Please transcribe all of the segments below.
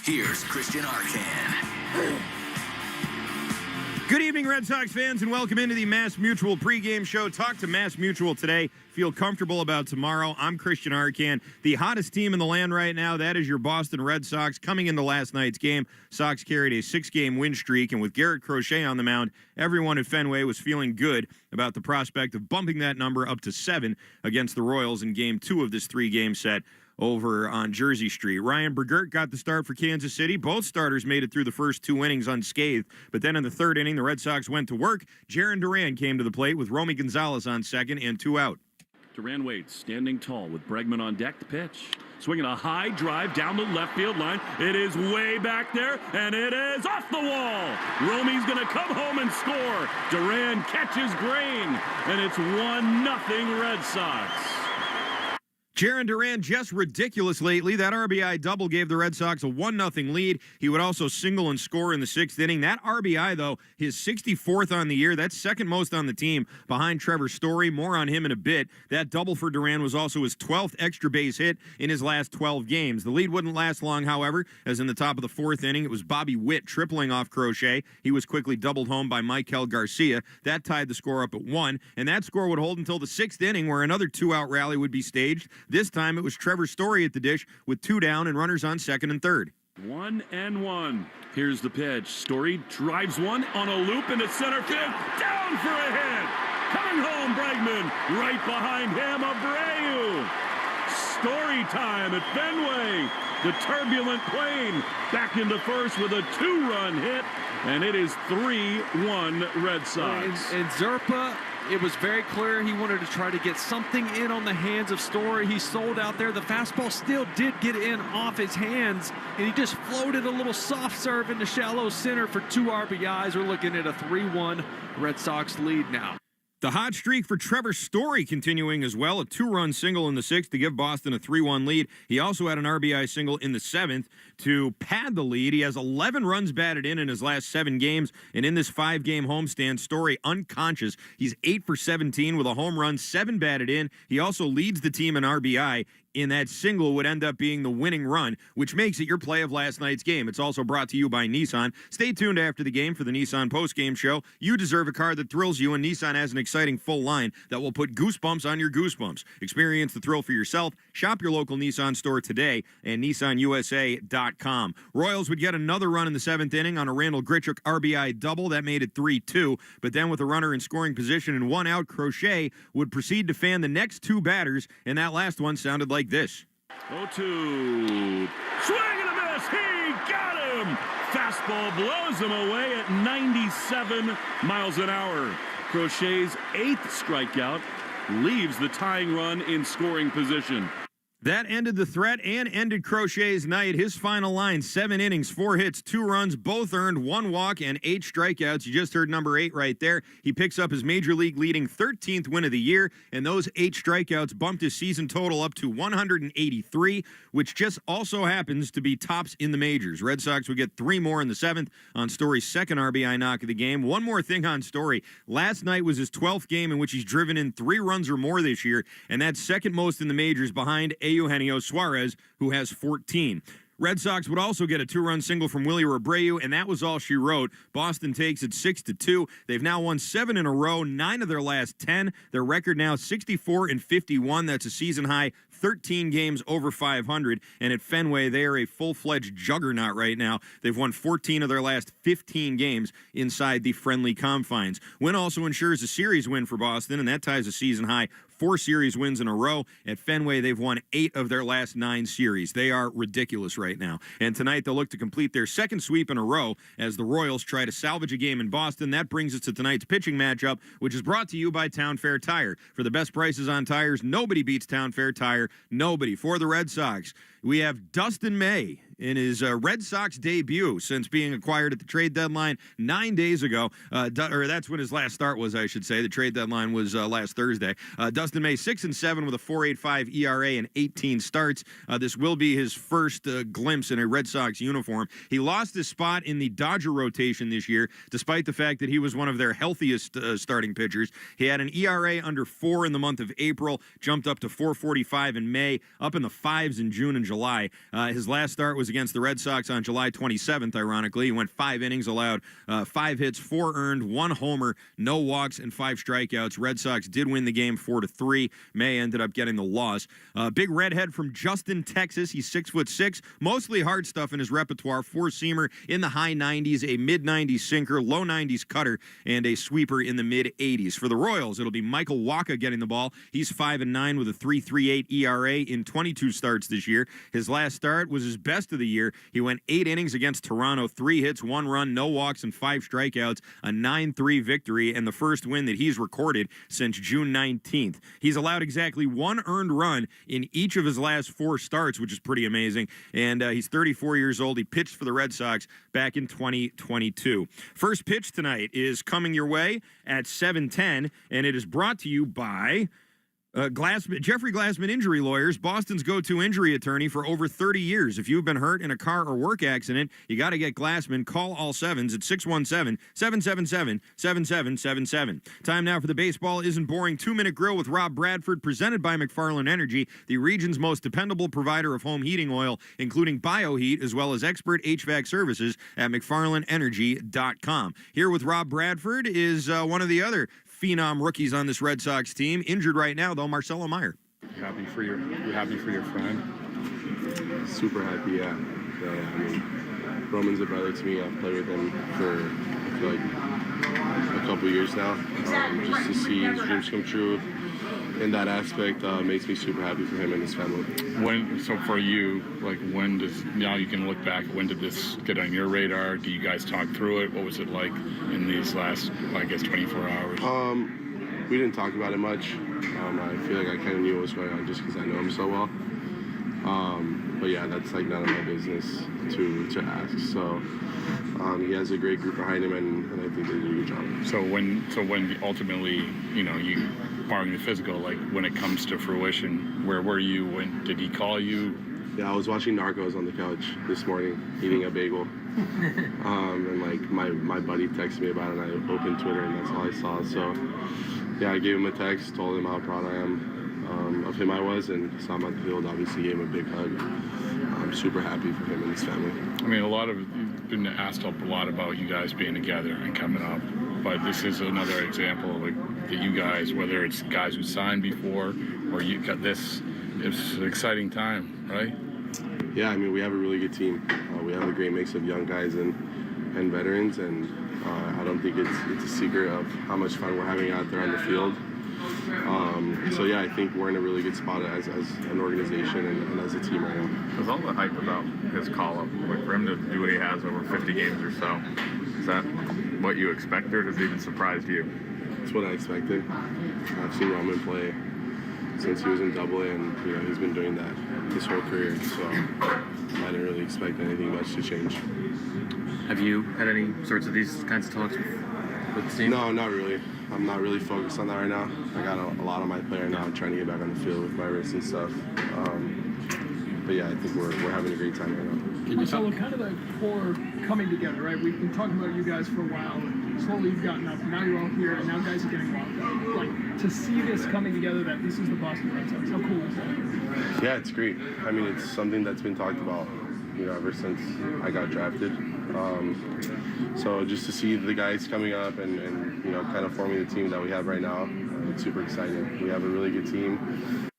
Here's Christian Arcan. Good evening, Red Sox fans, and welcome into the Mass Mutual pregame show. Talk to Mass Mutual today. Feel comfortable about tomorrow. I'm Christian Arcan. The hottest team in the land right now, that is your Boston Red Sox. Coming into last night's game, Sox carried a 6-game win streak, and with Garrett Crochet on the mound, everyone at Fenway was feeling good about the prospect of bumping that number up to 7 against the Royals in Game 2 of this 3-game set over on Jersey Street. Ryan Bergert got the start for Kansas City. Both starters made it through the first 2 innings unscathed, but then in the 3rd inning, the Red Sox went to work. Jarren Duran came to the plate with Romy Gonzalez on second and 2 out. Duran waits, standing tall with Bregman on deck to pitch. Swinging a high drive down the left field line. It is way back there, and it is off the wall. Romy's going to come home and score. Duran catches Grain, and it's 1-0 Red Sox. Jarren Duran just ridiculous lately. That RBI double gave the Red Sox a 1-0 lead. He would also single and score in the 6th inning. That RBI, though, his 64th on the year. That's second most on the team behind Trevor Story. More on him in a bit. That double for Duran was also his 12th extra base hit in his last 12 games. The lead wouldn't last long, however, as in the top of the 4th inning, it was Bobby Witt tripling off Crochet. He was quickly doubled home by Michael Garcia. That tied the score up at 1, and that score would hold until the 6th inning, where another 2-out rally would be staged. This time it was Trevor Story at the dish with 2 down and runners on 2nd and 3rd. 1-1. Here's the pitch. Story drives one on a loop into center field. Down for a hit. Coming home, Bregman. Right behind him, Abreu. Story time at Fenway. The turbulent plane back into first with a 2-run hit, and it is 3-1 Red Sox. And Zerpa, it was very clear he wanted to try to get something in on the hands of Story. He sold out there. The fastball still did get in off his hands, and he just floated a little soft serve into shallow center for 2 RBIs. We're looking at a 3-1 Red Sox lead now. The hot streak for Trevor Story continuing as well. A 2-run single in the 6th to give Boston a 3-1 lead. He also had an RBI single in the 7th to pad the lead. He has 11 runs batted in his last 7 games, and in this 5-game homestand, Story unconscious. He's 8 for 17 with a home run, 7 batted in. He also leads the team in RBI. In that single would end up being the winning run, which makes it your play of last night's game. It's also brought to you by Nissan. Stay tuned after the game for the Nissan postgame show. You deserve a car that thrills you, and Nissan has an exciting full line that will put goosebumps on your goosebumps. Experience the thrill for yourself. Shop your local Nissan store today and nissanusa.com. Royals would get another run in the 7th inning on a Randall Grichuk RBI double. That made it 3-2. But then with a runner in scoring position and 1 out, Crochet would proceed to fan the next 2 batters, and that last one sounded like this. 0-2. Swing and a miss. He got him. Fastball blows him away at 97 miles an hour. Crochet's 8th strikeout leaves the tying run in scoring position. That ended the threat and ended Crochet's night. His final line, 7 innings, 4 hits, 2 runs, both earned, 1 walk, and 8 strikeouts. You just heard number 8 right there. He picks up his major league leading 13th win of the year, and those 8 strikeouts bumped his season total up to 183, which just also happens to be tops in the majors. Red Sox would get 3 more in the 7th on Story's 2nd RBI knock of the game. One more thing on Story. Last night was his 12th game in which he's driven in 3 runs or more this year, and that's second most in the majors behind Eugenio Suarez, who has 14. Red Sox would also get a 2-run single from Willie Abreu, and that was all she wrote. Boston takes it 6-2. They've now won 7 in a row, 9 of their last 10. Their record now 64-51. That's a season high 13 games over 500. And at Fenway, they are a full-fledged juggernaut right now. They've won 14 of their last 15 games inside the friendly confines. Win also ensures a series win for Boston, and that ties a season high 4 series wins in a row. At Fenway, they've won 8 of their last 9 series. They are ridiculous right now. And tonight, they'll look to complete their 2nd sweep in a row as the Royals try to salvage a game in Boston. That brings us to tonight's pitching matchup, which is brought to you by Town Fair Tire. For the best prices on tires, nobody beats Town Fair Tire. Nobody. For the Red Sox, we have Dustin May in his Red Sox debut since being acquired at the trade deadline 9 days ago. Or that's when his last start was, I should say. The trade deadline was last Thursday. Dustin May, 6-7 with a 4.85 ERA and 18 starts. This will be his first glimpse in a Red Sox uniform. He lost his spot in the Dodger rotation this year, despite the fact that he was one of their healthiest starting pitchers. He had an ERA under 4 in the month of April, jumped up to 4.45 in May, up in the 5s in June and July. His last start was was against the Red Sox on July 27th, ironically. He went 5 innings, allowed 5 hits, 4 earned, 1 homer, no walks, and 5 strikeouts. Red Sox did win the game 4-3. May ended up getting the loss. Big redhead from Justin, Texas. He's 6'6", mostly hard stuff in his repertoire. 4-seamer in the high 90s, a mid-90s sinker, low 90s cutter, and a sweeper in the mid-80s. For the Royals, it'll be Michael Wacha getting the ball. He's 5-9 with a 3.38 ERA in 22 starts this year. His last start was his best of the year. He went 8 innings against Toronto, 3 hits, 1 run, no walks, and 5 strikeouts, a 9-3 victory, and the first win that he's recorded since June 19th. He's allowed exactly 1 earned run in each of his last 4 starts, which is pretty amazing, and he's 34 years old. He pitched for the Red Sox back in 2022. First pitch tonight is coming your way at 7:10, and it is brought to you by Jeffrey Glassman Injury Lawyers, Boston's go-to injury attorney for over 30 years. If you've been hurt in a car or work accident, you got to get Glassman. Call all 7s at 617-777-7777. Time now for the Baseball Isn't Boring 2-Minute Grill with Rob Bradford, presented by McFarland Energy, the region's most dependable provider of home heating oil, including BioHeat, as well as expert HVAC services at McFarlandEnergy.com. Here with Rob Bradford is one of the other phenom rookies on this Red Sox team, injured right now though, Marcelo Meyer. You happy for your friend? Super happy, yeah. I mean, Roman's a brother to me. I've played with him for I feel like a couple years now. Just to see his dreams come true in that aspect makes me super happy for him and his family. So for you, like when does, now you can look back, when did this get on your radar? Do you guys talk through it? What was it like in these last, I guess, 24 hours? We didn't talk about it much. I feel like I kind of knew what was going on just because I know him so well. But yeah, that's like none of my business to ask. So he has a great group behind him, and I think they did a good job. So when ultimately, you, barring the physical, like when it comes to fruition, where were you? When did he call you? Yeah, I was watching Narcos on the couch this morning, eating a bagel. And like my buddy texted me about it, and I opened Twitter, and that's all I saw. So yeah, I gave him a text, told him how proud I am of him I was, and saw him on the field. Obviously gave him a big hug. I'm super happy for him and his family. I mean, you've been asked a lot about you guys being together and coming up, but this is another example like that you guys, whether it's guys who signed before or you got this, it's an exciting time, right? Yeah, I mean, we have a really good team. We have a great mix of young guys and veterans, and I don't think it's a secret of how much fun we're having out there on the field. So yeah, I think we're in a really good spot as an organization and as a team right now. There's all the hype about his call-up. Like for him to do what he has over 50 games or so, is that what you expected, or does it even surprise you? It's what I expected. I've seen Roman play since he was in Double-A, and he's been doing that his whole career. So I didn't really expect anything much to change. Have you had any sorts of these kinds of talks with the team? No, not really. I'm not really focused on that right now. I got a lot on my plate right now. I'm trying to get back on the field with my wrist and stuff. But yeah, I think we're having a great time right now. Marcelo, kind of the core coming together, right? We've been talking about you guys for a while. Slowly you've gotten up. Now you're all here, and now guys are getting locked up. Like, to see this coming together, that this is the Boston Red Sox, how cool is that? Yeah, it's great. I mean, it's something that's been talked about, ever since I got drafted. So just to see the guys coming up and kind of forming the team that we have right now, it's super exciting. We have a really good team.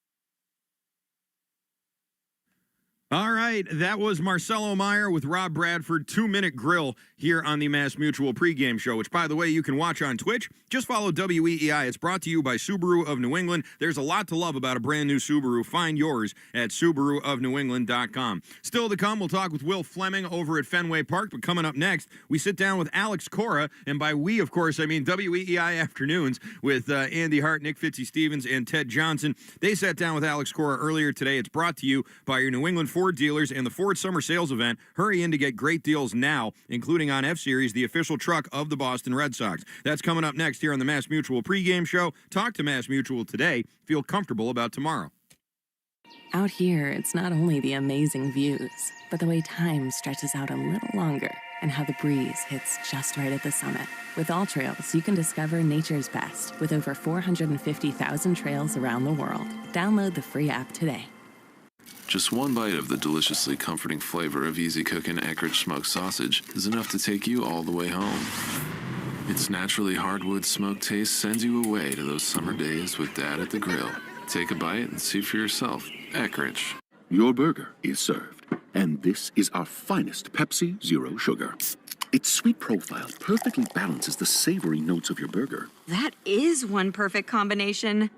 All right, that was Marcelo Meyer with Rob Bradford, 2-Minute Grill here on the Mass Mutual pregame show, which, by the way, you can watch on Twitch. Just follow WEEI. It's brought to you by Subaru of New England. There's a lot to love about a brand new Subaru. Find yours at SubaruofNewEngland.com. Still to come, we'll talk with Will Fleming over at Fenway Park, but coming up next, we sit down with Alex Cora, and by we, of course, I mean WEEI Afternoons with Andy Hart, Nick Fitzy-Stevens, and Ted Johnson. They sat down with Alex Cora earlier today. It's brought to you by your New England Ford dealers and the Ford Summer Sales Event. Hurry in to get great deals now, including on F-Series, the official truck of the Boston Red Sox. That's coming up next here on the Mass Mutual pregame show. Talk to Mass Mutual today. Feel comfortable about tomorrow. Out here, it's not only the amazing views, but the way time stretches out a little longer and how the breeze hits just right at the summit. With All Trails, you can discover nature's best with over 450,000 trails around the world. Download the free app today. Just one bite of the deliciously comforting flavor of easy cooking Eckrich smoked sausage is enough to take you all the way home. Its naturally hardwood smoked taste sends you away to those summer days with Dad at the grill. Take a bite and see for yourself. Eckrich. Your burger is served, and this is our finest Pepsi Zero Sugar. Its sweet profile perfectly balances the savory notes of your burger. That is one perfect combination.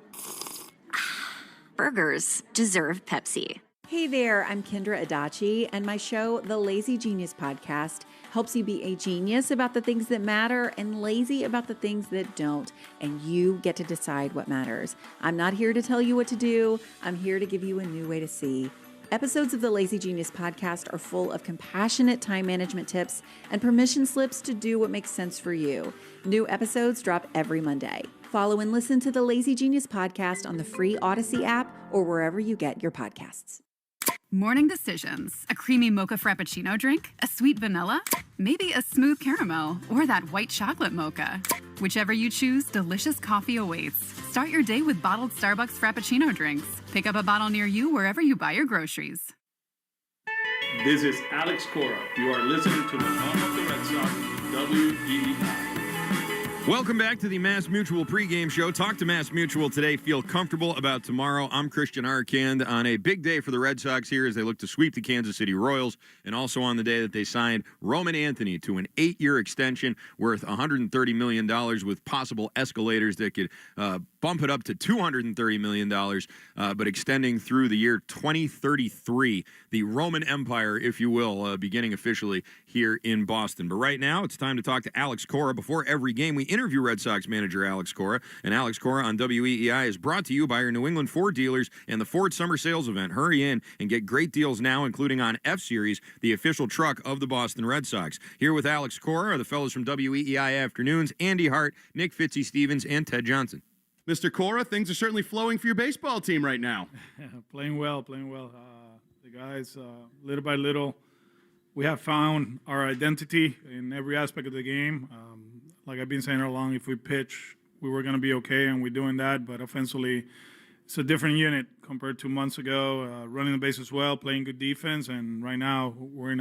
Burgers deserve Pepsi. Hey there, I'm Kendra Adachi, and my show, The Lazy Genius Podcast, helps you be a genius about the things that matter and lazy about the things that don't, and you get to decide what matters. I'm not here to tell you what to do. I'm here to give you a new way to see. Episodes of the Lazy Genius Podcast are full of compassionate time management tips and permission slips to do what makes sense for you. New episodes drop every Monday. Follow and listen to the Lazy Genius Podcast on the free Odyssey app or wherever you get your podcasts. Morning decisions. A creamy mocha frappuccino drink? A sweet vanilla? Maybe a smooth caramel or that white chocolate mocha. Whichever you choose, delicious coffee awaits. Start your day with bottled Starbucks Frappuccino drinks. Pick up a bottle near you wherever you buy your groceries. This is Alex Cora. You are listening to the home of the Red Sox, WEEI. Welcome back to the Mass Mutual pregame show. Talk to Mass Mutual today. Feel comfortable about tomorrow. I'm Christian Arcand on a big day for the Red Sox here as they look to sweep the Kansas City Royals, and also on the day that they signed Roman Anthony to an 8-year extension worth $130 million with possible escalators that could bump it up to $230 million, but extending through the year 2033. The Roman Empire, if you will, beginning officially here in Boston. But right now, it's time to talk to Alex Cora. Before every game, we interview Red Sox manager Alex Cora. And Alex Cora on WEEI is brought to you by your New England Ford dealers and the Ford Summer Sales Event. Hurry in and get great deals now, including on F-Series, the official truck of the Boston Red Sox. Here with Alex Cora are the fellows from WEEI Afternoons, Andy Hart, Nick Fitzy-Stevens, and Ted Johnson. Mr. Cora, things are certainly flowing for your baseball team right now. Playing well. The guys, little by little, we have found our identity in every aspect of the game. Like I've been saying all along, if we pitch, we were going to be okay, and we're doing that. But offensively, it's a different unit compared to months ago. Running the bases well, playing good defense, and right now we're in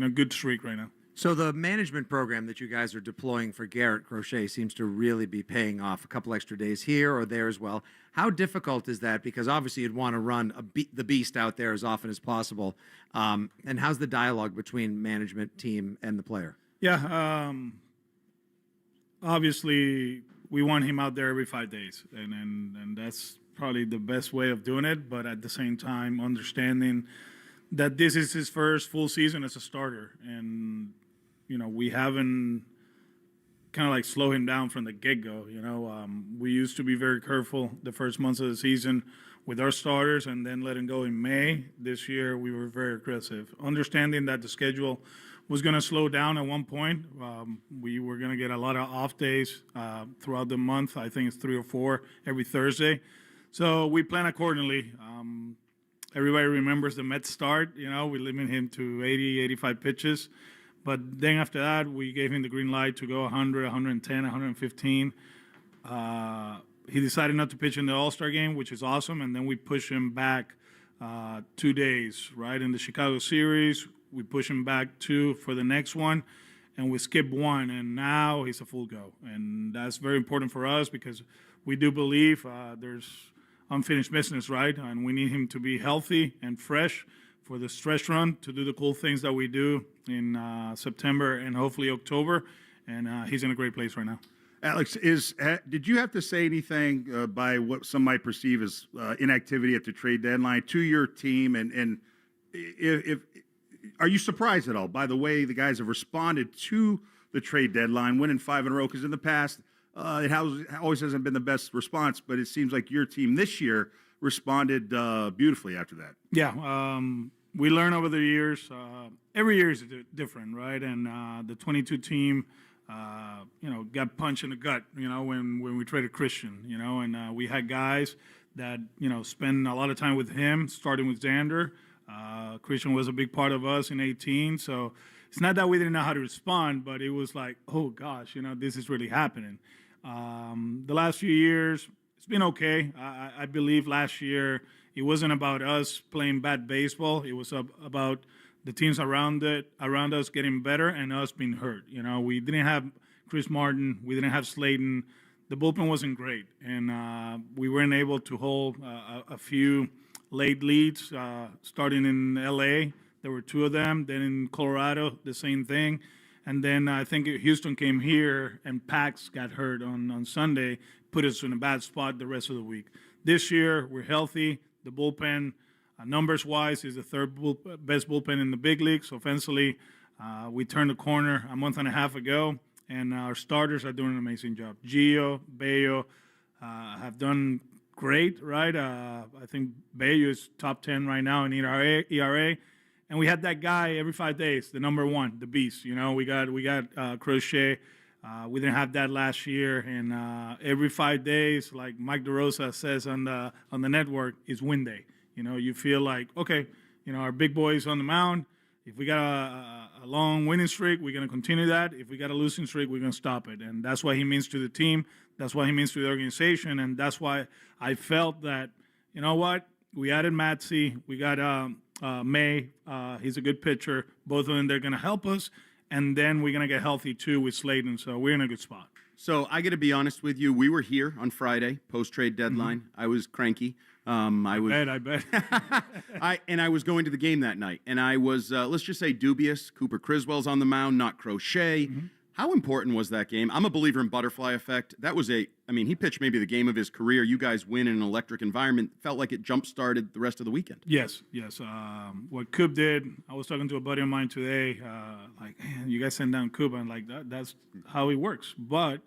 a good streak right now. So the management program that you guys are deploying for Garrett, Crochet, seems to really be paying off. A couple extra days here or there as well. How difficult is that? Because obviously you'd want to run the beast out there as often as possible. And how's the dialogue between management, team, and the player? Yeah, obviously we want him out there every 5 days, and that's probably the best way of doing it. But at the same time, understanding that this is his first full season as a starter, and we haven't kind of like slow him down from the get-go. We used to be very careful the first months of the season with our starters and then let him go in May. This year we were very aggressive, understanding that the schedule was going to slow down at one point. We were going to get a lot of off days throughout the month. I think it's 3 or 4 every Thursday. So we plan accordingly. Everybody remembers the Mets start. We limit him to 80, 85 pitches. But then after that, we gave him the green light to go 100, 110, 115. He decided not to pitch in the All-Star game, which is awesome. And then we push him back 2 days, right? In the Chicago series, we push him back 2 for the next one, and we skip 1. And now he's a full go. And that's very important for us because we do believe there's unfinished business, right? And we need him to be healthy and fresh for the stretch run to do the cool things that we do in September and hopefully October. And he's in a great place right now. Alex, did you have to say anything by what some might perceive as inactivity at the trade deadline to your team? And if are you surprised at all by the way the guys have responded to the trade deadline, winning 5 in a row? Because in the past, it always hasn't been the best response, but it seems like your team this year responded beautifully after that. Yeah, we learn over the years. Every year is different, right? And the 22 team, got punched in the gut, when we traded Christian, and we had guys that, spend a lot of time with him, starting with Xander. Christian was a big part of us in 18, so it's not that we didn't know how to respond, but it was like, oh gosh, this is really happening. The last few years, it's been okay. I believe last year It wasn't about us playing bad baseball. It was about the teams around us getting better and us being hurt. You know, we didn't have Chris Martin. We didn't have Slayton. The bullpen wasn't great, and we weren't able to hold a few late leads. Starting in L.A., there were 2 of them. Then in Colorado, the same thing. And then I think Houston came here, and Pax got hurt on Sunday, put us in a bad spot the rest of the week. This year, we're healthy. The bullpen, numbers-wise, is the third best bullpen in the big leagues. Offensively, we turned the corner a month and a half ago, and our starters are doing an amazing job. Gio, Bello have done great, right? I think Bello is top 10 right now in ERA. And we had that guy every 5 days, the number 1, the beast. You know, we got Crochet. We didn't have that last year, and every 5 days, like Mike DeRosa says on the network, is win day. You know, you feel like, okay, you know, our big boys on the mound. If we got a long winning streak, we're going to continue that. If we got a losing streak, we're going to stop it. And that's what he means to the team. That's what he means to the organization. And that's why I felt that, you know what, we added Matsy. We got May. He's a good pitcher. Both of them, they're going to help us. And then we're going to get healthy, too, with Slayton. So we're in a good spot. So I got to be honest with you. We were here on Friday, post-trade deadline. Mm-hmm. I was cranky. I bet. I was going to the game that night. And I was, let's just say, dubious. Cooper Criswell's on the mound, not Crochet. Mm-hmm. How important was that game? I'm a believer in butterfly effect. That was he pitched maybe the game of his career. You guys win in an electric environment. Felt like it jump-started the rest of the weekend. Yes. What Coop did, I was talking to a buddy of mine today, like, man, you guys sent down Coop, and like, that's how it works. But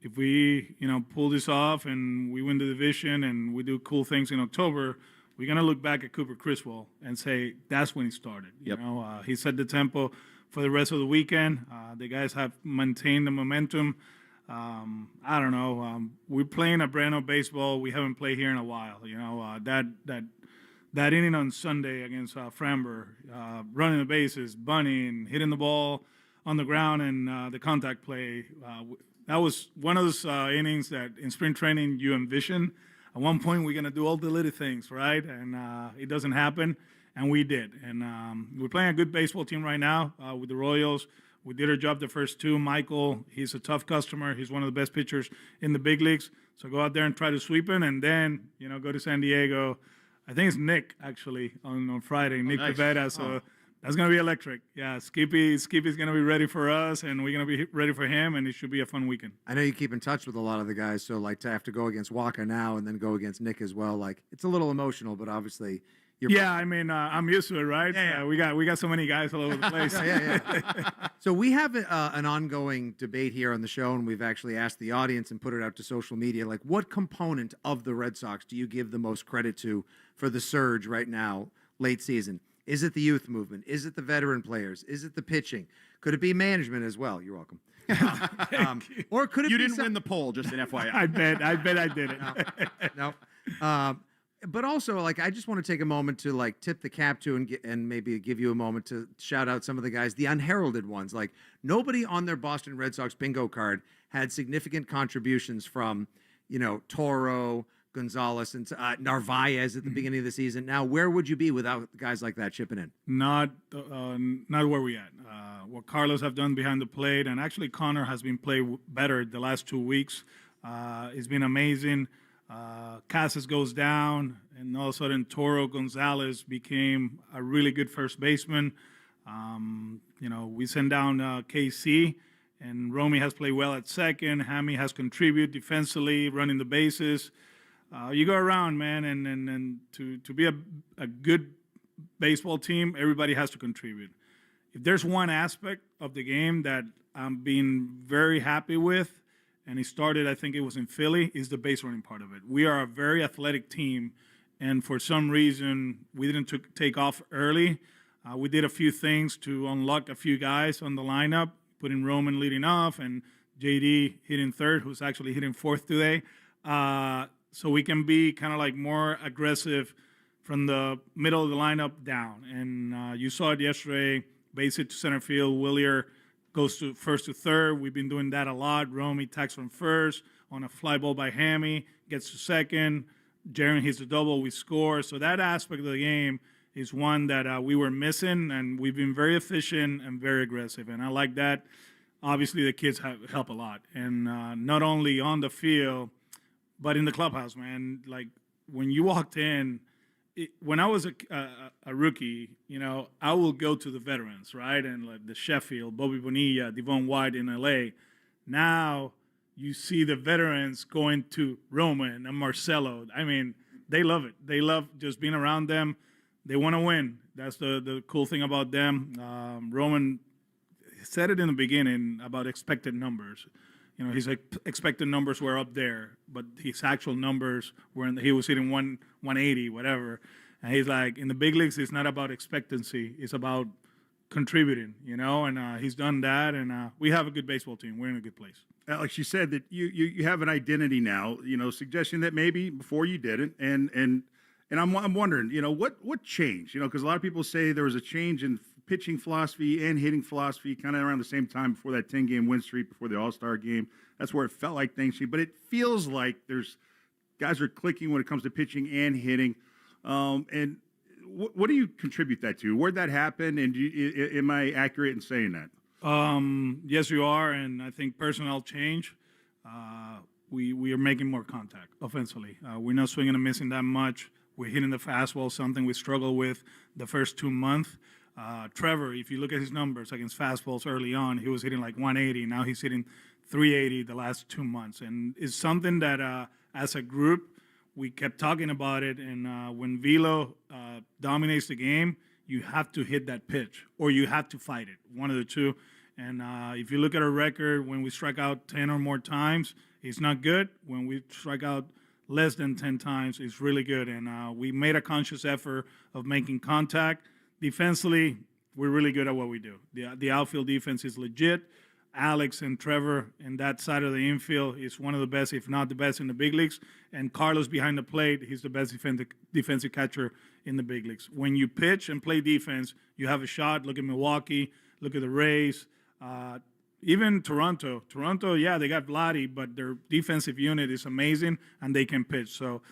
if we, pull this off and we win the division and we do cool things in October, we're going to look back at Cooper Criswell and say that's when he started. Yep. He set the tempo for the rest of the weekend. The guys have maintained the momentum. I don't know. We're playing a brand new baseball we haven't played here in a while. That inning on Sunday against Framber, running the bases, bunting, hitting the ball on the ground, and the contact play. That was one of those innings that in spring training you envision. At one point we're going to do all the little things, right? And it doesn't happen. And we did. And we're playing a good baseball team right now with the Royals. We did our job the first 2. Michael, he's a tough customer. He's one of the best pitchers in the big leagues. So go out there and try to sweep him, and then, go to San Diego. I think it's Nick, actually, on Friday. Nick Pivetta. So that's going to be electric. Yeah, Skippy's going to be ready for us, and we're going to be ready for him, and it should be a fun weekend. I know you keep in touch with a lot of the guys, so, like, to have to go against Walker now and then go against Nick as well, like, it's a little emotional, but obviously – I'm used to it, right? Yeah. We got so many guys all over the place. So we have an ongoing debate here on the show, and we've actually asked the audience and put it out to social media. Like, what component of the Red Sox do you give the most credit to for the surge right now, late season? Is it the youth movement? Is it the veteran players? Is it the pitching? Could it be management as well? You're welcome. Or could it? You didn't win the poll, just an FYI. I bet I did it. No. But also, like, I just want to take a moment to, like, tip the cap to and maybe give you a moment to shout out some of the guys, the unheralded ones. Like, nobody on their Boston Red Sox bingo card had significant contributions from, Toro, Gonzalez, and Narvaez at the beginning of the season. Now, where would you be without guys like that chipping in? Not where we at. What Carlos have done behind the plate, and actually Connor has been playing better the last 2 weeks. It's been amazing. Casas goes down, and all of a sudden Toro Gonzalez became a really good first baseman. We send down KC, and Romy has played well at second. Hammy has contributed defensively, running the bases. You go around, man, and to be a good baseball team, everybody has to contribute. If there's one aspect of the game that I'm being very happy with, and he started, I think it was in Philly, is the base running part of it. We are a very athletic team, and for some reason, we didn't take off early. We did a few things to unlock a few guys on the lineup, putting Roman leading off and JD hitting third, who's actually hitting fourth today. So we can be kind of like more aggressive from the middle of the lineup down. And you saw it yesterday, base hit to center field, Willier goes to first to third. We've been doing that a lot. Romy tags from first on a fly ball by Hammy, gets to second. Jaron hits a double, we score. So that aspect of the game is one that we were missing, and we've been very efficient and very aggressive. And I like that. Obviously, the kids help a lot. And not only on the field, but in the clubhouse, man. Like, when you walked in, when I was a rookie, you know, I will go to the veterans, right? And like the Sheffield, Bobby Bonilla, Devon White in L.A. Now you see the veterans going to Roman and Marcelo. I mean, they love it. They love just being around them. They want to win. That's the cool thing about them. Roman said it in the beginning about expected numbers. You know, his expected numbers were up there, but his actual numbers were he was hitting 180, whatever. And he's like, in the big leagues, it's not about expectancy. It's about contributing, you know, and he's done that. And we have a good baseball team. We're in a good place. Alex, you said that you have an identity now, you know, suggesting that maybe before you didn't. And I'm wondering, you know, what changed? You know, because a lot of people say there was a change in pitching philosophy and hitting philosophy kind of around the same time before that 10-game win streak, before the All-Star game. That's where it felt like things changed. But it feels like there's guys are clicking when it comes to pitching and hitting. And what do you contribute that to? Where'd that happen? And am I accurate in saying that? Yes, you are. And I think personnel change. We are making more contact offensively. We're not swinging and missing that much. We're hitting the fastball, something we struggled with the first 2 months. Trevor, if you look at his numbers against fastballs early on, he was hitting like 180. Now he's hitting 380 the last 2 months. And it's something that as a group, we kept talking about it. And when Velo dominates the game, you have to hit that pitch or you have to fight it, one of the two. And if you look at our record, when we strike out 10 or more times, it's not good. When we strike out less than 10 times, it's really good. And we made a conscious effort of making contact. Defensively, we're really good at what we do. The outfield defense is legit. Alex and Trevor in that side of the infield is one of the best, if not the best, in the big leagues. And Carlos behind the plate, he's the best defensive catcher in the big leagues. When you pitch and play defense, you have a shot. Look at Milwaukee. Look at the Rays. Even Toronto. Toronto, yeah, they got Vladdy, but their defensive unit is amazing, and they can pitch. So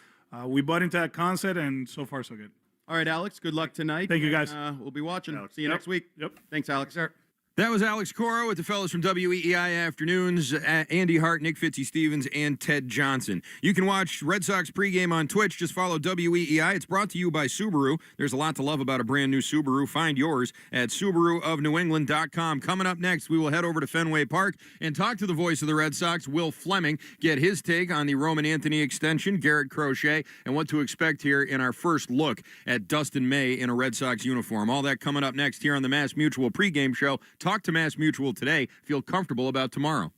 we bought into that concept, and so far, so good. All right, Alex, good luck tonight. Thank you, guys. We'll be watching. Alex. See you next week. Yep. Thanks, Alex. Sir. That was Alex Cora with the fellas from WEEI Afternoons, Andy Hart, Nick Fitzy-Stevens, and Ted Johnson. You can watch Red Sox pregame on Twitch. Just follow WEEI. It's brought to you by Subaru. There's a lot to love about a brand new Subaru. Find yours at SubaruofNewEngland.com. Coming up next, we will head over to Fenway Park and talk to the voice of the Red Sox, Will Fleming, get his take on the Roman Anthony extension, Garrett Crochet, and what to expect here in our first look at Dustin May in a Red Sox uniform. All that coming up next here on the Mass Mutual pregame show. Talk to Mass Mutual today. Feel comfortable about tomorrow.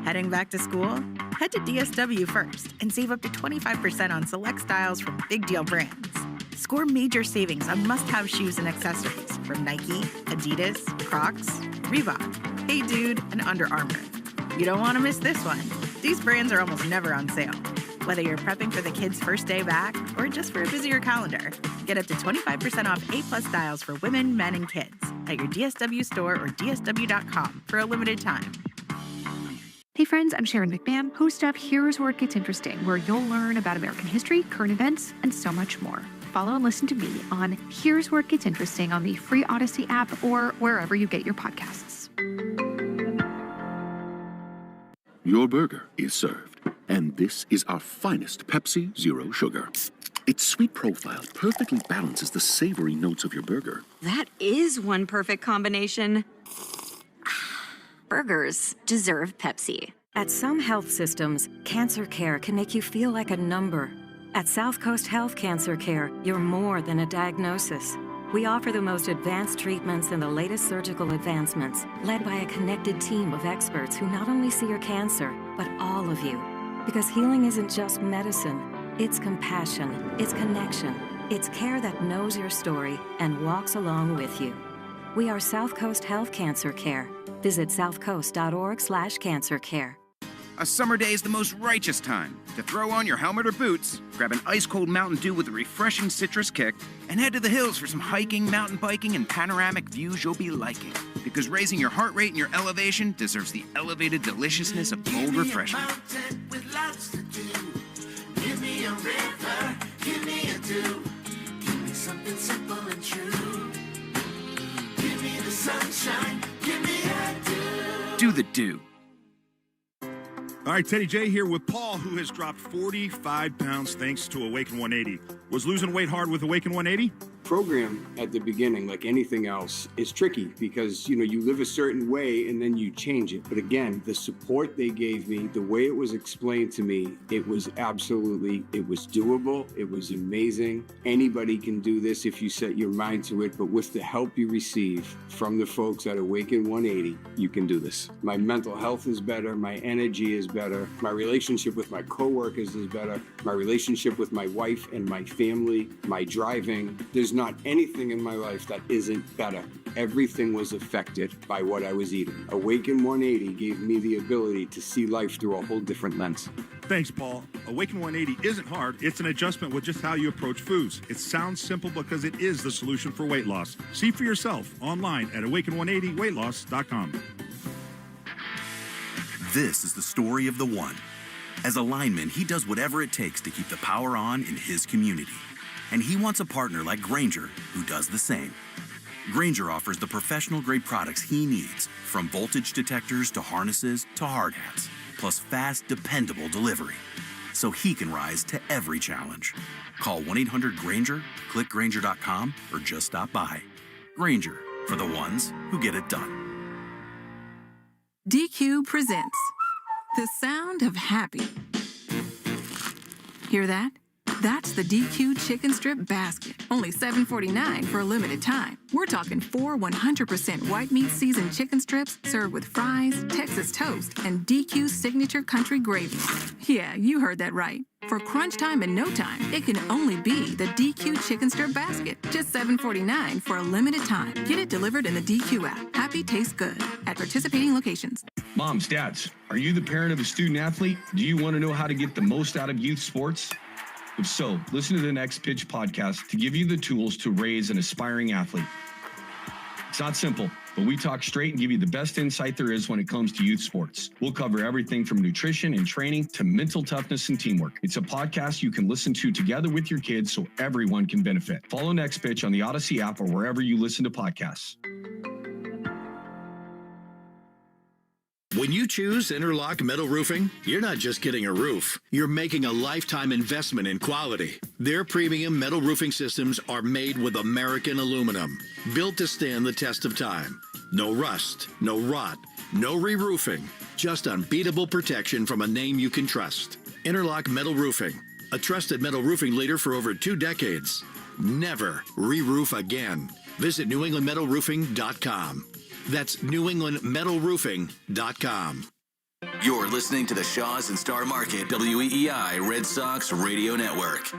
Heading back to school? Head to DSW first and save up to 25% on select styles from big deal brands. Score major savings on must-have shoes and accessories from Nike, Adidas, Crocs, Reebok, Hey Dude, and Under Armour. You don't want to miss this one. These brands are almost never on sale. Whether you're prepping for the kids' first day back or just for a busier calendar, get up to 25% off A+ styles for women, men, and kids at your DSW store or DSW.com for a limited time. Hey friends, I'm Sharon McMahon, host of Here's Where It Gets Interesting, where you'll learn about American history, current events, and so much more. Follow and listen to me on Here's Where It Gets Interesting on the free Odyssey app or wherever you get your podcasts. Your burger is served, and this is our finest Pepsi Zero Sugar. Its sweet profile perfectly balances the savory notes of your burger. That is one perfect combination. Burgers deserve Pepsi. At some health systems, cancer care can make you feel like a number. At South Coast Health Cancer Care, you're more than a diagnosis. We offer the most advanced treatments and the latest surgical advancements, led by a connected team of experts who not only see your cancer, but all of you. Because healing isn't just medicine, it's compassion, it's connection, it's care that knows your story and walks along with you. We are South Coast Health Cancer Care. Visit southcoast.org/cancercare. A summer day is the most righteous time to throw on your helmet or boots, grab an ice-cold Mountain Dew with a refreshing citrus kick, and head to the hills for some hiking, mountain biking, and panoramic views you'll be liking. Because raising your heart rate and your elevation deserves the elevated deliciousness of cold refreshment. Give me a red Do the do. All right, Teddy J here with Paul, who has dropped 45 pounds thanks to Awaken 180. Was losing weight hard with Awaken 180? Program at the beginning, like anything else, is tricky because, you live a certain way and then you change it. But again, the support they gave me, the way it was explained to me, it was doable. It was amazing. Anybody can do this if you set your mind to it. But with the help you receive from the folks at Awaken 180, you can do this. My mental health is better. My energy is better. My relationship with my coworkers is better. My relationship with my wife and my family, my driving. There's not anything in my life that isn't better. Everything was affected by what I was eating. Awaken 180 gave me the ability to see life through a whole different lens. Thanks, Paul. Awaken 180 isn't hard. It's an adjustment with just how you approach foods. It sounds simple because it is the solution for weight loss. See for yourself online at awaken180weightloss.com. This is the story of the one. As a lineman, he does whatever it takes to keep the power on in his community. And he wants a partner like Grainger who does the same. Grainger offers the professional-grade products he needs, from voltage detectors to harnesses to hard hats, plus fast, dependable delivery, so he can rise to every challenge. Call 1-800-GRAINGER, click Grainger.com, or just stop by. Grainger, for the ones who get it done. DQ presents the sound of happy. Hear that? That's the DQ chicken strip basket. Only $7.49 for a limited time. We're talking 4 100% white meat seasoned chicken strips served with fries, Texas toast, and DQ signature country gravy. Yeah, you heard that right. For crunch time and no time, it can only be the DQ chicken strip basket. Just $7.49 for a limited time. Get it delivered in the DQ app. Happy tastes good at participating locations. Moms, dads, are you the parent of a student athlete? Do you want to know how to get the most out of youth sports? If so, listen to the Next Pitch podcast to give you the tools to raise an aspiring athlete. It's not simple, but we talk straight and give you the best insight there is when it comes to youth sports. We'll cover everything from nutrition and training to mental toughness and teamwork. It's a podcast you can listen to together with your kids so everyone can benefit. Follow Next Pitch on the Odyssey app or wherever you listen to podcasts. When you choose Interlock Metal Roofing, you're not just getting a roof. You're making a lifetime investment in quality. Their premium metal roofing systems are made with American aluminum, built to stand the test of time. No rust, no rot, no re-roofing, just unbeatable protection from a name you can trust. Interlock Metal Roofing, a trusted metal roofing leader for over 2 decades. Never re-roof again. Visit NewEnglandMetalRoofing.com. That's NewEnglandMetalRoofing.com. You're listening to the Shaws and Star Market WEEI Red Sox Radio Network.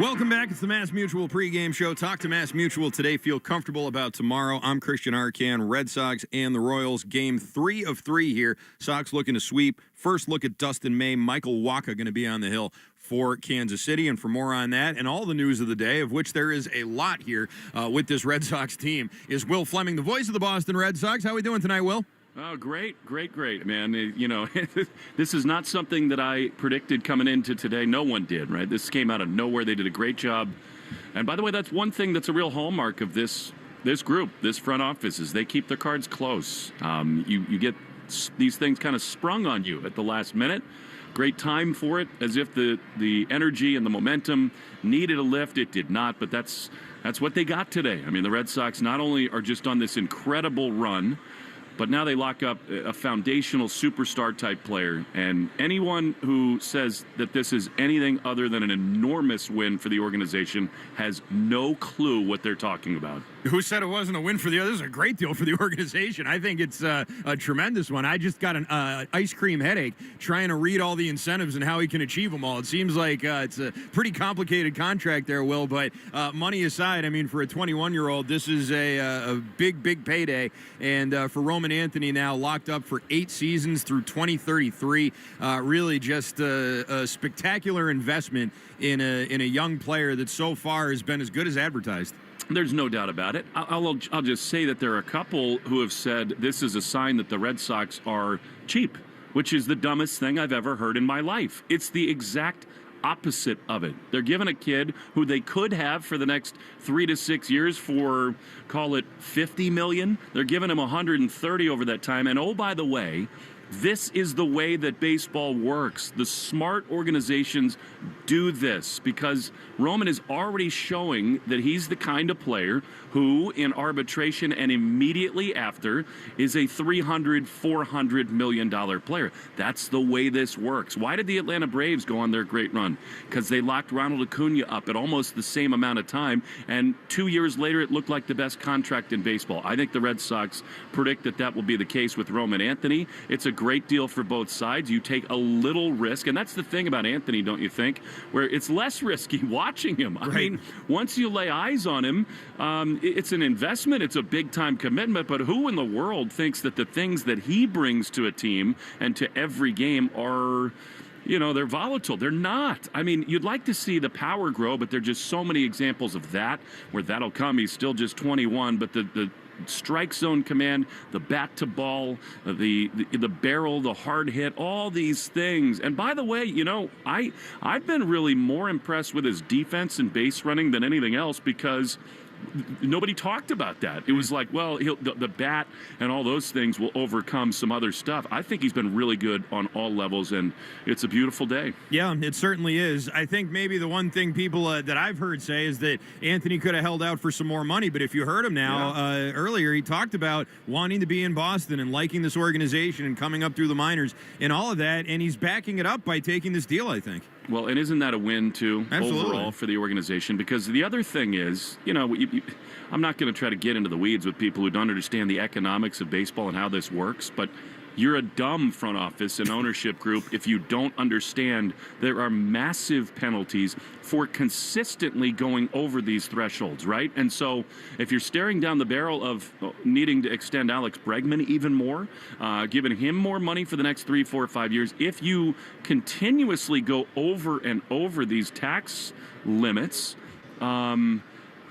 Welcome back. It's the Mass Mutual pregame show. Talk to Mass Mutual today. Feel comfortable about tomorrow. I'm Christian Arcan. Red Sox and the Royals. Game 3 of 3 here. Sox looking to sweep. First look at Dustin May. Michael Wacha going to be on the hill for Kansas City. And for more on that and all the news of the day, of which there is a lot here with this Red Sox team, is Will Fleming, the voice of the Boston Red Sox. How are we doing tonight, Will? Oh, great, man. This is not something that I predicted coming into today. No one did, right? This came out of nowhere. They did a great job. And by the way, that's one thing that's a real hallmark of this group, this front office, is they keep their cards close. You get these things kind of sprung on you at the last minute. Great time for it, as if the energy and the momentum needed a lift. It did not, but that's what they got today. I mean, the Red Sox not only are just on this incredible run, but now they lock up a foundational superstar-type player. And anyone who says that this is anything other than an enormous win for the organization has no clue what they're talking about. Who said it wasn't a win for the others? It's a great deal for the organization. I think it's a tremendous one. I just got an ice cream headache trying to read all the incentives and how he can achieve them all. It seems like it's a pretty complicated contract there, Will, but money aside, I mean, for a 21-year-old, this is a big, big payday. And for Roman Anthony now locked up for 8 seasons through 2033, really just a spectacular investment in a young player that so far has been as good as advertised. There's no doubt about it. I'll just say that there are a couple who have said this is a sign that the Red Sox are cheap, which is the dumbest thing I've ever heard in my life. It's the exact opposite of it. They're giving a kid who they could have for the next 3 to 6 years for, call it $50 million. They're giving him 130 over that time. And oh, by the way, this is the way that baseball works. The smart organizations do this because Roman is already showing that he's the kind of player who, in arbitration and immediately after, is a $300, $400 million player. That's the way this works. Why did the Atlanta Braves go on their great run? Because they locked Ronald Acuna up at almost the same amount of time, and 2 years later, it looked like the best contract in baseball. I think the Red Sox predict that that will be the case with Roman Anthony. It's a great deal for both sides. You take a little risk, and that's the thing about Anthony, don't you think, where it's less risky watching him. I mean, once you lay eyes on him, it's an investment, it's a big-time commitment, but who in the world thinks that the things that he brings to a team and to every game are, you know, they're volatile? They're not. I mean, you'd like to see the power grow, but there are just so many examples of that, where that'll come. He's still just 21, but the strike zone command, the bat to ball, the barrel, the hard hit, all these things. And by the way, you know, I've been really more impressed with his defense and base running than anything else, because nobody talked about that. It was like, well, the bat and all those things will overcome some other stuff. I think he's been really good on all levels, and it's a beautiful day. Yeah, it certainly is. I think maybe the one thing people that I've heard say is that Anthony could have held out for some more money, but if you heard him now, earlier, he talked about wanting to be in Boston and liking this organization and coming up through the minors and all of that, and he's backing it up by taking this deal, I think. Well, and isn't that a win, too, Absolutely. overall for the organization? Because the other thing is, you know, I'm not going to try to get into the weeds with people who don't understand the economics of baseball and how this works, but you're a dumb front office and ownership group if you don't understand there are massive penalties for consistently going over these thresholds, right? And so if you're staring down the barrel of needing to extend Alex Bregman even more, giving him more money for the next 3, 4, 5 years, if you continuously go over and over these tax limits,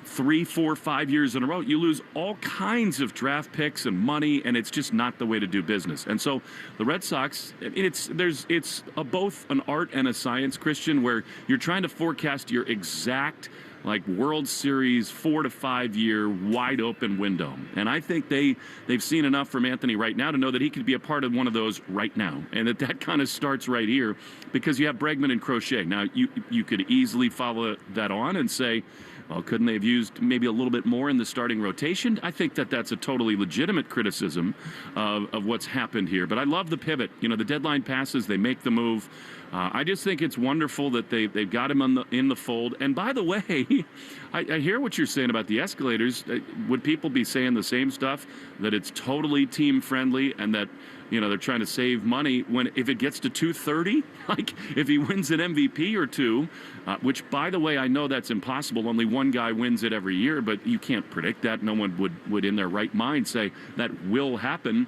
3, 4, 5 years in a row, you lose all kinds of draft picks and money, and it's just not the way to do business. And so the Red Sox, it's both an art and a science, Christian, where you're trying to forecast your exact like World Series 4 to 5 year wide open window. And I think they've seen enough from Anthony right now to know that he could be a part of one of those right now. And that kind of starts right here, because you have Bregman and Crochet. Now, you could easily follow that on and say, well, couldn't they have used maybe a little bit more in the starting rotation? I think that's a totally legitimate criticism of what's happened here. But I love the pivot. You know, the deadline passes, they make the move. I just think it's wonderful that they've got him in the fold. And by the way, I hear what you're saying about the escalators. Would people be saying the same stuff, that it's totally team friendly and that, you know, they're trying to save money if it gets to 230, like if he wins an MVP or two, which, by the way, I know that's impossible. Only one guy wins it every year, but you can't predict that. No one would in their right mind say that will happen.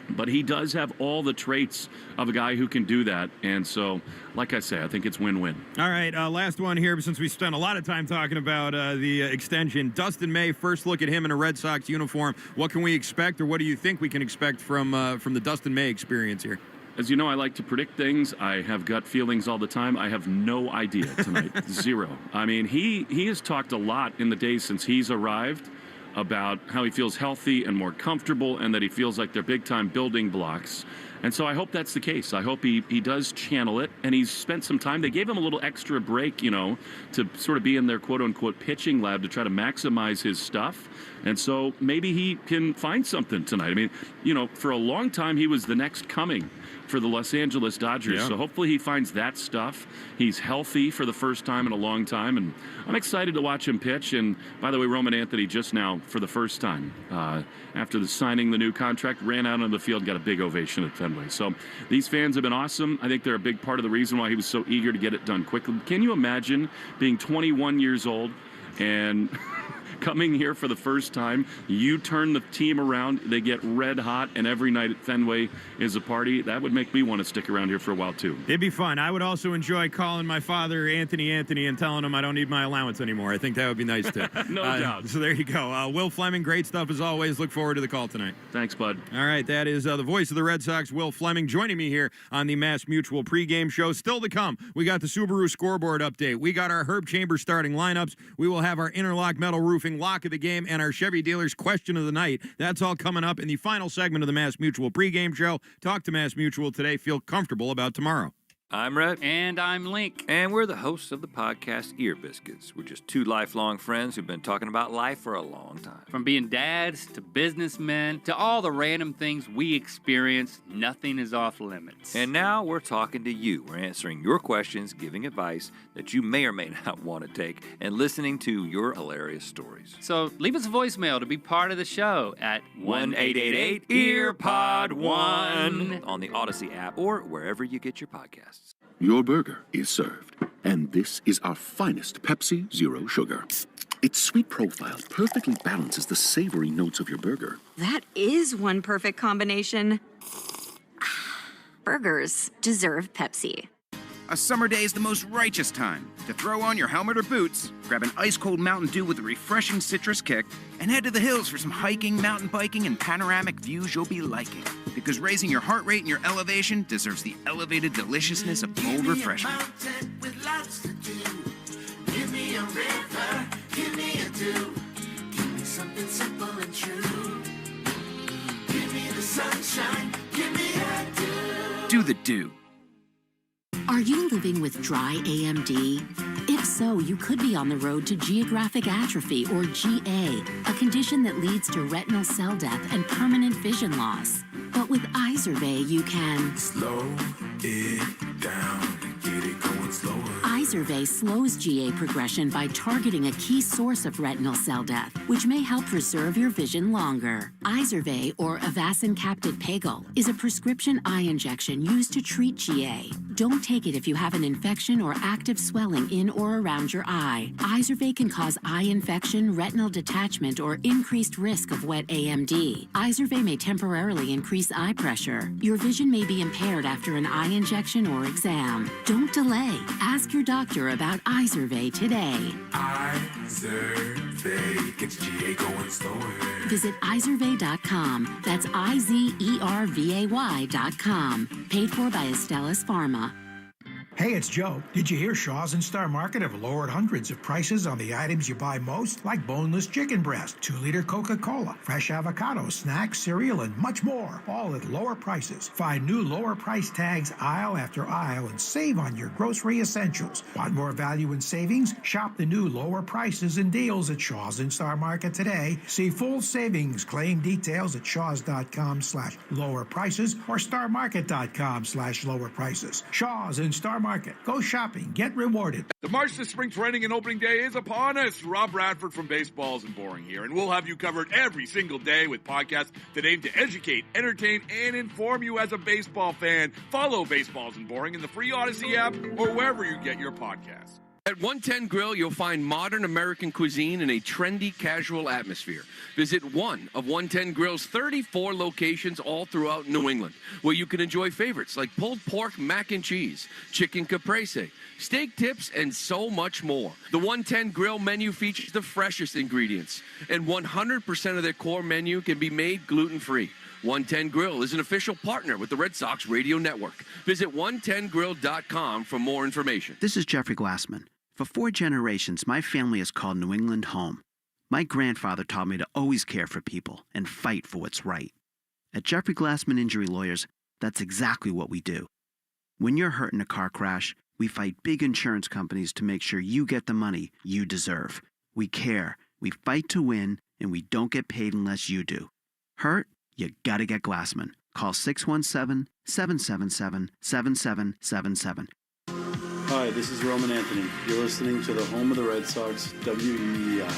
But he does have all the traits of a guy who can do that. And so, like I say, I think it's win-win. All right, last one here, since we spent a lot of time talking about the extension. Dustin May, first look at him in a Red Sox uniform. What can we expect, or what do you think we can expect from the Dustin May experience here? As you know, I like to predict things. I have gut feelings all the time. I have no idea tonight. Zero. I mean, he has talked a lot in the days since he's arrived about how he feels healthy and more comfortable, and that he feels like they're big-time building blocks. And so I hope that's the case. I hope he does channel it, and he's spent some time. They gave him a little extra break, you know, to sort of be in their quote-unquote pitching lab to try to maximize his stuff. And so maybe he can find something tonight. I mean, you know, for a long time, he was the next coming for the Los Angeles Dodgers. Yeah. So hopefully he finds that stuff. He's healthy for the first time in a long time, and I'm excited to watch him pitch. And by the way, Roman Anthony just now, for the first time, after signing the new contract, ran out on the field, got a big ovation at Fenway. So these fans have been awesome. I think they're a big part of the reason why he was so eager to get it done quickly. Can you imagine being 21 years old and coming here for the first time. You turn the team around, they get red hot, and every night at Fenway is a party. That would make me want to stick around here for a while, too. It'd be fun. I would also enjoy calling my father Anthony, and telling him I don't need my allowance anymore. I think that would be nice, too. No doubt. So there you go. Will Fleming, great stuff as always. Look forward to the call tonight. Thanks, bud. All right, that is the voice of the Red Sox, Will Fleming, joining me here on the Mass Mutual pregame show. Still to come, we got the Subaru scoreboard update. We got our Herb Chambers starting lineups. We will have our Interlock Metal Roofing lock of the game and our Chevy dealers question of the night. That's all coming up in the final segment of the Mass Mutual pregame show. Talk to Mass Mutual today. Feel comfortable about tomorrow. I'm Rhett. And I'm Link. And we're the hosts of the podcast Ear Biscuits. We're just two lifelong friends who've been talking about life for a long time. From being dads to businessmen to all the random things we experience, nothing is off limits. And now we're talking to you. We're answering your questions, giving advice that you may or may not want to take, and listening to your hilarious stories. So leave us a voicemail to be part of the show at 1-888-EARPOD-1 on the Odyssey app or wherever you get your podcasts. Your burger is served, and this is our finest Pepsi Zero Sugar. Its sweet profile perfectly balances the savory notes of your burger. That is one perfect combination. Burgers deserve Pepsi. A summer day is the most righteous time to throw on your helmet or boots, grab an ice-cold Mountain Dew with a refreshing citrus kick, and head to the hills for some hiking, mountain biking, and panoramic views you'll be liking. Because raising your heart rate and your elevation deserves the elevated deliciousness of bold refreshment. Give me a river, give me a dew. Give me something simple and true. Give me the sunshine, give me a dew. Do the dew. Are you living with dry AMD? If so, you could be on the road to geographic atrophy, or GA, a condition that leads to retinal cell death and permanent vision loss. But with Izervay, you can slow it down and get it going slower. Izervay slows GA progression by targeting a key source of retinal cell death, which may help preserve your vision longer. Izervay, or avacincaptad pegol, is a prescription eye injection used to treat GA. Don't take it if you have an infection or active swelling in or around your eye. Izervay can cause eye infection, retinal detachment, or increased risk of wet AMD. Izervay may temporarily increase eye pressure. Your vision may be impaired after an eye injection or exam. Don't delay. Ask your doctor about Izervay today. Izervay gets GA going slower. Visit Izervay.com. That's IZERVAY.com. Paid for by Astellas Pharma. Hey, it's Joe. Did you hear Shaw's and Star Market have lowered hundreds of prices on the items you buy most? Like boneless chicken breast, 2-liter Coca-Cola, fresh avocado, snacks, cereal, and much more. All at lower prices. Find new lower price tags aisle after aisle and save on your grocery essentials. Want more value and savings? Shop the new lower prices and deals at Shaw's and Star Market today. See full savings claim details at shaws.com/lower prices or starmarket.com/lower prices. Shaw's and Star Market. Go shopping. Get rewarded. The March to Spring Training and Opening Day is upon us. Rob Bradford from Baseballs and Boring here, and we'll have you covered every single day with podcasts that aim to educate, entertain, and inform you as a baseball fan. Follow Baseballs and Boring in the free Odyssey app or wherever you get your podcasts. At 110 Grill, you'll find modern American cuisine in a trendy, casual atmosphere. Visit one of 110 Grill's 34 locations all throughout New England, where you can enjoy favorites like pulled pork mac and cheese, chicken caprese, steak tips, and so much more. The 110 Grill menu features the freshest ingredients, and 100% of their core menu can be made gluten-free. 110 Grill is an official partner with the Red Sox Radio Network. Visit 110grill.com for more information. This is Jeffrey Glassman. For 4 generations, my family has called New England home. My grandfather taught me to always care for people and fight for what's right. At Jeffrey Glassman Injury Lawyers, that's exactly what we do. When you're hurt in a car crash, we fight big insurance companies to make sure you get the money you deserve. We care, we fight to win, and we don't get paid unless you do. Hurt? You gotta get Glassman. Call 617-777-7777. Hi, this is Roman Anthony. You're listening to the home of the Red Sox, WEEI.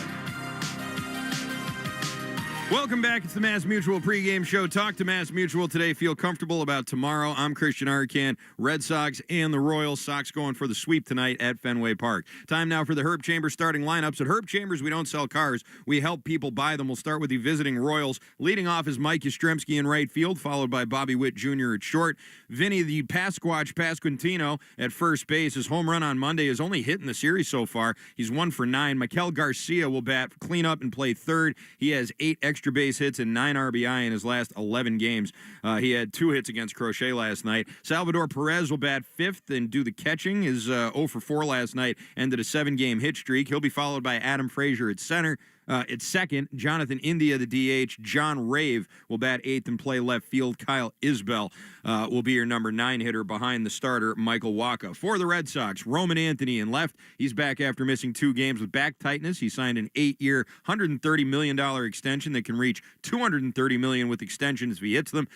Welcome back. It's the Mass Mutual pregame show. Talk to Mass Mutual today. Feel comfortable about tomorrow. I'm Christian Arcan. Red Sox and the Royals. Sox going for the sweep tonight at Fenway Park. Time now for the Herb Chambers starting lineups. At Herb Chambers, we don't sell cars. We help people buy them. We'll start with the visiting Royals. Leading off is Mike Yastrzemski in right field, followed by Bobby Witt Jr. at short. Vinny the Pasquatch Pasquantino at first base. His home run on Monday is only hit in the series so far. He's 1 for 9. Mikel Garcia will bat clean up and play third. He has 8 extra base hits and 9 RBI in his last 11 games. He had 2 hits against Crochet last night. Salvador Perez will bat 5th and do the catching. Is 0 for 4 last night, ended a 7-game hit streak. He'll be followed by Adam Frazier at center. At second, Jonathan India, the DH. John Rave will bat 8th and play left field. Kyle Isbell will be your number 9 hitter behind the starter, Michael Wacha. For the Red Sox, Roman Anthony in left. He's back after missing 2 games with back tightness. He signed an 8-year, $130 million extension that can reach $230 million with extensions if he hits them.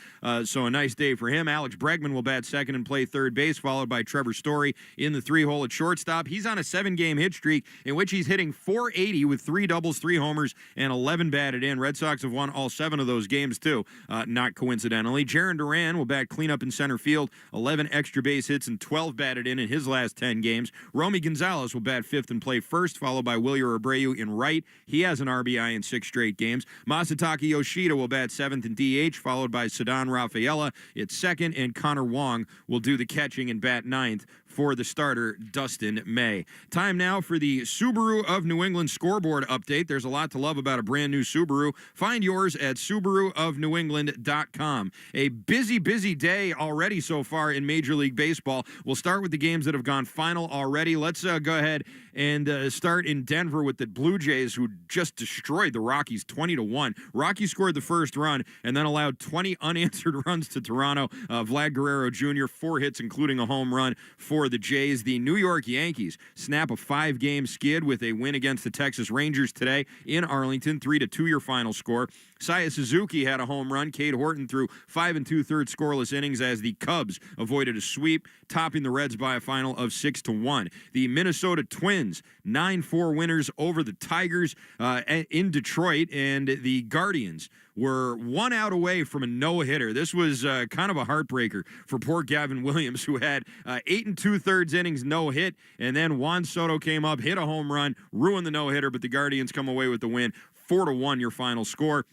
So a nice day for him. Alex Bregman will bat second and play third base, followed by Trevor Story in the 3-hole at shortstop. He's on a 7-game hit streak in which he's hitting .480 with 3 doubles, 3 homers, and 11 batted in. Red Sox have won all 7 of those games, too, not coincidentally. Jaron Duran will bat cleanup in center field, 11 extra base hits and 12 batted in his last 10 games. Romy Gonzalez will bat 5th and play first, followed by Wilyer Abreu in right. He has an RBI in 6 straight games. Masataka Yoshida will bat 7th in DH, followed by Ceddanne Rafaela at second, and Connor Wong will do the catching and bat 9th for the starter, Dustin May. Time now for the Subaru of New England scoreboard update. There's a lot to love about a brand new Subaru. Find yours at SubaruofNewEngland.com. A busy day already so far in Major League Baseball. We'll start with the games that have gone final already. Let's go ahead and start in Denver with the Blue Jays, who just destroyed the Rockies 20-1. Rockies scored the first run and then allowed 20 unanswered runs to Toronto. Vlad Guerrero Jr., 4 hits, including a home run for the Jays. The New York Yankees snap a 5-game skid with a win against the Texas Rangers today in Arlington, 3-2 your final score. Saya Suzuki had a home run. Cade Horton threw 5 2/3 scoreless innings as the Cubs avoided a sweep, topping the Reds by a final of 6-1. The Minnesota Twins, 9-4 winners over the Tigers in Detroit, and the Guardians were 1 out away from a no-hitter. This was kind of a heartbreaker for poor Gavin Williams, who had 8 2/3 innings no-hit, and then Juan Soto came up, hit a home run, ruined the no-hitter, but the Guardians come away with the win. 4-1 your final score.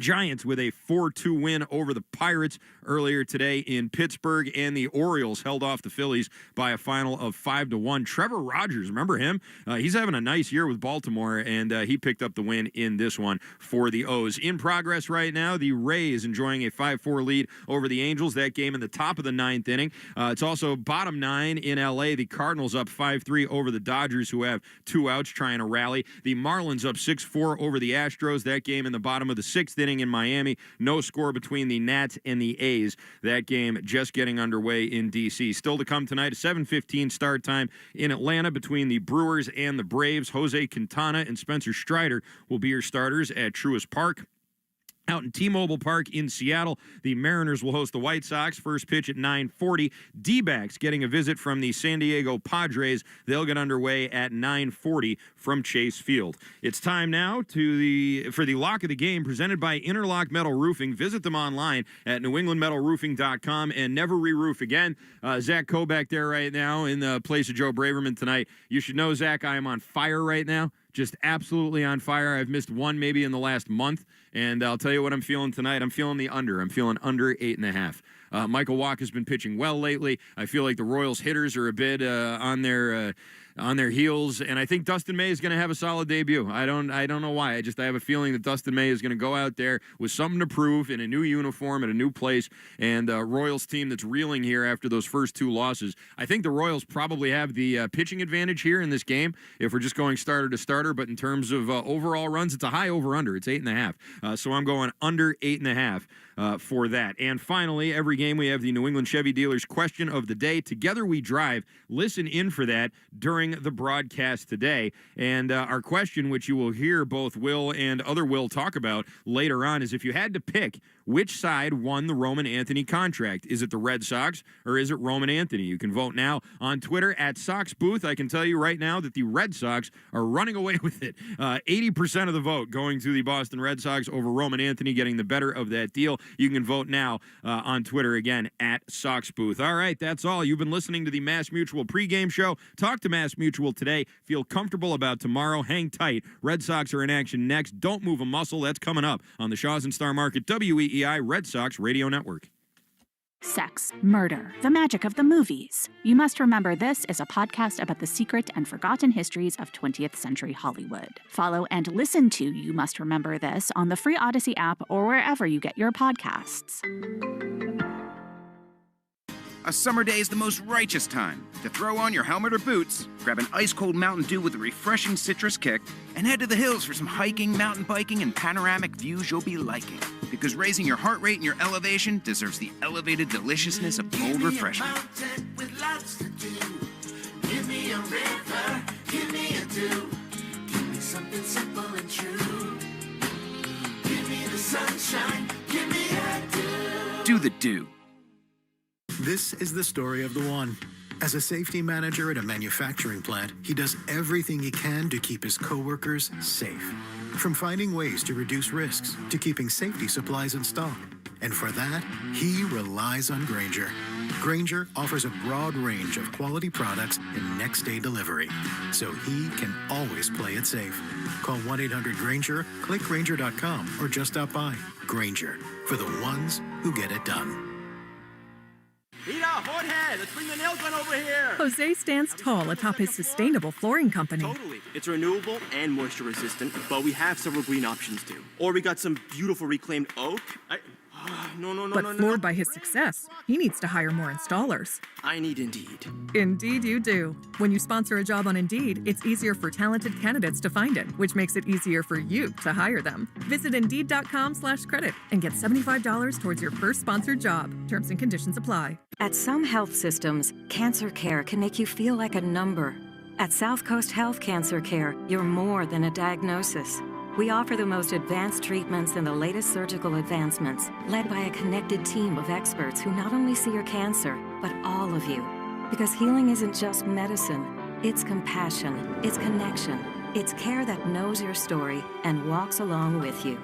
Giants with a 4-2 win over the Pirates earlier today in Pittsburgh, and the Orioles held off the Phillies by a final of 5-1. Trevor Rogers, remember him? He's having a nice year with Baltimore, and he picked up the win in this one for the O's. In progress right now, the Rays enjoying a 5-4 lead over the Angels. That game in the top of the 9th inning. It's also bottom 9 in L.A. The Cardinals up 5-3 over the Dodgers, who have 2 outs trying to rally. The Marlins up 6-4 over the Astros. That game in the bottom of the 6th inning in Miami. No score between the Nats and the A's. That game just getting underway in D.C. Still to come tonight, a 7:15 start time in Atlanta between the Brewers and the Braves. Jose Quintana and Spencer Strider will be your starters at Truist Park. Out in T-Mobile Park in Seattle, the Mariners will host the White Sox. First pitch at 9:40. D-backs getting a visit from the San Diego Padres. They'll get underway at 9:40 from Chase Field. It's time now for the lock of the game presented by Interlock Metal Roofing. Visit them online at newenglandmetalroofing.com and never re-roof again. Zach Koback there right now in the place of Joe Braverman tonight. You should know, Zach, I am on fire right now. Just absolutely on fire. I've missed one maybe in the last month, and I'll tell you what I'm feeling tonight. I'm feeling the under. I'm feeling under 8.5. Michael Wacha has been pitching well lately. I feel like the Royals hitters are a bit on their heels, and I think Dustin May is going to have a solid debut. I don't know why. I have a feeling that Dustin May is going to go out there with something to prove in a new uniform at a new place, and Royals team that's reeling here after those first 2 losses. I think the Royals probably have the pitching advantage here in this game if we're just going starter to starter, but in terms of overall runs, it's a high over-under. It's 8.5. So I'm going under 8.5 for that. And finally, every game we have the New England Chevy Dealers question of the day. Together we drive. Listen in for that during during the broadcast today. And our question, which you will hear both Will and other Will talk about later on, is if you had to pick which side won the Roman Anthony contract. Is it the Red Sox or is it Roman Anthony? You can vote now on Twitter at Sox Booth. I can tell you right now that the Red Sox are running away with it. 80% of the vote going to the Boston Red Sox over Roman Anthony getting the better of that deal. You can vote now on Twitter again at Sox Booth. All right, that's all. You've been listening to the Mass Mutual pregame show. Talk to Mass Mutual today. Feel comfortable about tomorrow. Hang tight. Red Sox are in action next. Don't move a muscle. That's coming up on the Shaws and Star Market WEEI Red Sox Radio Network. Sex, murder, the magic of the movies. You must remember this is a podcast about the secret and forgotten histories of 20th century Hollywood. Follow and listen to You Must Remember This on the free Odyssey app or wherever you get your podcasts. A summer day is the most righteous time to throw on your helmet or boots, grab an ice-cold Mountain Dew with a refreshing citrus kick, and head to the hills for some hiking, mountain biking, and panoramic views you'll be liking. Because raising your heart rate and your elevation deserves the elevated deliciousness of cold refreshment. With lots to do. Give me a river, give me a dew. Give me something simple and true. Give me the sunshine, give me a dew. Do the dew. This is the story of the one. As a safety manager at a manufacturing plant, he does everything he can to keep his coworkers safe. From finding ways to reduce risks to keeping safety supplies in stock. And for that, he relies on Grainger. Grainger offers a broad range of quality products and next-day delivery, so he can always play it safe. Call 1-800-GRAINGER, click Grainger.com, or just stop by. Grainger, for the ones who get it done. Rita, Jorge, let's bring the nail gun over here. Jose stands tall atop his sustainable flooring company. Totally. It's renewable and moisture resistant, but we have several green options too. Or we got some beautiful reclaimed oak. But floored by his success, he needs to hire more installers. I need Indeed. Indeed you do. When you sponsor a job on Indeed, it's easier for talented candidates to find it, which makes it easier for you to hire them. Visit Indeed.com/credit and get $75 towards your first sponsored job. Terms and conditions apply. At some health systems, cancer care can make you feel like a number. At South Coast Health Cancer Care, you're more than a diagnosis. We offer the most advanced treatments and the latest surgical advancements, led by a connected team of experts who not only see your cancer, but all of you. Because healing isn't just medicine, it's compassion, it's connection, it's care that knows your story and walks along with you.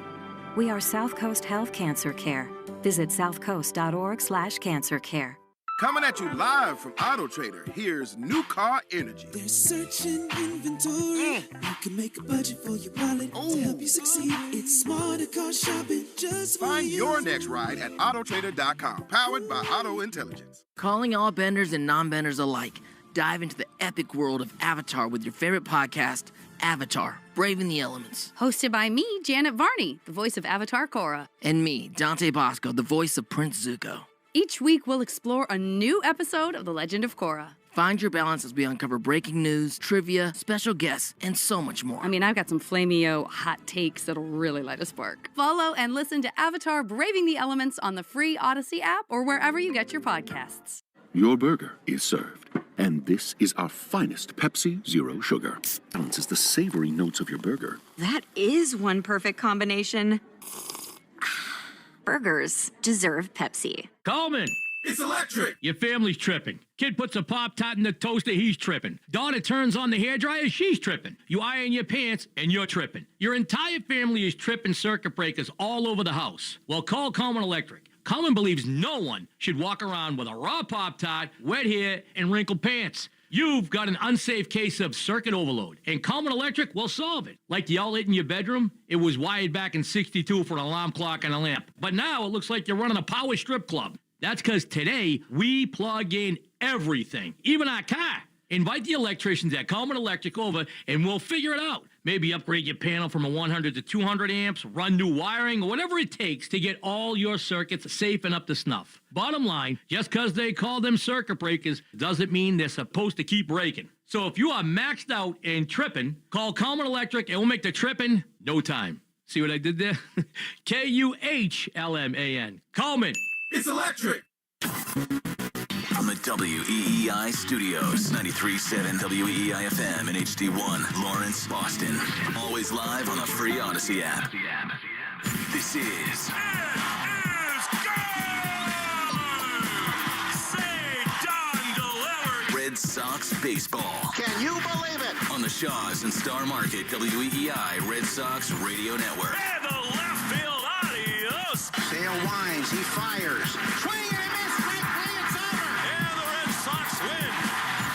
We are South Coast Health Cancer Care. Visit southcoast.org/cancercare. Coming at you live from Auto Trader, here's New Car Energy. There's searching inventory. You can make a budget for your wallet to help you succeed. It's smarter car shopping just for Find you. your next ride at autotrader.com, powered by Auto Intelligence. Calling all benders and non-benders alike. Dive into the epic world of Avatar with your favorite podcast, Avatar, Braving the Elements. Hosted by me, Janet Varney, the voice of Avatar Cora. And me, Dante Bosco, the voice of Prince Zuko. Each week, we'll explore a new episode of The Legend of Korra. Find your balance as we uncover breaking news, trivia, special guests, and so much more. I mean, I've got some flameo hot takes that'll really light a spark. Follow and listen to Avatar Braving the Elements on the free Odyssey app or wherever you get your podcasts. Your burger is served. And this is our finest Pepsi Zero Sugar. Balances the savory notes of your burger. That is one perfect combination. Burgers deserve Pepsi. Coleman! It's electric! Your family's tripping. Kid puts a Pop-Tart in the toaster, he's tripping. Daughter turns on the hairdryer, she's tripping. You iron your pants, and you're tripping. Your entire family is tripping circuit breakers all over the house. Well, call Coleman Electric. Coleman believes no one should walk around with a raw Pop-Tart, wet hair, and wrinkled pants. You've got an unsafe case of circuit overload, and Coleman Electric will solve it. Like the outlet in your bedroom, it was wired back in '62 for an alarm clock and a lamp. But now it looks like you're running a power strip club. That's because today we plug in everything, even our car. Invite the electricians at Coleman Electric over, and we'll figure it out. Maybe upgrade your panel from a 100 to 200 amps, run new wiring, or whatever it takes to get all your circuits safe and up to snuff. Bottom line, just because they call them circuit breakers doesn't mean they're supposed to keep breaking. So if you are maxed out and tripping, call Coleman Electric and we'll make the tripping no time. See what I did there? Kuhlman. Coleman. It's electric! I'm the WEEI studios. 93.7 WEEI FM and HD1, Lawrence, Boston. Always live on the free Odyssey app. This is... Red Sox baseball. Can you believe it? On the Shaws and Star Market WEEI Red Sox Radio Network. And the left field, adios. Sale winds, he fires. Swing and a miss, strike three, it's over. And the Red Sox win.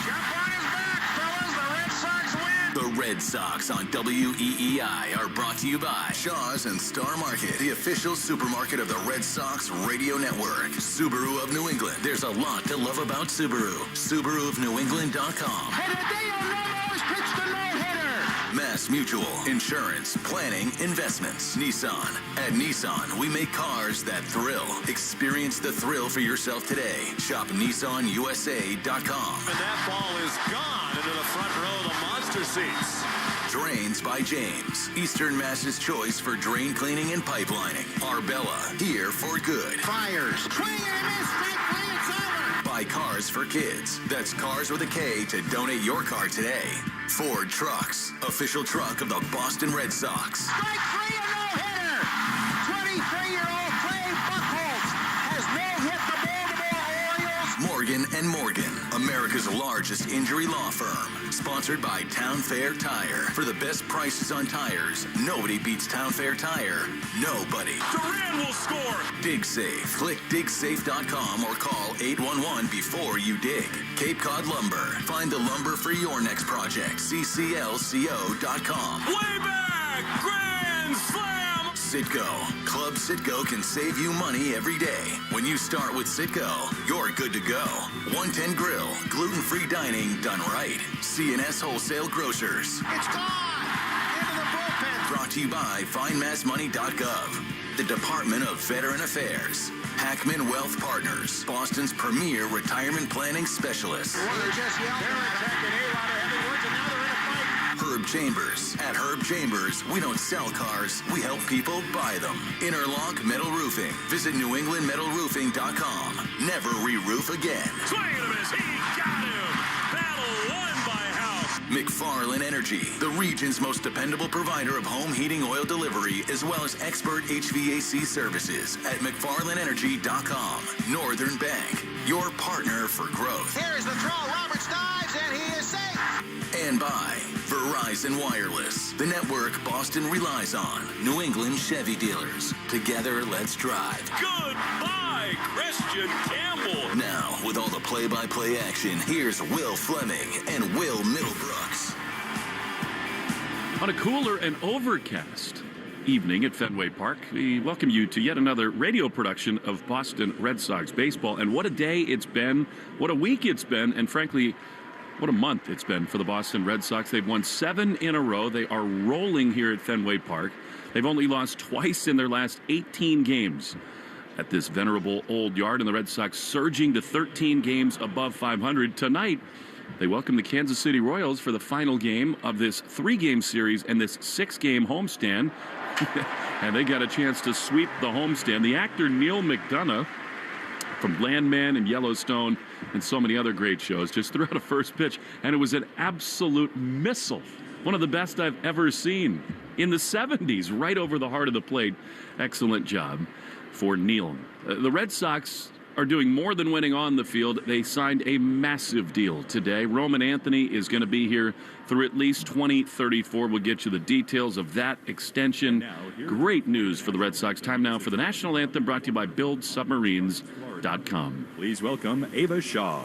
Jump on his back, fellas, the Red Sox win. The Red Sox on WEEI are brought to you by Shaws and Star Market, the official supermarket of the Red Sox Radio Network. Subaru of New England. There's a lot to love about Subaru. SubaruofNewEngland.com. And Hideo Nomo's pitched a no-hitter. Mass Mutual, insurance, planning, investments. Nissan. At Nissan, we make cars that thrill. Experience the thrill for yourself today. Shop NissanUSA.com. And that ball is gone into the front row of the monster seats. Drains by James. Eastern Mass's choice for drain cleaning and pipelining. Arbella, here for good. Fires. Swing and a miss, strike three, it's over. Buy Cars for Kids. That's Cars with a K to donate your car today. Ford Trucks, official truck of the Boston Red Sox. Strike three, a no-hitter. 23-year-old Clay Buchholz has no-hit the Baltimore Orioles. Morgan & Morgan, America's largest injury law firm. Sponsored by Town Fair Tire. For the best prices on tires, nobody beats Town Fair Tire. Nobody. Duran will score. Dig Safe. Click digsafe.com or call 811 before you dig. Cape Cod Lumber. Find the lumber for your next project. cclco.com. Way back. Grand slam. Citgo. Club Citgo can save you money every day. When you start with Citgo, you're good to go. 110 Grill. Gluten-free dining done right. C&S Wholesale Grocers. It's gone. Into the bullpen. Brought to you by FindMassMoney.gov. The Department of Veteran Affairs. Hackman Wealth Partners. Boston's premier retirement planning specialist. Well, they just yelled. They're attacking A-Rod or heavy words, and now they're in a fight. Herb Chambers. At Herb Chambers, we don't sell cars, we help people buy them. Interlock Metal Roofing. Visit NewEnglandMetalRoofing.com. Never re-roof again. Swing and a miss. He got him. Battle won by House. McFarland Energy, the region's most dependable provider of home heating oil delivery, as well as expert HVAC services at McFarlandEnergy.com. Northern Bank, your partner for growth. Here's the throw. Roberts dives, and he is safe. And by Verizon Wireless, the network Boston relies on. New England Chevy dealers. Together, let's drive. Goodbye, Christian Campbell. Now, with all the play-by-play action, here's Will Fleming and Will Middlebrooks. On a cooler and overcast evening at Fenway Park, we welcome you to yet another radio production of Boston Red Sox baseball. And what a day it's been, what a week it's been, and frankly, what a month it's been for the Boston Red Sox. They've won 7 in a row. They are rolling here at Fenway Park. They've only lost twice in their last 18 games at this venerable old yard, and the Red Sox surging to 13 games above 500. Tonight, they welcome the Kansas City Royals for the final game of this 3-game series and this 6-game homestand. And they got a chance to sweep the homestand. The actor Neil McDonough from Landman and Yellowstone and so many other great shows just threw out a first pitch, and it was an absolute missile. One of the best I've ever seen in the 70s, right over the heart of the plate. Excellent job for Neil. The Red Sox are doing more than winning on the field. They signed a massive deal today. Roman Anthony is going to be here through at least 2034. We'll get you the details of that extension. Great news for the Red Sox. Time now for the national anthem, brought to you by BuildSubmarines.com. Please welcome Ava Shaw.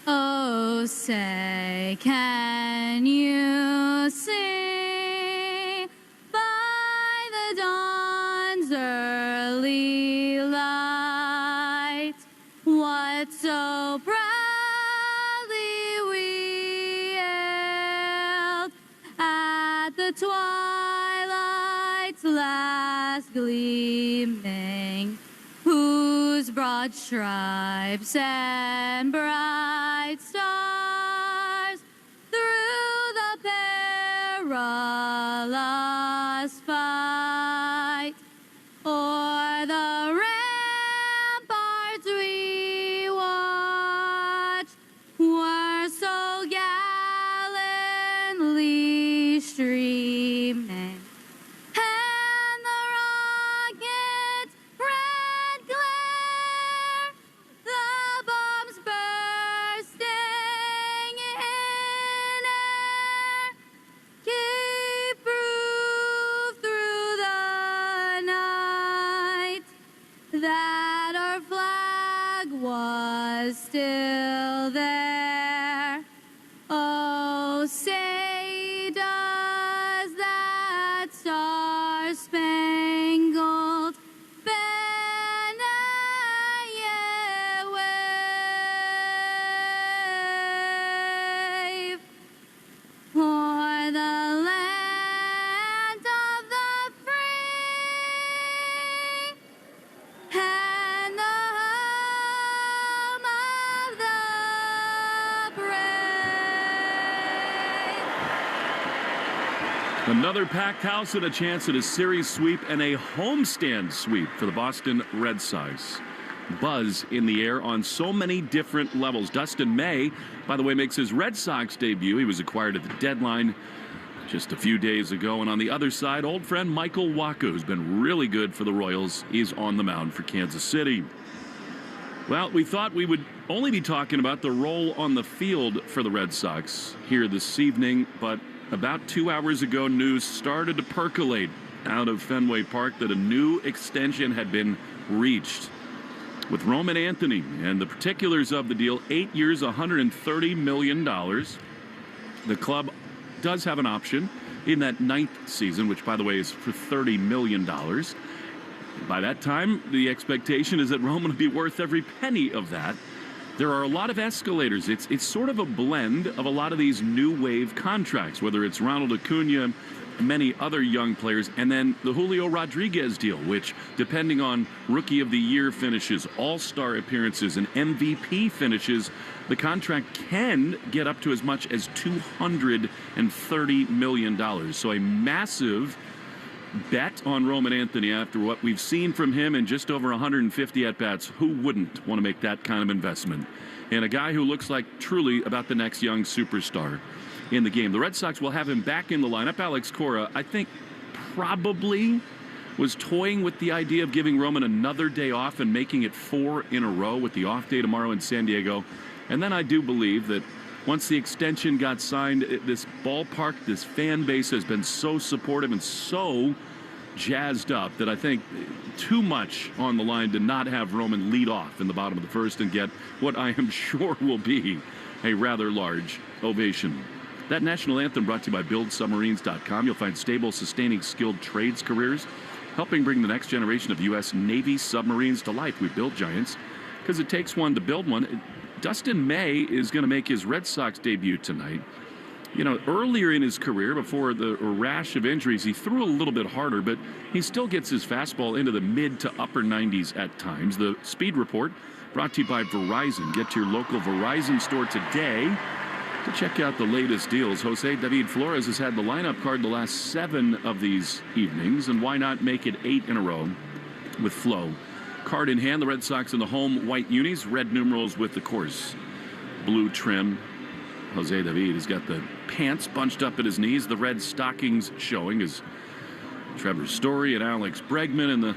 Oh, say, can you see by the dawn's early light what so proudly we hailed at the twilight's last gleaming, whose broad stripes and bright stars through the perilous fight o'er the ramparts we watched Another packed house and a chance at a series sweep and a homestand sweep for the Boston Red Sox. Buzz in the air on so many different levels. Dustin May, by the way, makes his Red Sox debut. He was acquired at the deadline just a few days ago. And on the other side, old friend Michael Wacha, who's been really good for the Royals, is on the mound for Kansas City. Well, we thought we would only be talking about the role on the field for the Red Sox here this evening, but about 2 hours ago, news started to percolate out of Fenway Park that a new extension had been reached with Roman Anthony, and the particulars of the deal: 8 years, $130 million. The club does have an option in that 9th season, which, by the way, is for $30 million. By that time, the expectation is that Roman will be worth every penny of that. There are a lot of escalators. It's sort of a blend of a lot of these new wave contracts, whether it's Ronald Acuna, many other young players, and then the Julio Rodriguez deal, which, depending on Rookie of the Year finishes, All-Star appearances, and MVP finishes, the contract can get up to as much as $230 million. So a massive bet on Roman Anthony after what we've seen from him in just over 150 at-bats. Who wouldn't want to make that kind of investment? And a guy who looks like truly about the next young superstar in the game. The Red Sox will have him back in the lineup. Alex Cora, I think, probably was toying with the idea of giving Roman another day off and making it 4 in a row with the off day tomorrow in San Diego. And then I do believe that once the extension got signed, this ballpark, this fan base has been so supportive and so jazzed up that I think too much on the line to not have Roman lead off in the bottom of the first and get what I am sure will be a rather large ovation. That national anthem brought to you by BuildSubmarines.com. You'll find stable, sustaining, skilled trades careers, helping bring the next generation of U.S. Navy submarines to life. We build giants because it takes one to build one. Dustin May is going to make his Red Sox debut tonight. You know, earlier in his career, before the rash of injuries, he threw a little bit harder, but he still gets his fastball into the mid to upper 90s at times. The Speed Report brought to you by Verizon. Get to your local Verizon store today to check out the latest deals. Jose David Flores has had the lineup card the last 7 of these evenings, and why not make it 8 in a row with Flo? Card in hand, the Red Sox in the home white unis, red numerals with the course blue trim. Jose David has got the pants bunched up at his knees, the red stockings showing as Trevor Story and Alex Bregman and the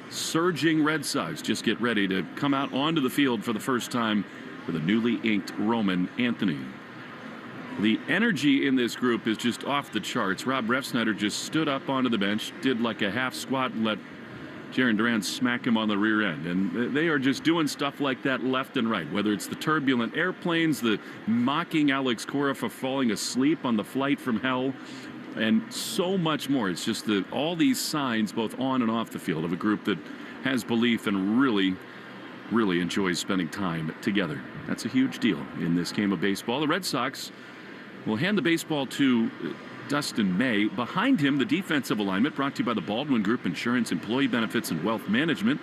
surging Red Sox just get ready to come out onto the field for the first time with a newly inked Roman Anthony. The energy in this group is just off the charts. Rob Refsnyder just stood up onto the bench, did like a half squat, and let Jarren Duran smack him on the rear end. And they are just doing stuff like that left and right, whether it's the turbulent airplanes, the mocking Alex Cora for falling asleep on the flight from hell, and so much more. It's just all these signs, both on and off the field, of a group that has belief and really, really enjoys spending time together. That's a huge deal in this game of baseball. The Red Sox will hand the baseball to Dustin May. Behind him, the defensive alignment brought to you by the Baldwin Group Insurance, Employee Benefits, and Wealth Management.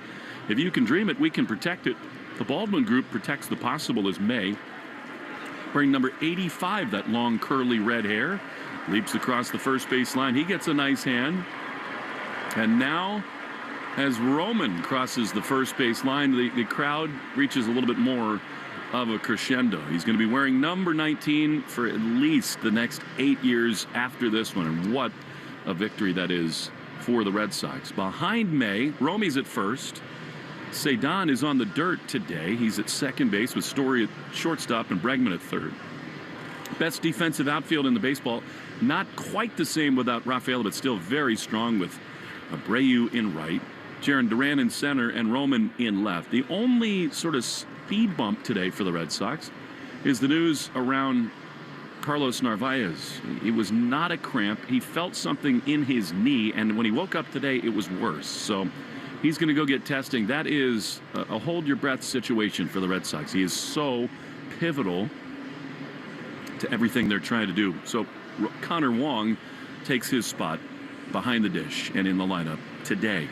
If you can dream it, we can protect it. The Baldwin Group protects the possible as May, wearing number 85, that long curly red hair, leaps across the first base line. He gets a nice hand. And now, as Roman crosses the first base line, the crowd reaches a little bit more of a crescendo. He's going to be wearing number 19 for at least the next 8 years after this one. And what a victory that is for the Red Sox. Behind May, Romy's at first. Cedon is on the dirt today. He's at second base with Story at shortstop and Bregman at third. Best defensive outfield in the baseball. Not quite the same without Rafaela, but still very strong with Abreu in right, Jarren Duran in center, and Roman in left. The only sort of speed bump today for the Red Sox is the news around Carlos Narvaez. It was not a cramp. He felt something in his knee, and when he woke up today, it was worse. So he's going to go get testing. That is a hold-your-breath situation for the Red Sox. He is so pivotal to everything they're trying to do. So Connor Wong takes his spot behind the dish and in the lineup today.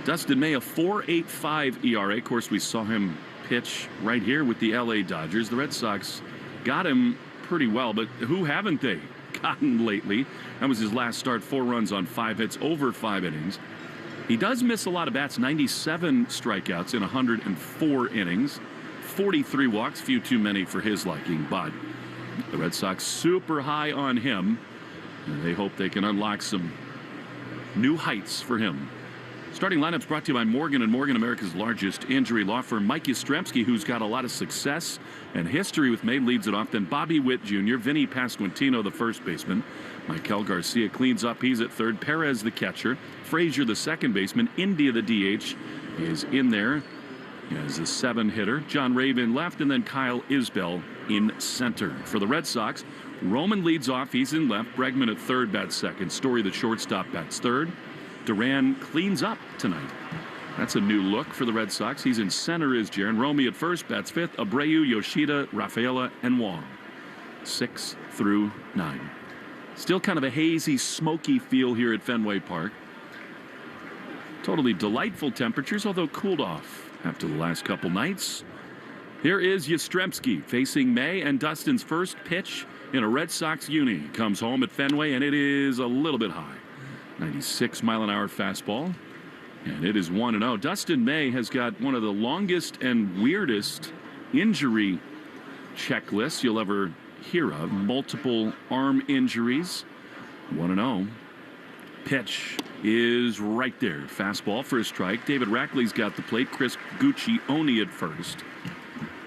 Dustin May, a 4.85 ERA. Of course, we saw him pitch right here with the LA Dodgers. The Red Sox got him pretty well, but who haven't they forgotten lately. That was his last start, 4 runs on 5 hits over 5 innings. He does miss a lot of bats, 97 strikeouts in 104 innings, 43 walks, few too many for his liking, but the Red Sox super high on him, and they hope they can unlock some new heights for him. Starting lineups brought to you by Morgan & Morgan, America's largest injury law firm. Mike Yastrzemski, who's got a lot of success and history with May, leads it off. Then Bobby Witt Jr., Vinny Pasquantino, the first baseman. Michael Garcia cleans up. He's at third. Perez, the catcher. Frazier, the second baseman. India, the DH, is in there as a 7-hitter. John Raven left, and then Kyle Isbell in center. For the Red Sox, Roman leads off. He's in left. Bregman at third, bats second. Story, the shortstop, bats third. Duran cleans up tonight. That's a new look for the Red Sox. He's in center is Jaron. Romy at first, bats fifth. Abreu, Yoshida, Rafaela, and Wong. 6 through 9. Still kind of a hazy, smoky feel here at Fenway Park. Totally delightful temperatures, although cooled off after the last couple nights. Here is Yastrzemski facing May, and Dustin's first pitch in a Red Sox uni comes home at Fenway, and it is a little bit high. 96-mile-an-hour fastball, and it is 1-0. Dustin May has got one of the longest and weirdest injury checklists you'll ever hear of. Multiple arm injuries. 1-0. Pitch is right there. Fastball for a strike. David Rackley's got the plate. Chris Guccione at first.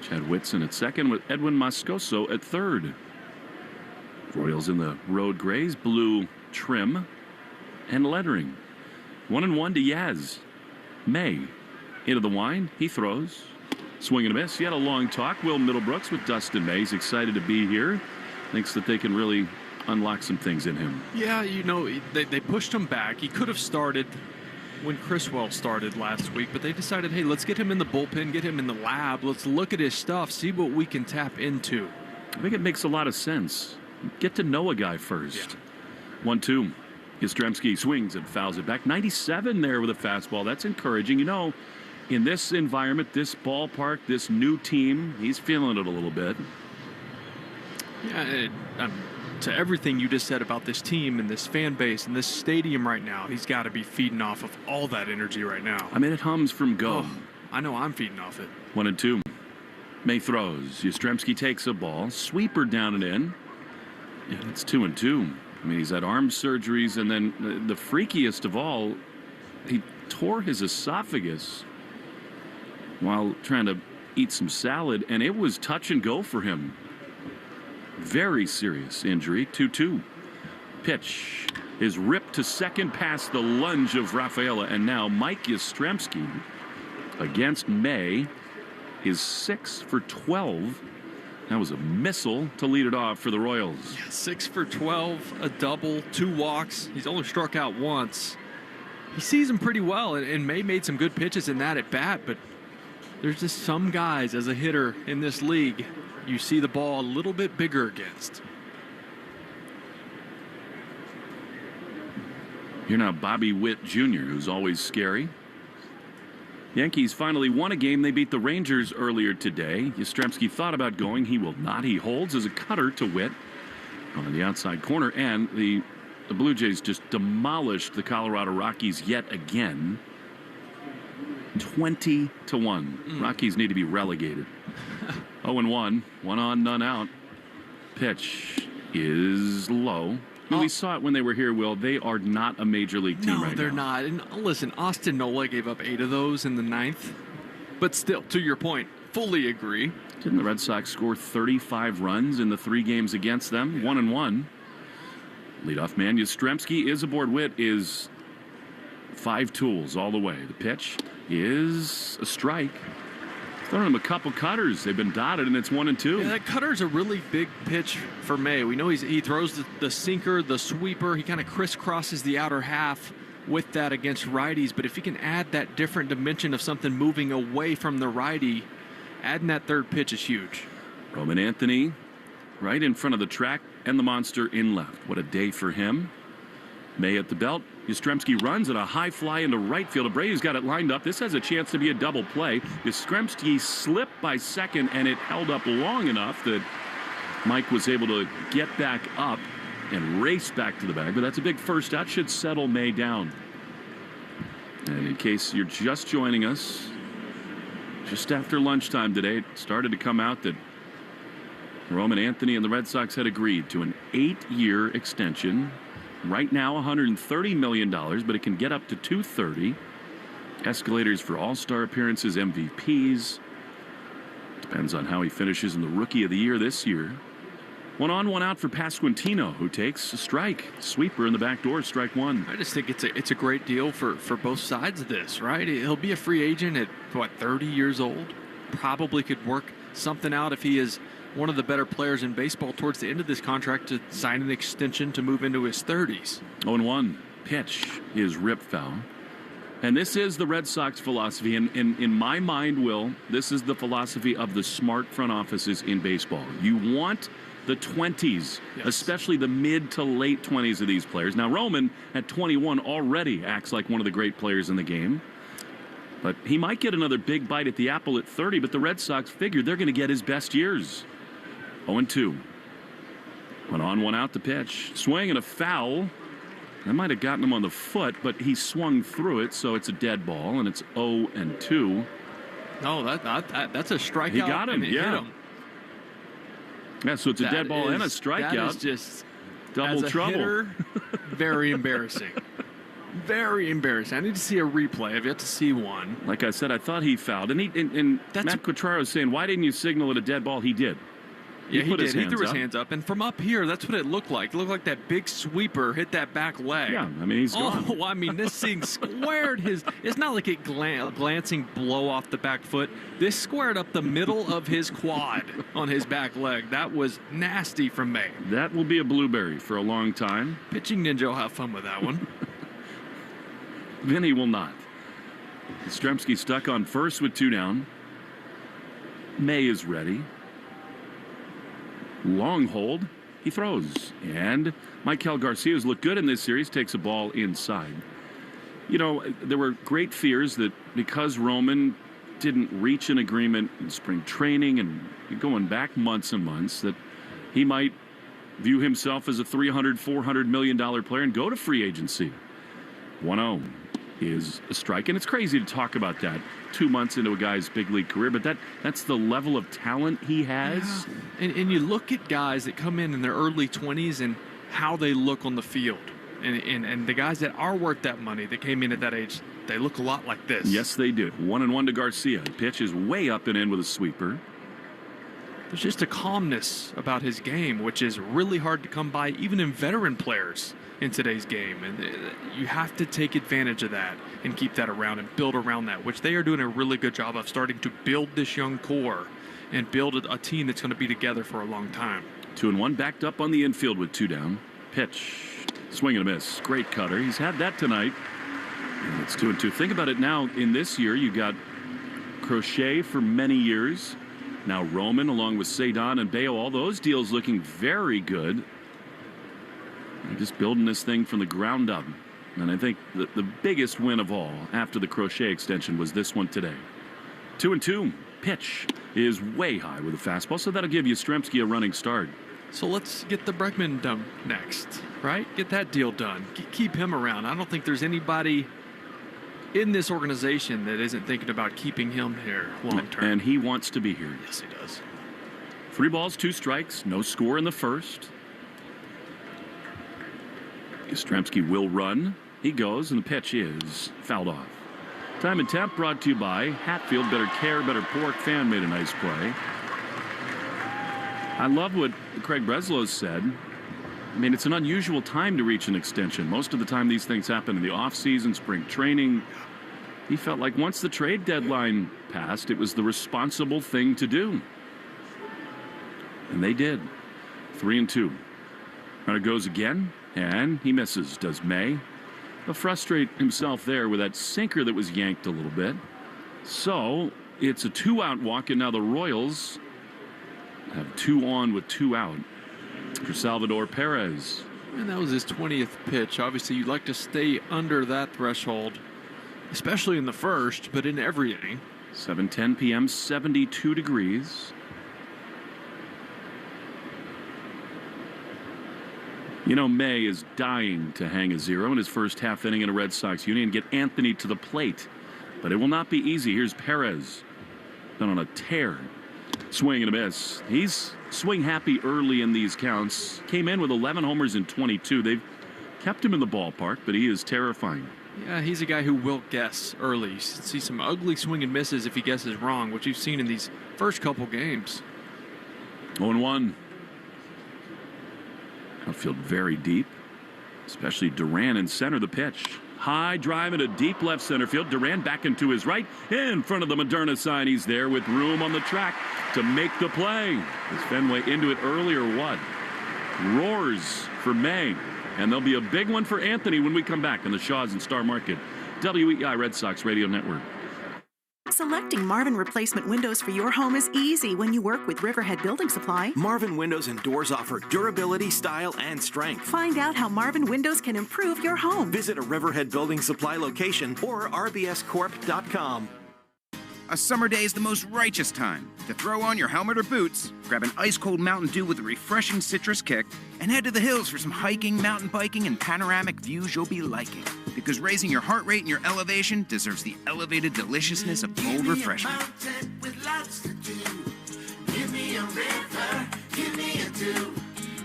Chad Whitson at second with Edwin Moscoso at third. Royals in the road grays, blue trim and lettering. 1-1 to Yaz. May into the wind. He throws. Swing and a miss. He had a long talk. Will Middlebrooks with Dustin May. He's excited to be here. Thinks that they can really unlock some things in him. Yeah, you know, they pushed him back. He could have started when Criswell started last week, but they decided, hey, let's get him in the bullpen, get him in the lab. Let's look at his stuff, see what we can tap into. I think it makes a lot of sense. Get to know a guy first. Yeah. 1-2. Yastrzemski swings and fouls it back. 97 there with a fastball. That's encouraging. You know, in this environment, this ballpark, this new team, he's feeling it a little bit. Yeah, to everything you just said about this team and this fan base and this stadium right now, he's got to be feeding off of all that energy right now. I mean, it hums from go. Oh, I know I'm feeding off it. 1-2. May throws. Yastrzemski takes a ball. Sweeper down and in. Yeah, it's 2-2. I mean, he's had arm surgeries, and then the freakiest of all, he tore his esophagus while trying to eat some salad, and it was touch and go for him. Very serious injury. 2-2. Pitch is ripped to second past the lunge of Rafaela, and now Mike Yastrzemski against May is 6 for 12. That was a missile to lead it off for the Royals. Yeah, 6 for 12, a double, 2 walks. He's only struck out once. He sees him pretty well, and May made some good pitches in that at bat, but there's just some guys as a hitter in this league you see the ball a little bit bigger against. Here now, Bobby Witt Jr., who's always scary. Yankees finally won a game. They beat the Rangers earlier today. Yastrzemski thought about going. He will not. He holds as a cutter to Witt on the outside corner. And the Blue Jays just demolished the Colorado Rockies yet again. 20-1. Rockies need to be relegated. 0-1. 1 on, none out. Pitch is low. I mean, we saw it when they were here, Will. They are not a major league team right now. No, they're not. And listen, Austin Nola gave up 8 of those in the 9th. But still, to your point, fully agree. Didn't the Red Sox score 35 runs in the 3 games against them? 1-1. Leadoff man Yastrzemski is aboard. Witt is 5 tools all the way. The pitch is a strike. Throwing him a couple cutters. They've been dotted, and it's 1-2. Yeah, that cutter's a really big pitch for May. We know he throws the sinker, the sweeper. He kind of crisscrosses the outer half with that against righties. But if he can add that different dimension of something moving away from the righty, adding that third pitch is huge. Roman Anthony right in front of the track and the monster in left. What a day for him. May at the belt. Yastrzemski runs at a high fly into right field. Abreu's got it lined up. This has a chance to be a double play. Yastrzemski slipped by second, and it held up long enough that Mike was able to get back up and race back to the bag, but that's a big first out. Should settle May down. And in case you're just joining us, just after lunchtime today, it started to come out that Roman Anthony and the Red Sox had agreed to an 8-year extension. Right now, $130 million, but it can get up to $230. Escalators for all-star appearances, MVPs. Depends on how he finishes in the Rookie of the Year this year. 1 on, 1 out for Pasquantino, who takes a strike. Sweeper in the back door, strike 1. I just think it's a great deal for both sides of this, right? He'll be a free agent at, 30 years old? Probably could work something out if he is one of the better players in baseball towards the end of this contract to sign an extension to move into his 30s. 0-1. Pitch is rip foul. And this is the Red Sox philosophy. And in my mind, Will, this is the philosophy of the smart front offices in baseball. You want the 20s, yes, especially the mid to late 20s of these players. Now, Roman at 21 already acts like one of the great players in the game. But he might get another big bite at the apple at 30, but the Red Sox figured they're going to get his best years. 0-2. 1 on, 1 out to pitch. Swing and a foul. That might have gotten him on the foot, but he swung through it, so it's a dead ball, and it's 0-2. No, that's a strikeout. He got him, Hit him. Yeah, so it's a dead ball and a strikeout. That is just double trouble. Hitter, very embarrassing. Very embarrassing. I need to see a replay. I've yet to see one. Like I said, I thought he fouled. And Matt Quatraro was saying, why didn't you signal it a dead ball? He did. Yeah, he did. He threw his hands up. And from up here, that's what it looked like. It looked like that big sweeper hit that back leg. Yeah, I mean, he's gone. Oh, I mean, this thing squared his... It's not like it glancing blow off the back foot. This squared up the middle of his quad on his back leg. That was nasty from May. That will be a blueberry for a long time. Pitching Ninja will have fun with that one. Vinny will not. Yastrzemski stuck on first with 2 down. May is ready. Long hold. He throws. And Michael Garcia's looked good in this series. Takes a ball inside. You know, there were great fears that because Roman didn't reach an agreement in spring training and going back months and months, that he might view himself as a $300, $400 million player and go to free agency. 1-0 is a strike. And it's crazy to talk about that 2 months into a guy's big league career, but that's the level of talent he has. Yeah. And you look at guys that come in their early 20s and how they look on the field. And the guys that are worth that money that came in at that age, they look a lot like this. Yes, they do. 1-1 to Garcia. The pitch is way up and in with a sweeper. There's just a calmness about his game, which is really hard to come by, even in veteran players in today's game. And you have to take advantage of that and keep that around and build around that, which they are doing a really good job of, starting to build this young core and build a team that's going to be together for a long time. 2-1, backed up on the infield with 2 down. Pitch. Swing and a miss. Great cutter. He's had that tonight. And it's 2-2. Think about it now. In this year, you got Crochet for many years. Now Roman along with Cedon and Bayo. All those deals looking very good. They're just building this thing from the ground up. And I think the biggest win of all after the Crochet extension was this one today. 2-2. Pitch is way high with a fastball, so that'll give Yastrzemski a running start. So let's get the Bregman done next, right? Get that deal done. Keep him around. I don't think there's anybody in this organization that isn't thinking about keeping him here long term. And he wants to be here. Yes, he does. 3 balls, 2 strikes, no score in the first. Yastrzemski will run. He goes, and the pitch is fouled off. Time and temp brought to you by Hatfield. Better care, better pork. Fan made a nice play. I love what Craig Breslow said. I mean, it's an unusual time to reach an extension. Most of the time these things happen in the offseason, spring training. He felt like once the trade deadline passed, it was the responsible thing to do. And they did. 3-2. Runner goes again, and he misses. Does May. He'll frustrate himself there with that sinker that was yanked a little bit. So it's a 2-out walk, and now the Royals have 2 on with 2 out for Salvador Perez. And that was his 20th pitch. Obviously, you'd like to stay under that threshold, especially in the first, but in every inning. 7:10 p.m., 72 degrees. You know, May is dying to hang a zero in his first half inning in a Red Sox unit and get Anthony to the plate. But it will not be easy. Here's Perez. Been on a tear. Swing and a miss. He's swing happy early in these counts. Came in with 11 homers in 22. They've kept him in the ballpark, but he is terrifying. Yeah, he's a guy who will guess early. You see some ugly swing and misses if he guesses wrong, which you've seen in these first couple games. 0-1. Outfield very deep, especially Duran in center. The pitch. High drive into deep left center field. Duran back into his right. In front of the Moderna sign. He's there with room on the track to make the play. Is Fenway into it early or what? Roars for May. And there'll be a big one for Anthony when we come back on the Shaws and Star Market. WEI Red Sox Radio Network. Selecting Marvin replacement windows for your home is easy when you work with Riverhead Building Supply. Marvin windows and doors offer durability, style, and strength. Find out how Marvin windows can improve your home. Visit a Riverhead Building Supply location or rbscorp.com. A summer day is the most righteous time to throw on your helmet or boots, grab an ice-cold Mountain Dew with a refreshing citrus kick, and head to the hills for some hiking, mountain biking, and panoramic views you'll be liking. Because raising your heart rate and your elevation deserves the elevated deliciousness of cold refreshment. With lots to do. Give me a river, give me a dew.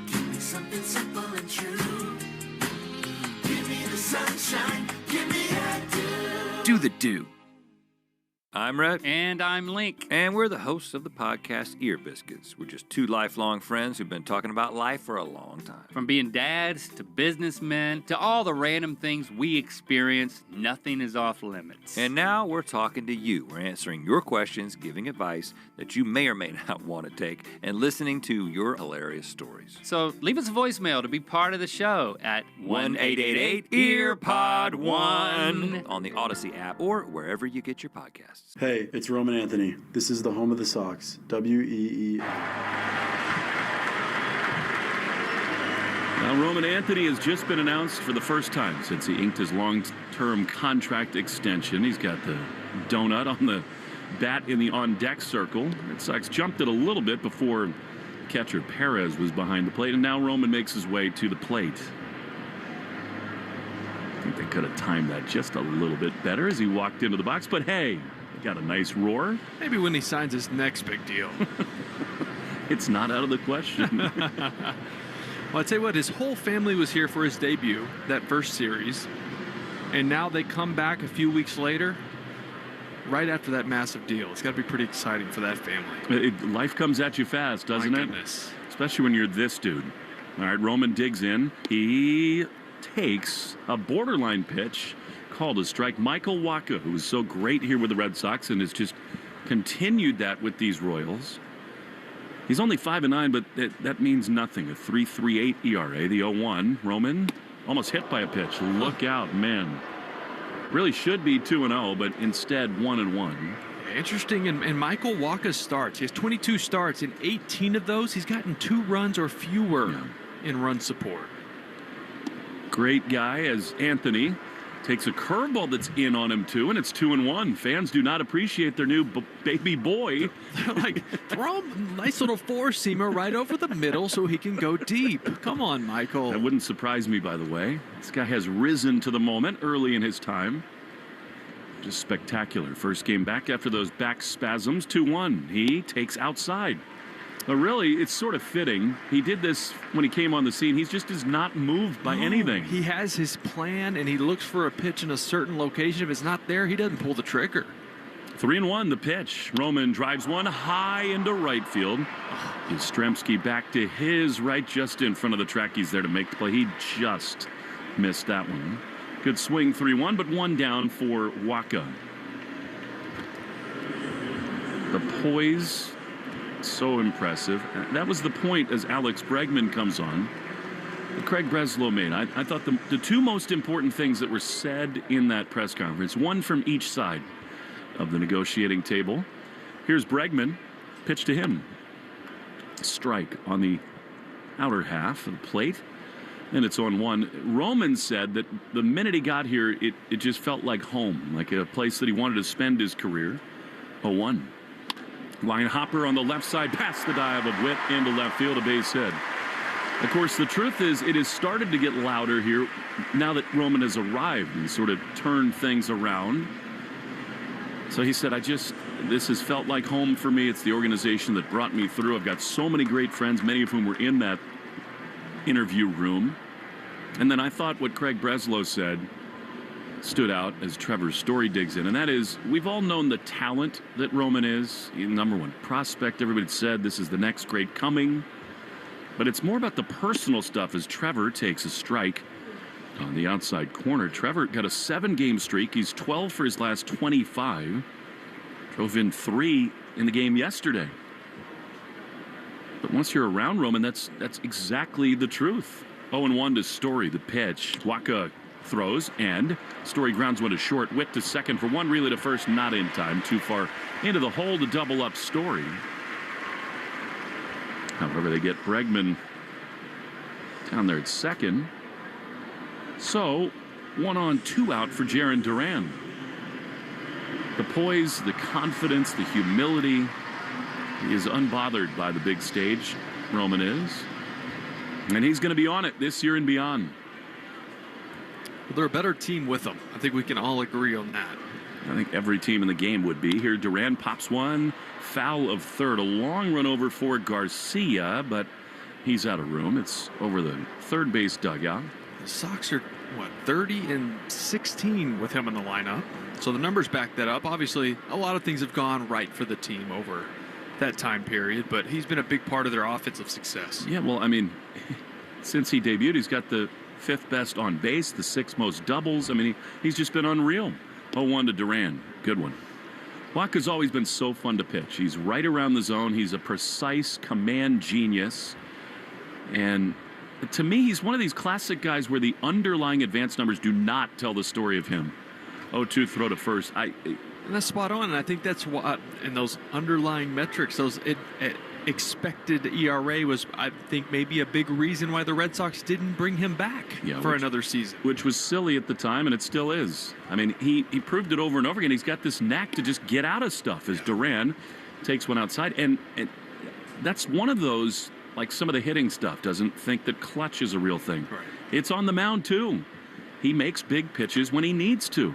Give me something simple and true. Give me the sunshine, give me a dew. Do the dew. I'm Rhett. And I'm Link. And we're the hosts of the podcast Ear Biscuits. We're just two lifelong friends who've been talking about life for a long time. From being dads to businessmen to all the random things we experience, nothing is off limits. And now we're talking to you. We're answering your questions, giving advice that you may or may not want to take, and listening to your hilarious stories. So leave us a voicemail to be part of the show at 1-888-EARPOD1 on the Odyssey app or wherever you get your podcasts. Hey, it's Roman Anthony. This is the home of the Sox, WEEI. Now, Roman Anthony has just been announced for the first time since he inked his long-term contract extension. He's got the donut on the bat in the on-deck circle. Red Sox jumped it a little bit before catcher Perez was behind the plate, and now Roman makes his way to the plate. I think they could have timed that just a little bit better as he walked into the box, but hey, he got a nice roar. Maybe when he signs his next big deal. It's not out of the question. Well, I'll tell you what, his whole family was here for his debut, that first series. And now they come back a few weeks later, right after that massive deal. It's got to be pretty exciting for that family. Life comes at you fast, doesn't it? Goodness. Especially when you're this dude. All right, Roman digs in. He takes a borderline pitch called a strike. Michael Wacha, who was so great here with the Red Sox and has just continued that with these Royals. He's only 5-9, but that means nothing. A 3.38 ERA, the 0-1. Roman almost hit by a pitch. Look out, man. Really should be 2-0, but instead 1-1. Interesting, and Michael Wacha's starts. He has 22 starts. In 18 of those, he's gotten 2 runs or fewer in run support. Great guy as Anthony takes a curveball that's in on him too, and it's 2-1. Fans do not appreciate their new baby boy. They're like, throw him a nice little four-seamer right over the middle so he can go deep. Come on, Michael. That wouldn't surprise me, by the way. This guy has risen to the moment early in his time. Just spectacular. First game back after those back spasms. 2-1. He takes outside. But really, it's sort of fitting. He did this when he came on the scene. He just is not moved by anything. He has his plan, and he looks for a pitch in a certain location. If it's not there, he doesn't pull the trigger. 3-1, the pitch. Roman drives one high into right field. Yastrzemski back to his right, just in front of the track. He's there to make the play. He just missed that one. Good swing, 3-1, but one down for Wacha. The poise, so impressive. That was the point as Alex Bregman comes on. Craig Breslow made. I thought the two most important things that were said in that press conference, one from each side of the negotiating table. Here's Bregman, pitch to him. Strike on the outer half of the plate, and it's on one. Roman said that the minute he got here, it just felt like home, like a place that he wanted to spend his career. 0-1. Line hopper on the left side, past the dive of Witt into left field, a base hit. Of course, the truth is it has started to get louder here now that Roman has arrived and sort of turned things around. So he said, this has felt like home for me. It's the organization that brought me through. I've got so many great friends, many of whom were in that interview room. And then I thought what Craig Breslow said stood out as Trevor Story digs in, and that is, we've all known the talent that Roman is. He's the #1 prospect. Everybody said this is the next great coming. But it's more about the personal stuff as Trevor takes a strike on the outside corner. Trevor got a 7-game streak. He's 12 for his last 25. Drove in 3 in the game yesterday. But once you're around Roman, that's exactly the truth. 0-1 to Story, the pitch. Waka throws, and Story grounds one to short. Witt to second for one. Relay to first, not in time. Too far into the hole to double up Story. However, they get Bregman down there at second. So, 1 on, 2 out for Jarren Duran. The poise, the confidence, the humility. He is unbothered by the big stage. Roman is. And he's going to be on it this year and beyond. Well, they're a better team with him. I think we can all agree on that. I think every team in the game would be. Here, Duran pops one. Foul of third. A long run over for Garcia, but he's out of room. It's over the third base dugout. The Sox are, 30-16 with him in the lineup. So the numbers back that up. Obviously, a lot of things have gone right for the team over that time period, but he's been a big part of their offensive success. Yeah, well, I mean, since he debuted, he's got the 5th best on base, the 6th most doubles. I mean, he's just been unreal. 0-1 to Duran. Good one. Waka's always been so fun to pitch. He's right around the zone. He's a precise command genius. And to me, he's one of these classic guys where the underlying advanced numbers do not tell the story of him. 0-2 throw to first. And that's spot on. And I think that's what, in those underlying metrics, those expected ERA was, I think, maybe a big reason why the Red Sox didn't bring him back for another season. Which was silly at the time, and it still is. I mean, he proved it over and over again. He's got this knack to just get out of stuff as Duran takes one outside. And that's one of those, like some of the hitting stuff, doesn't think that clutch is a real thing. Right. It's on the mound, too. He makes big pitches when he needs to.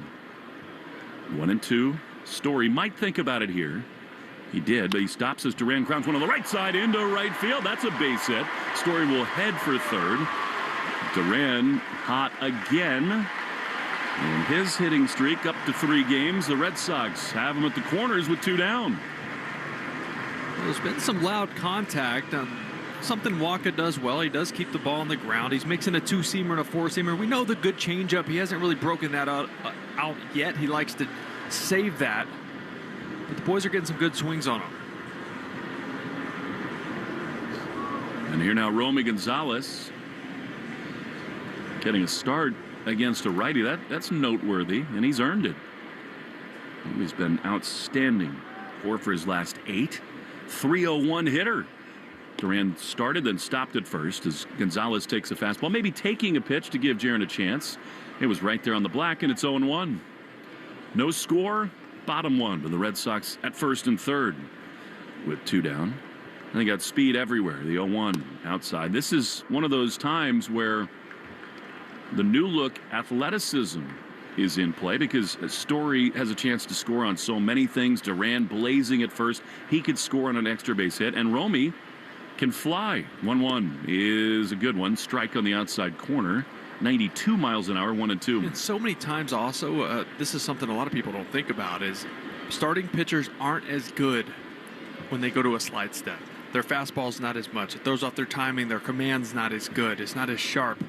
1-2. Story might think about it here. He did, but he stops as Duran grounds one on the right side into right field. That's a base hit. Story will head for third. Duran hot again. And his hitting streak up to 3 games. The Red Sox have him at the corners with 2 down. There's been some loud contact. Something Waka does well. He does keep the ball on the ground. He's mixing a 2-seamer and a 4-seamer. We know the good changeup. He hasn't really broken that out yet. He likes to save that. But the boys are getting some good swings on him. And here now, Romy Gonzalez getting a start against a righty. That's noteworthy, and he's earned it. He's been outstanding. 4 for his last 8. 301 hitter. Duran started, then stopped at first as Gonzalez takes a fastball, maybe taking a pitch to give Jarren a chance. It was right there on the black, and it's 0-1. No score, bottom 1 to the Red Sox at first and third with 2 down. And they got speed everywhere. The 0-1 outside. This is one of those times where the new look athleticism is in play because Story has a chance to score on so many things. Duran blazing at first. He could score on an extra base hit, and Romy can fly. 1-1 is a good one. Strike on the outside corner. 92 miles an hour, 1-2. And so many times also, this is something a lot of people don't think about, is starting pitchers aren't as good when they go to a slide step. Their fastball's not as much. It throws off their timing. Their command's not as good. It's not as sharp.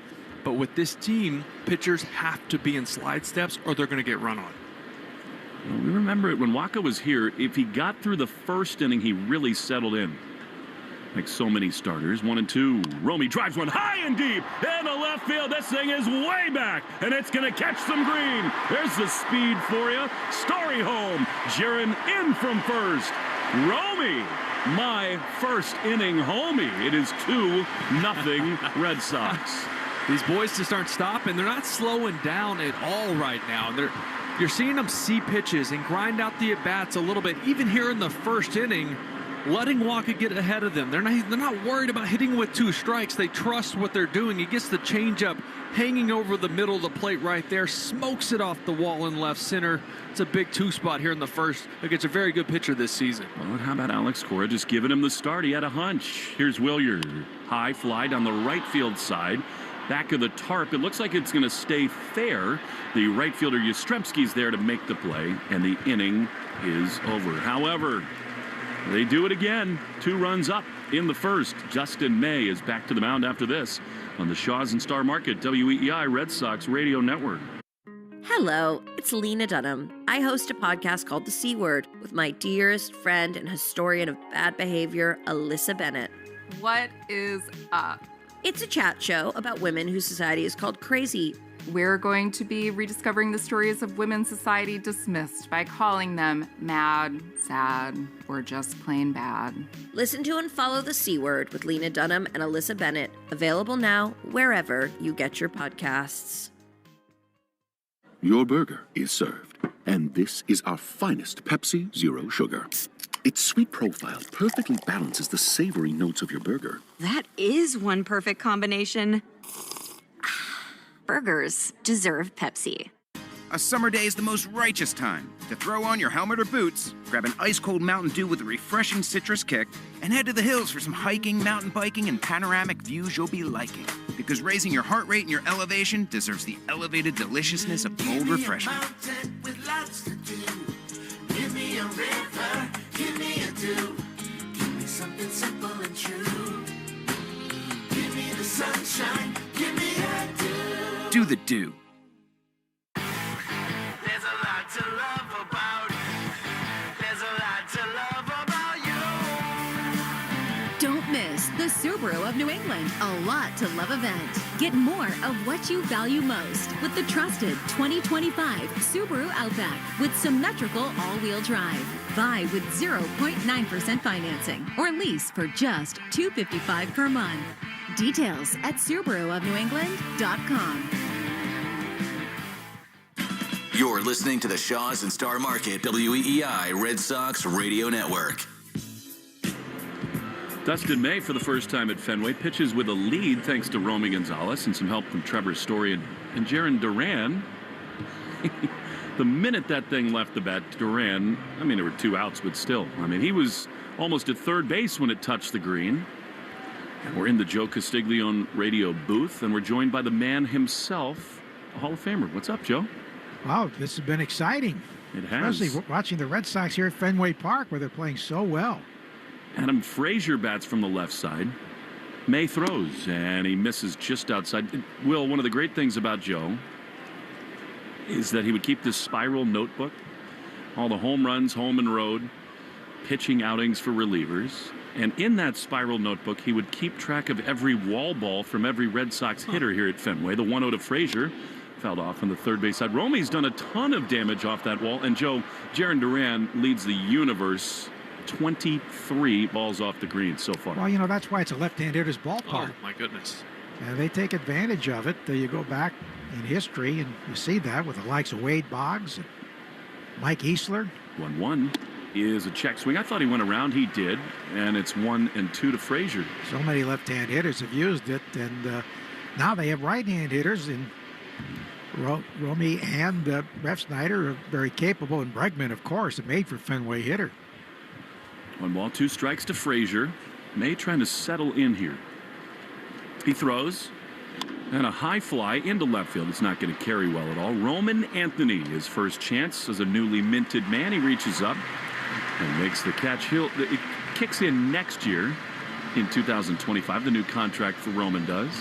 But with this team, pitchers have to be in slide steps or they're going to get run on. Well, we remember it when Waka was here. If he got through the first inning, he really settled in. Like so many starters. 1-2. Romy drives one high and deep in the left field. This thing is way back, and it's going to catch some green. There's the speed for you. Story home. Jarren in from first. Romy, my first inning homie. It is 2-0 Red Sox. These boys just aren't stopping. They're not slowing down at all right now. You're seeing them see pitches and grind out the at-bats a little bit. Even here in the first inning, letting Walker get ahead of them. They're not worried about hitting with 2 strikes. They trust what they're doing. He gets the changeup hanging over the middle of the plate right there, smokes it off the wall in left center. It's a big 2-spot here in the first against a very good pitcher this season. Well, how about Alex Cora just giving him the start? He had a hunch. Here's Williard. High fly down the right field side. Back of the tarp. It looks like it's going to stay fair. The right fielder Yastrzemski's there to make the play, and the inning is over. However, they do it again. 2 runs up in the first. Dustin May is back to the mound after this on the Shaws and Star Market WEEI Red Sox Radio Network. Hello, it's Lena Dunham. I host a podcast called The C Word with my dearest friend and historian of bad behavior, Alyssa Bennett. What is up? It's a chat show about women whose society is called crazy. We're going to be rediscovering the stories of women's society dismissed by calling them mad, sad, or just plain bad. Listen to and follow The C Word with Lena Dunham and Alyssa Bennett. Available now wherever you get your podcasts. Your burger is served, and this is our finest Pepsi Zero Sugar. Its sweet profile perfectly balances the savory notes of your burger. That is one perfect combination. Burgers deserve Pepsi. A summer day is the most righteous time to throw on your helmet or boots, grab an ice-cold Mountain Dew with a refreshing citrus kick, and head to the hills for some hiking, mountain biking, and panoramic views you'll be liking. Because raising your heart rate and your elevation deserves the elevated deliciousness of bold refreshment. With lots to do. Give me a river, give me a dew. Give me something simple and true. Give me the sunshine, give me a dew. Do the dew. There's a lot to love about. There's a lot to love about you. Don't miss the Subaru of New England A Lot to Love event. Get more of what you value most with the trusted 2025 Subaru Outback with symmetrical all-wheel drive. Buy with 0.9% financing or lease for just $255 per month. Details at SubaruofNewEngland.com. You're listening to the Shaws and Star Market WEEI Red Sox Radio Network. Dustin May, for the first time at Fenway, pitches with a lead thanks to Romy Gonzalez and some help from Trevor Story and Jarren Duran. The minute that thing left the bat, Duran, there were 2 outs, but still. He was almost at third base when it touched the green. And we're in the Joe Castiglione radio booth, and we're joined by the man himself, a Hall of Famer. What's up, Joe? Wow, this has been exciting. It has. Especially watching the Red Sox here at Fenway Park, where they're playing so well. Adam Frazier bats from the left side. May throws, and he misses just outside. Will, one of the great things about Joe is that he would keep this spiral notebook, all the home runs, home and road, pitching outings for relievers. And in that spiral notebook, he would keep track of every wall ball from every Red Sox hitter here at Fenway. The 1-0 to Frazier fouled off on the third base side. Romy's done a ton of damage off that wall. And Joe, Jarren Duran leads the universe. 23 balls off the green so far. Well, that's why it's a left-hand hitter's ballpark. Oh, my goodness. And they take advantage of it. You go back in history, and you see that with the likes of Wade Boggs and Mike Easler. 1-1 is a check swing. I thought he went around. He did. And it's 1-2 to Frazier. So many left-hand hitters have used it. And now they have right-hand hitters. And Romy and Ref Snyder are very capable. And Bregman, of course, a made for Fenway hitter. 1 ball, 2 strikes to Frazier. May trying to settle in here. He throws. And a high fly into left field. It's not going to carry well at all. Roman Anthony, his first chance as a newly minted man. He reaches up and makes the catch. It kicks in next year in 2025. The new contract for Roman does.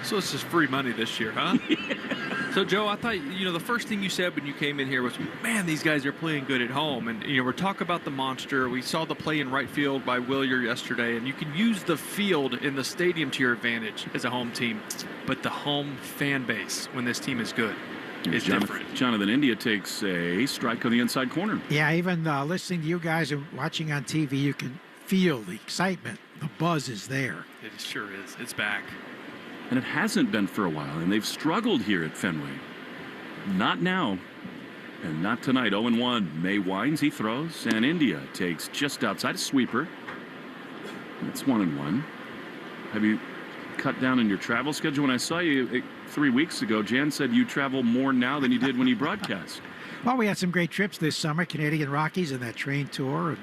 So it's just free money this year, huh? So, Joe, I thought, the first thing you said when you came in here was, man, these guys are playing good at home. And, we're talking about the monster. We saw the play in right field by Williard yesterday. And you can use the field in the stadium to your advantage as a home team. But the home fan base, when this team is good, is different. Jonathan India takes a strike on the inside corner. Yeah, even listening to you guys and watching on TV, you can feel the excitement. The buzz is there. It sure is. It's back. And it hasn't been for a while, and they've struggled here at Fenway. Not now, and not tonight. 0-1. May winds, he throws, and India takes just outside a sweeper. It's 1-1. Have you cut down on your travel schedule? When I saw you 3 weeks ago, Jan said you travel more now than you did when you broadcast. Well, we had some great trips this summer, Canadian Rockies and that train tour. And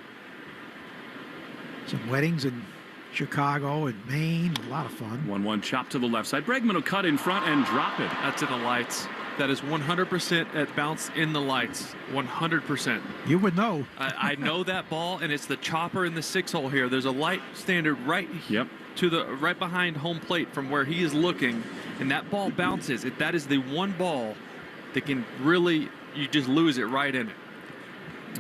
some weddings in Chicago and Maine. A lot of fun. 1-1 chop to the left side. Bregman will cut in front and drop it. That's in the lights. That is 100% at bounce in the lights. 100%. You would know. I know that ball, and it's the chopper in the 6-hole here. There's a light standard right to the right behind home plate from where he is looking, and that ball bounces. That is the one ball that can really, you just lose it right in it.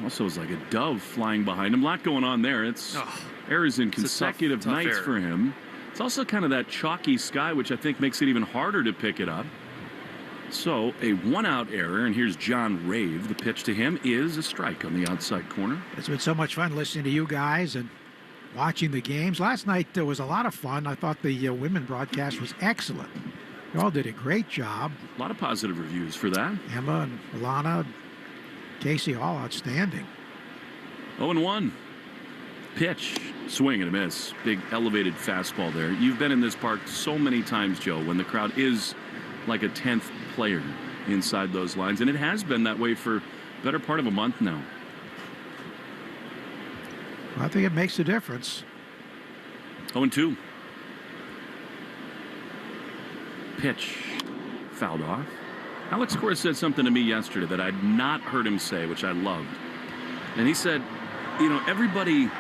Also, it's like a dove flying behind him. A lot going on there. It's errors in consecutive tough nights error for him. It's also kind of that chalky sky, which I think makes it even harder to pick it up. So a 1-out error, and here's John Rave. The pitch to him is a strike on the outside corner. It's been so much fun listening to you guys and watching the games. Last night there was a lot of fun. I thought the women broadcast was excellent. You all did a great job. A lot of positive reviews for that. Emma and Alana, Casey, all outstanding. 0-1. Pitch, swing and a miss. Big elevated fastball there. You've been in this park so many times, Joe, when the crowd is like a 10th player inside those lines, and it has been that way for better part of a month now. I think it makes a difference. 0-2. Pitch fouled off. Alex Cora said something to me yesterday that I'd not heard him say, which I loved. And he said, you know, everybody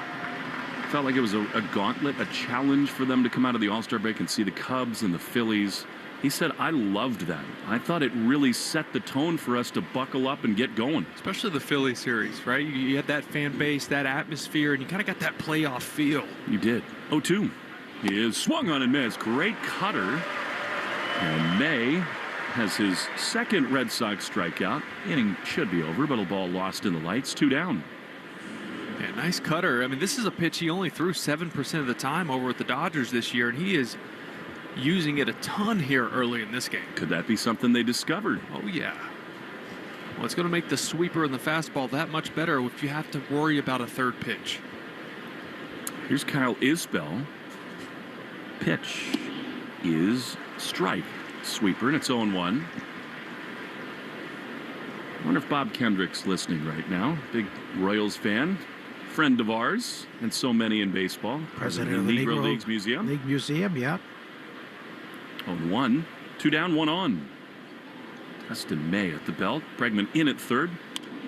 felt like it was a gauntlet, a challenge for them to come out of the All-Star break and see the Cubs and the Phillies. He said, I loved that. I thought it really set the tone for us to buckle up and get going. Especially the Philly series, right? You had that fan base, that atmosphere, and you kind of got that playoff feel. You did. 0-2. He is swung on and missed. Great cutter. And May has his second Red Sox strikeout. Inning should be over, but a ball lost in the lights. 2 down. Yeah, nice cutter. I mean, this is a pitch he only threw 7% of the time over at the Dodgers this year, and he is using it a ton here early in this game. Could that be something they discovered? Oh, yeah. Well, it's going to make the sweeper and the fastball that much better if you have to worry about a third pitch. Here's Kyle Isbell. Pitch is strike. Sweeper, and it's 0-1. I wonder if Bob Kendrick's listening right now. Big Royals fan, friend of ours, and so many in baseball. President of the Negro Leagues Museum. League Museum, yeah. 0-1. 2 down, 1 on. Dustin May at the belt. Bregman in at third,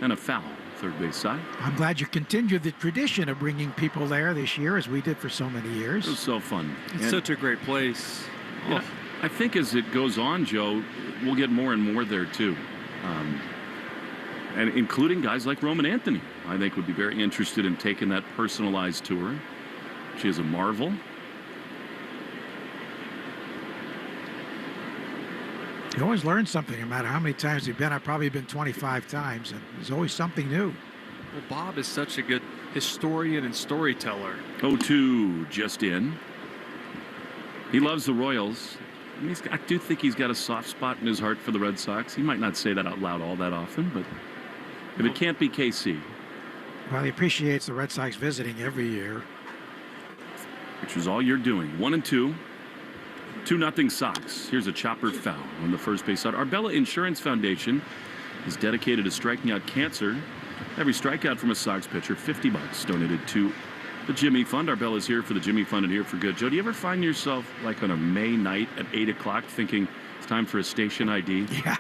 and a foul. Third base side. I'm glad you continued the tradition of bringing people there this year, as we did for so many years. It was so fun. It's such a great place. Yeah, I think as it goes on, Joe, we'll get more and more there too. And including guys like Roman Anthony, I think would be very interested in taking that personalized tour. She is a marvel. You always learn something, no matter how many times you've been. I've probably been 25 times, and there's always something new. Well, Bob is such a good historian and storyteller. 0-2 just in. He loves the Royals. I do think he's got a soft spot in his heart for the Red Sox. He might not say that out loud all that often, but if it can't be KC. Well, he appreciates the Red Sox visiting every year. Which is all you're doing. 1-2. 2-0 Sox. Here's a chopper foul on the first base side. Arbella Insurance Foundation is dedicated to striking out cancer. Every strikeout from a Sox pitcher, $50 donated to the Jimmy Fund. Arbella's here for the Jimmy Fund and here for good. Joe, do you ever find yourself like on a May night at 8 o'clock thinking it's time for a station ID? Yeah.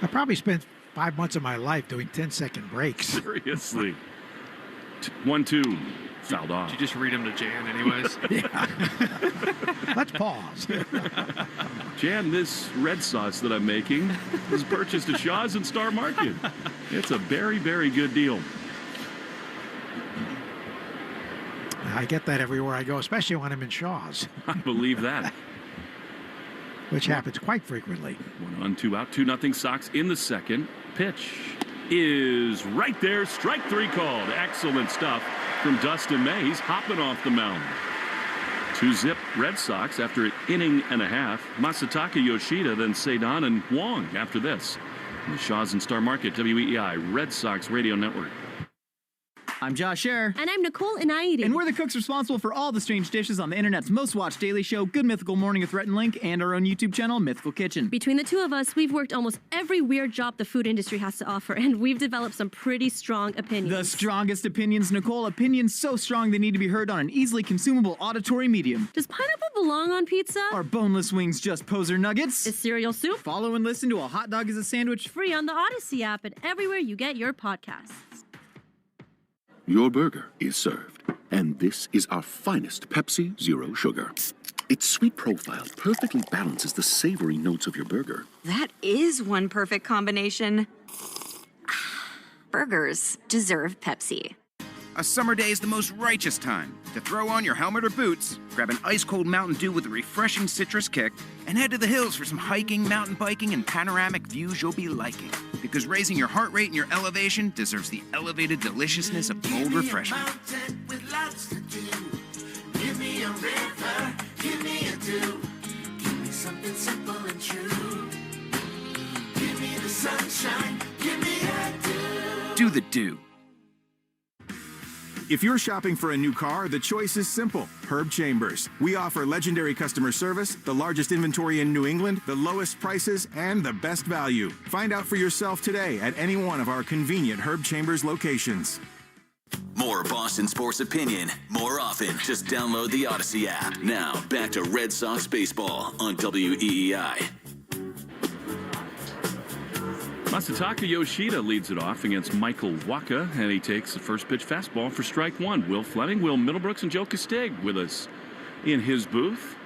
I probably spent 5 months of my life doing 10-second breaks. Seriously. 1-2. Fouled off. Did you just read them to Jan anyways? Let's pause. Jan, this red sauce that I'm making was purchased at Shaw's and Star Market. It's a very, very good deal. I get that everywhere I go, especially when I'm in Shaw's. I believe that. Which happens quite frequently. 1 on, 2 out. 2-0 Sox in the second. Pitch is right there. Strike 3 called. Excellent stuff from Dustin May. He's hopping off the mound. 2-zip Red Sox after an inning and a half. Masataka Yoshida, then Sedan and Wong after this. In the Shaw's and Star Market, WEEI Red Sox Radio Network. I'm Josh Scher. And I'm Nicole Inaidi. And we're the cooks responsible for all the strange dishes on the internet's most watched daily show, Good Mythical Morning with Rhett and Link, and our own YouTube channel, Mythical Kitchen. Between the two of us, we've worked almost every weird job the food industry has to offer, and we've developed some pretty strong opinions. The strongest opinions, Nicole. Opinions so strong they need to be heard on an easily consumable auditory medium. Does pineapple belong on pizza? Are boneless wings just poser nuggets? Is cereal soup? Follow and listen to A Hot Dog is a Sandwich. Free on the Odyssey app and everywhere you get your podcasts. Your burger is served, and this is our finest Pepsi Zero Sugar. Its sweet profile perfectly balances the savory notes of your burger. That is one perfect combination. Burgers deserve Pepsi. A summer day is the most righteous time to throw on your helmet or boots, grab an ice-cold Mountain Dew with a refreshing citrus kick, and head to the hills for some hiking, mountain biking, and panoramic views you'll be liking. Because raising your heart rate and your elevation deserves the elevated deliciousness of bold refreshment. With lots to do. Give me a river, give me a dew. Give me something simple and true. Give me the sunshine, give me a dew. Do the dew. If you're shopping for a new car, the choice is simple. Herb Chambers. We offer legendary customer service, the largest inventory in New England, the lowest prices, and the best value. Find out for yourself today at any one of our convenient Herb Chambers locations. More Boston sports opinion, more often. Just download the Odyssey app. Now, back to Red Sox baseball on WEEI. Masataka Yoshida leads it off against Michael Wacha, and he takes the first pitch fastball for strike one. Will Fleming, Will Middlebrooks, and Joe Castig with us in his booth.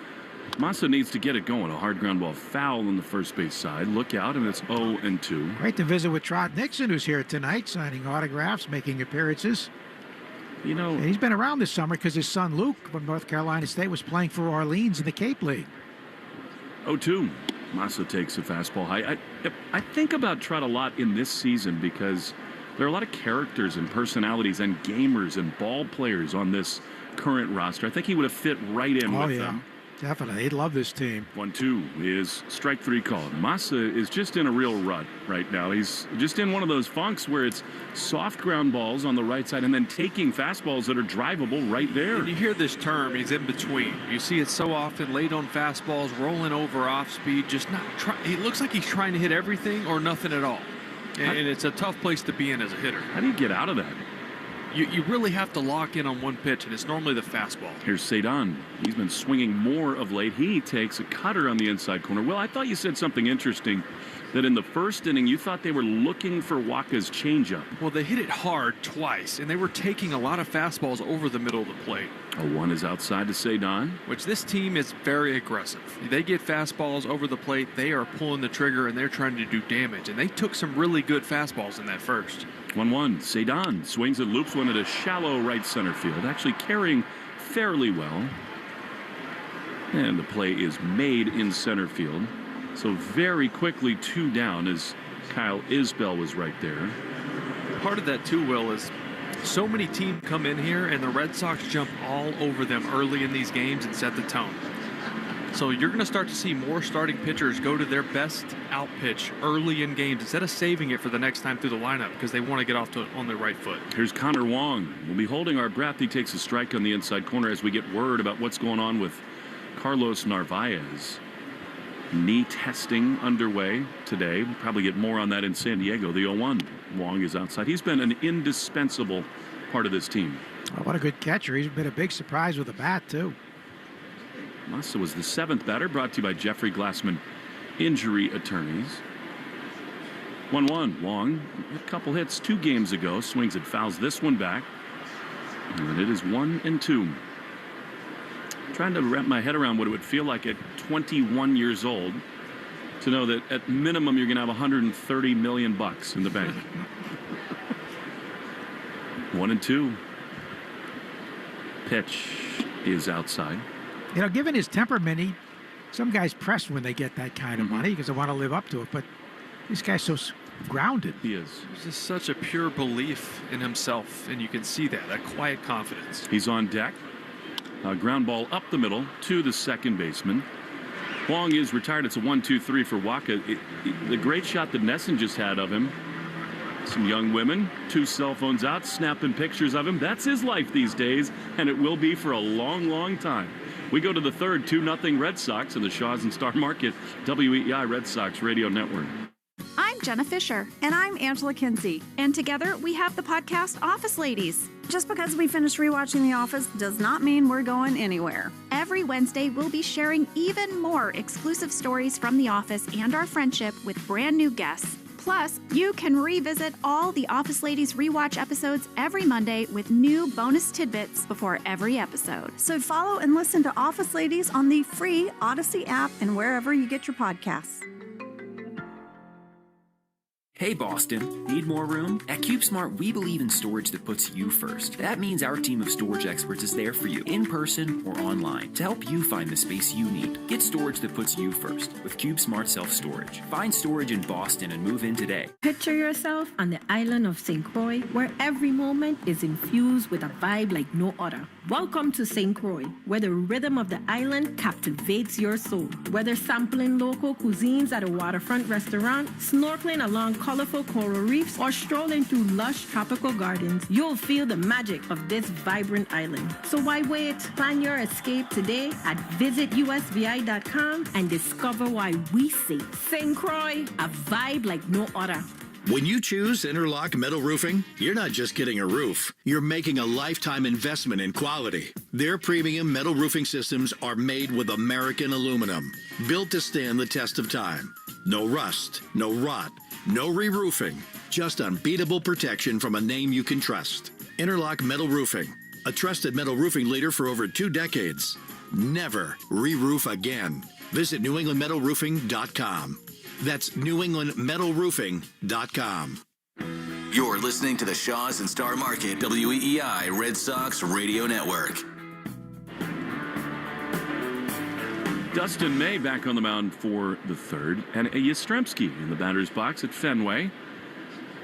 Masa needs to get it going. A hard ground ball foul on the first base side. Look out, and it's 0-2. Great to visit with Trot Nixon, who's here tonight, signing autographs, making appearances. You know, and he's been around this summer because his son Luke from North Carolina State was playing for Orleans in the Cape League. 0-2. Masa takes a fastball high. I think about Trot a lot in this season because there are a lot of characters and personalities and gamers and ball players on this current roster. I think he would have fit right in with them. Definitely. He'd love this team. 1-2 is strike three call. Masa is just in a real rut right now. He's just in one of those funks where it's soft ground balls on the right side and then taking fastballs that are drivable right there. And you hear this term, he's in between. You see it so often, late on fastballs, rolling over off speed, just not try. He looks like he's trying to hit everything or nothing at all. And it's a tough place to be in as a hitter. How do you get out of that? You really have to lock in on one pitch, and it's normally the fastball. Here's Cedon. He's been swinging more of late. He takes a cutter on the inside corner. Well, I thought you said something interesting, that in the first inning you thought they were looking for Wacha's changeup. Well, they hit it hard twice, and they were taking a lot of fastballs over the middle of the plate. 0-1 is outside to Cedon. Which this team is very aggressive. They get fastballs over the plate, they are pulling the trigger, and they're trying to do damage. And they took some really good fastballs in that first. 1-1. Cedon swings and loops one at a shallow right center field, actually carrying fairly well. And the play is made in center field. So very quickly 2 down as Kyle Isbell was right there. Part of that too, Will, is so many teams come in here and the Red Sox jump all over them early in these games and set the tone. So you're going to start to see more starting pitchers go to their best out pitch early in games instead of saving it for the next time through the lineup because they want to get off on their right foot. Here's Connor Wong. We'll be holding our breath. He takes a strike on the inside corner as we get word about what's going on with Carlos Narvaez. Knee testing underway today. We'll probably get more on that in San Diego. The 0-1. Wong is outside. He's been an indispensable part of this team. Oh, what a good catcher. He's been a big surprise with the bat, too. Masa was the 7th batter, brought to you by Jeffrey Glassman Injury Attorneys. 1-1. Wong, a couple hits 2 games ago. Swings and fouls this one back. And it is 1-2. Trying to wrap my head around what it would feel like at 21 years old to know that at minimum you're going to have $130 million in the bank. 1-2. Pitch is outside. You know, given his temperament, some guys press when they get that kind of money because they want to live up to it. But this guy's so grounded. He is. He's just such a pure belief in himself, and you can see that quiet confidence. He's on deck. A ground ball up the middle to the second baseman. Wong is retired. It's a 1-2-3 for Wacha. The great shot that Nesson just had of him Some young women, 2 cell phones out, snapping pictures of him. That's his life these days, and it will be for a long, long time. We go to the third, 2-0 Red Sox in the Shaws and Star Market, WEEI Red Sox Radio Network. I'm Jenna Fisher. And I'm Angela Kinsey. And together we have the podcast Office Ladies. Just because we finished rewatching The Office does not mean we're going anywhere. Every Wednesday, we'll be sharing even more exclusive stories from The Office and our friendship with brand new guests. Plus, you can revisit all the Office Ladies rewatch episodes every Monday with new bonus tidbits before every episode. So follow and listen to Office Ladies on the free Odyssey app and wherever you get your podcasts. Hey Boston, need more room? At CubeSmart, we believe in storage that puts you first. That means our team of storage experts is there for you, in person or online, to help you find the space you need. Get storage that puts you first with CubeSmart Self-Storage. Find storage in Boston and move in today. Picture yourself on the island of St. Croix, where every moment is infused with a vibe like no other. Welcome to St. Croix, where the rhythm of the island captivates your soul. Whether sampling local cuisines at a waterfront restaurant, snorkeling along colorful coral reefs, or strolling through lush tropical gardens, you'll feel the magic of this vibrant island. So why wait? Plan your escape today at visitusvi.com and discover why we say St. Croix, a vibe like no other. When you choose Interlock Metal Roofing, you're not just getting a roof. You're making a lifetime investment in quality. Their premium metal roofing systems are made with American aluminum, built to stand the test of time. No rust, no rot, no re-roofing, just unbeatable protection from a name you can trust. Interlock Metal Roofing, a trusted metal roofing leader for over 2 decades. Never re-roof again. Visit NewEnglandMetalRoofing.com. That's NewEnglandMetalRoofing.com. You're listening to the Shaws and Star Market WEEI Red Sox Radio Network. Dustin May back on the mound for the third, and a Yastrzemski in the batter's box at Fenway.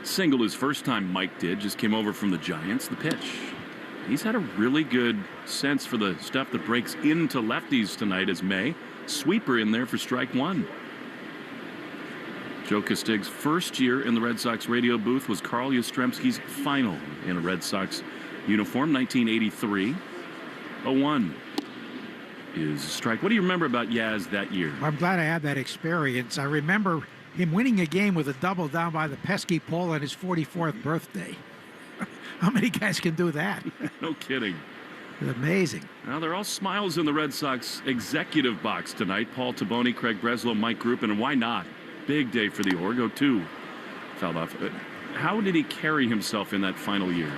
Singled his first time Mike did, just came over from the Giants. The pitch. He's had a really good sense for the stuff that breaks into lefties tonight as May. Sweeper in there for strike 1. Joe Castig's first year in the Red Sox radio booth was Carl Yastrzemski's final in a Red Sox uniform, 1983. 0-1 is a strike. What do you remember about Yaz that year? I'm glad I had that experience. I remember him winning a game with a double down by the pesky pole on his 44th birthday. How many guys can do that? No kidding. It's amazing. Now, they're all smiles in the Red Sox executive box tonight. Paul Taboni, Craig Breslow, Mike Gruppen, and why not? Big day for the Orgo, too. Fell off. How did he carry himself in that final year?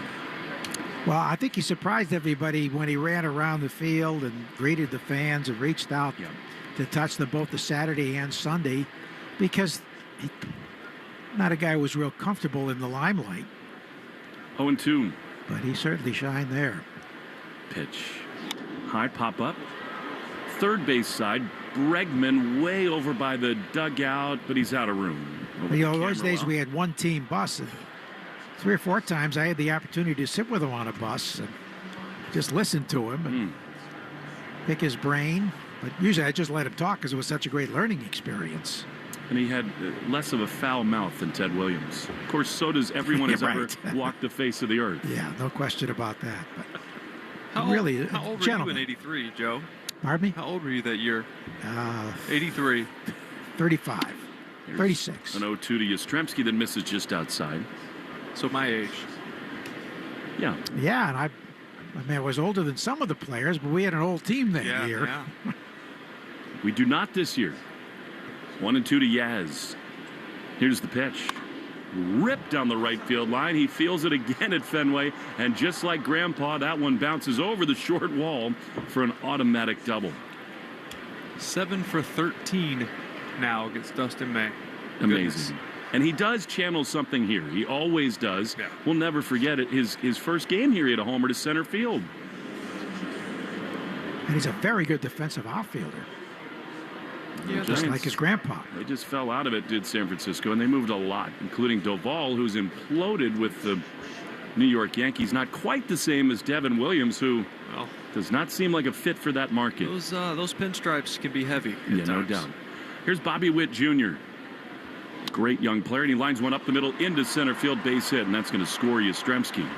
Well, I think he surprised everybody when he ran around the field and greeted the fans and reached out to touch them both the Saturday and Sunday, because he's not a guy who was real comfortable in the limelight. 0-2. But he certainly shined there. Pitch. High pop up. Third base side. Bregman way over by the dugout, but he's out of room. You know, those days we had one team bus, and 3 or 4 times I had the opportunity to sit with him on a bus and just listen to him and pick his brain. But usually I just let him talk because it was such a great learning experience. And he had less of a foul mouth than Ted Williams. Of course, so does everyone who's ever walked the face of the earth. Yeah, no question about that. But how old were you in 83, Joe? Pardon me? How old were you that year? 83. 35. 36. An 0-2 to Yastrzemski that misses just outside. So my age. Yeah. Yeah, and I mean, I was older than some of the players, but we had an old team that year. Yeah. We do not this year. 1-2 to Yaz. Here's the pitch. Ripped down the right field line. He feels it again at Fenway, and just like Grandpa, that one bounces over the short wall for an automatic double. 7 for 13 now against Dustin May. Amazing. And he does channel something here. He always does. Yeah. We'll never forget it. His first game here, he had a homer to center field. And he's a very good defensive outfielder. Yeah, just like his grandpa. They just fell out of it, did San Francisco, and they moved a lot, including Doval, who's imploded with the New York Yankees. Not quite the same as Devin Williams, who does not seem like a fit for that market. Those pinstripes can be heavy. Yeah, no doubt. Here's Bobby Witt Jr. Great young player, and he lines one up the middle into center field, base hit, and that's going to score Yastrzemski.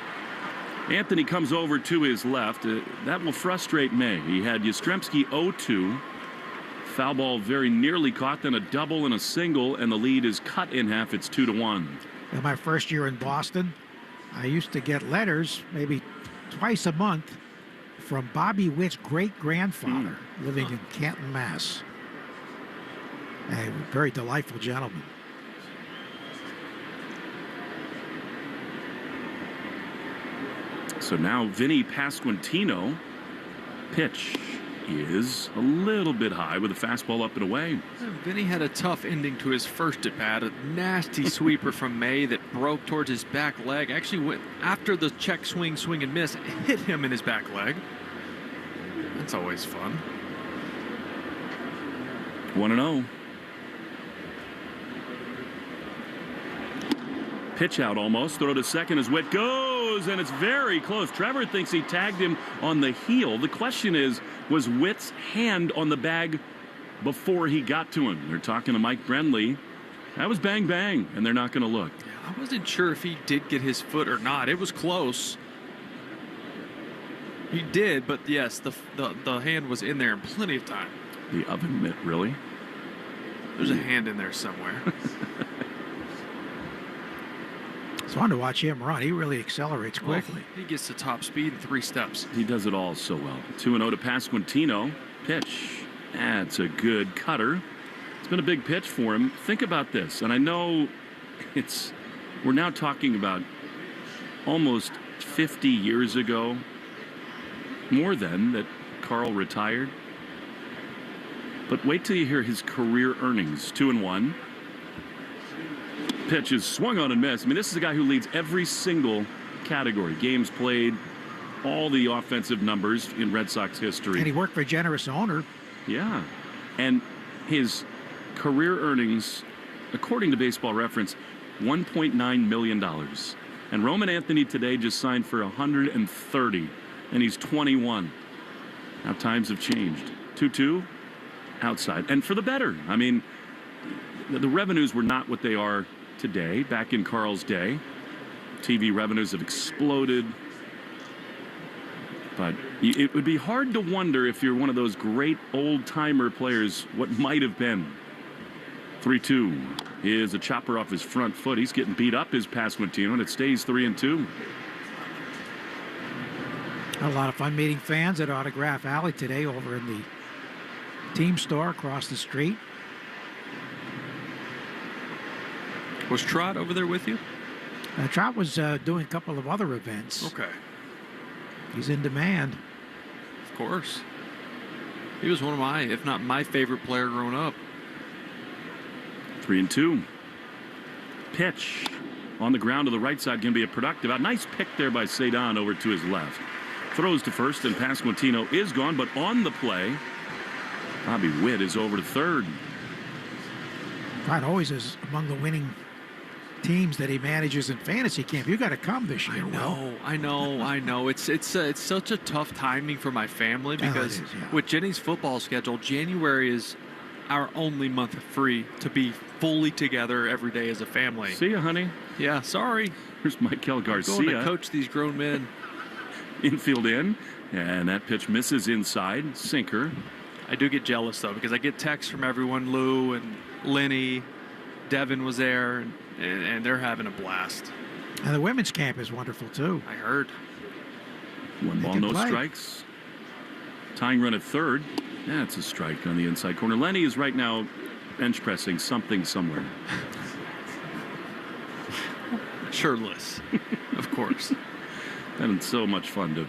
Anthony comes over to his left. That will frustrate May. He had Yastrzemski 0-2. Foul ball very nearly caught, then a double and a single, and the lead is cut in half. It's 2-1. In my first year in Boston, I used to get letters maybe twice a month from Bobby Witt's great-grandfather living in Canton, Mass. A very delightful gentleman. So now Vinny Pasquantino. Pitch is a little bit high with a fastball up and away. Vinny had a tough ending to his first at bat. A nasty sweeper from May that broke towards his back leg. Actually went after the check swing, swing and miss. It hit him in his back leg. That's always fun. 1-0. Pitch out almost. Throw to second as Witt goes, and it's very close. Trevor thinks he tagged him on the heel. The question is, was Witt's hand on the bag before he got to him? They're talking to Mike Brenly. That was bang, bang, and they're not going to look. Yeah, I wasn't sure if he did get his foot or not. It was close. He did, but yes, the hand was in there in plenty of time. The oven mitt, really? There's a hand in there somewhere. It's fun to watch him run. He really accelerates quickly. He gets to top speed in 3 steps. He does it all so well. 2-0 to Pasquantino. Pitch. That's a good cutter. It's been a big pitch for him. Think about this, and I know we're now talking about almost 50 years ago, more than, that Carl retired. But wait till you hear his career earnings. 2-1. Pitch is swung on and missed. I mean, this is a guy who leads every single category. Games played, all the offensive numbers in Red Sox history. And he worked for a generous owner. Yeah. And his career earnings, according to Baseball Reference, $1.9 million. And Roman Anthony today just signed for $130, and he's 21. Now times have changed. 2-2 outside, and for the better. I mean, the revenues were not what they are today. Back in Carl's day, TV revenues have exploded. But it would be hard to wonder, if you're one of those great old-timer players, what might have been. 3-2 is a chopper off his front foot. He's getting beat up, his Pasquantino, and it stays 3-2. A lot of fun meeting fans at Autograph Alley today over in the team store across the street. Was Trot over there with you? Trot was doing a couple of other events. Okay. He's in demand. Of course. He was one of my, if not my favorite player growing up. 3-2. Pitch on the ground to the right side can be a productive out. Nice pick there by Cedon over to his left. Throws to first, and Pasquantino is gone, but on the play, Bobby Witt is over to third. Trot always is among the winning teams that he manages in fantasy camp. You got to come this year. I know. It's such a tough timing for my family because with Jenny's football schedule, January is our only month free to be fully together every day as a family. See ya, honey. Yeah, sorry. Here's Michael Garcia. Going to coach these grown men. Infield in, and that pitch misses inside. Sinker. I do get jealous, though, because I get texts from everyone. Lou and Lenny, Devin was there, and they're having a blast. And the women's camp is wonderful, too. I heard. 1 ball, no strikes. Tying run at third. That's a strike on the inside corner. Lenny is right now bench pressing something somewhere. Shirtless, of course. And so much fun to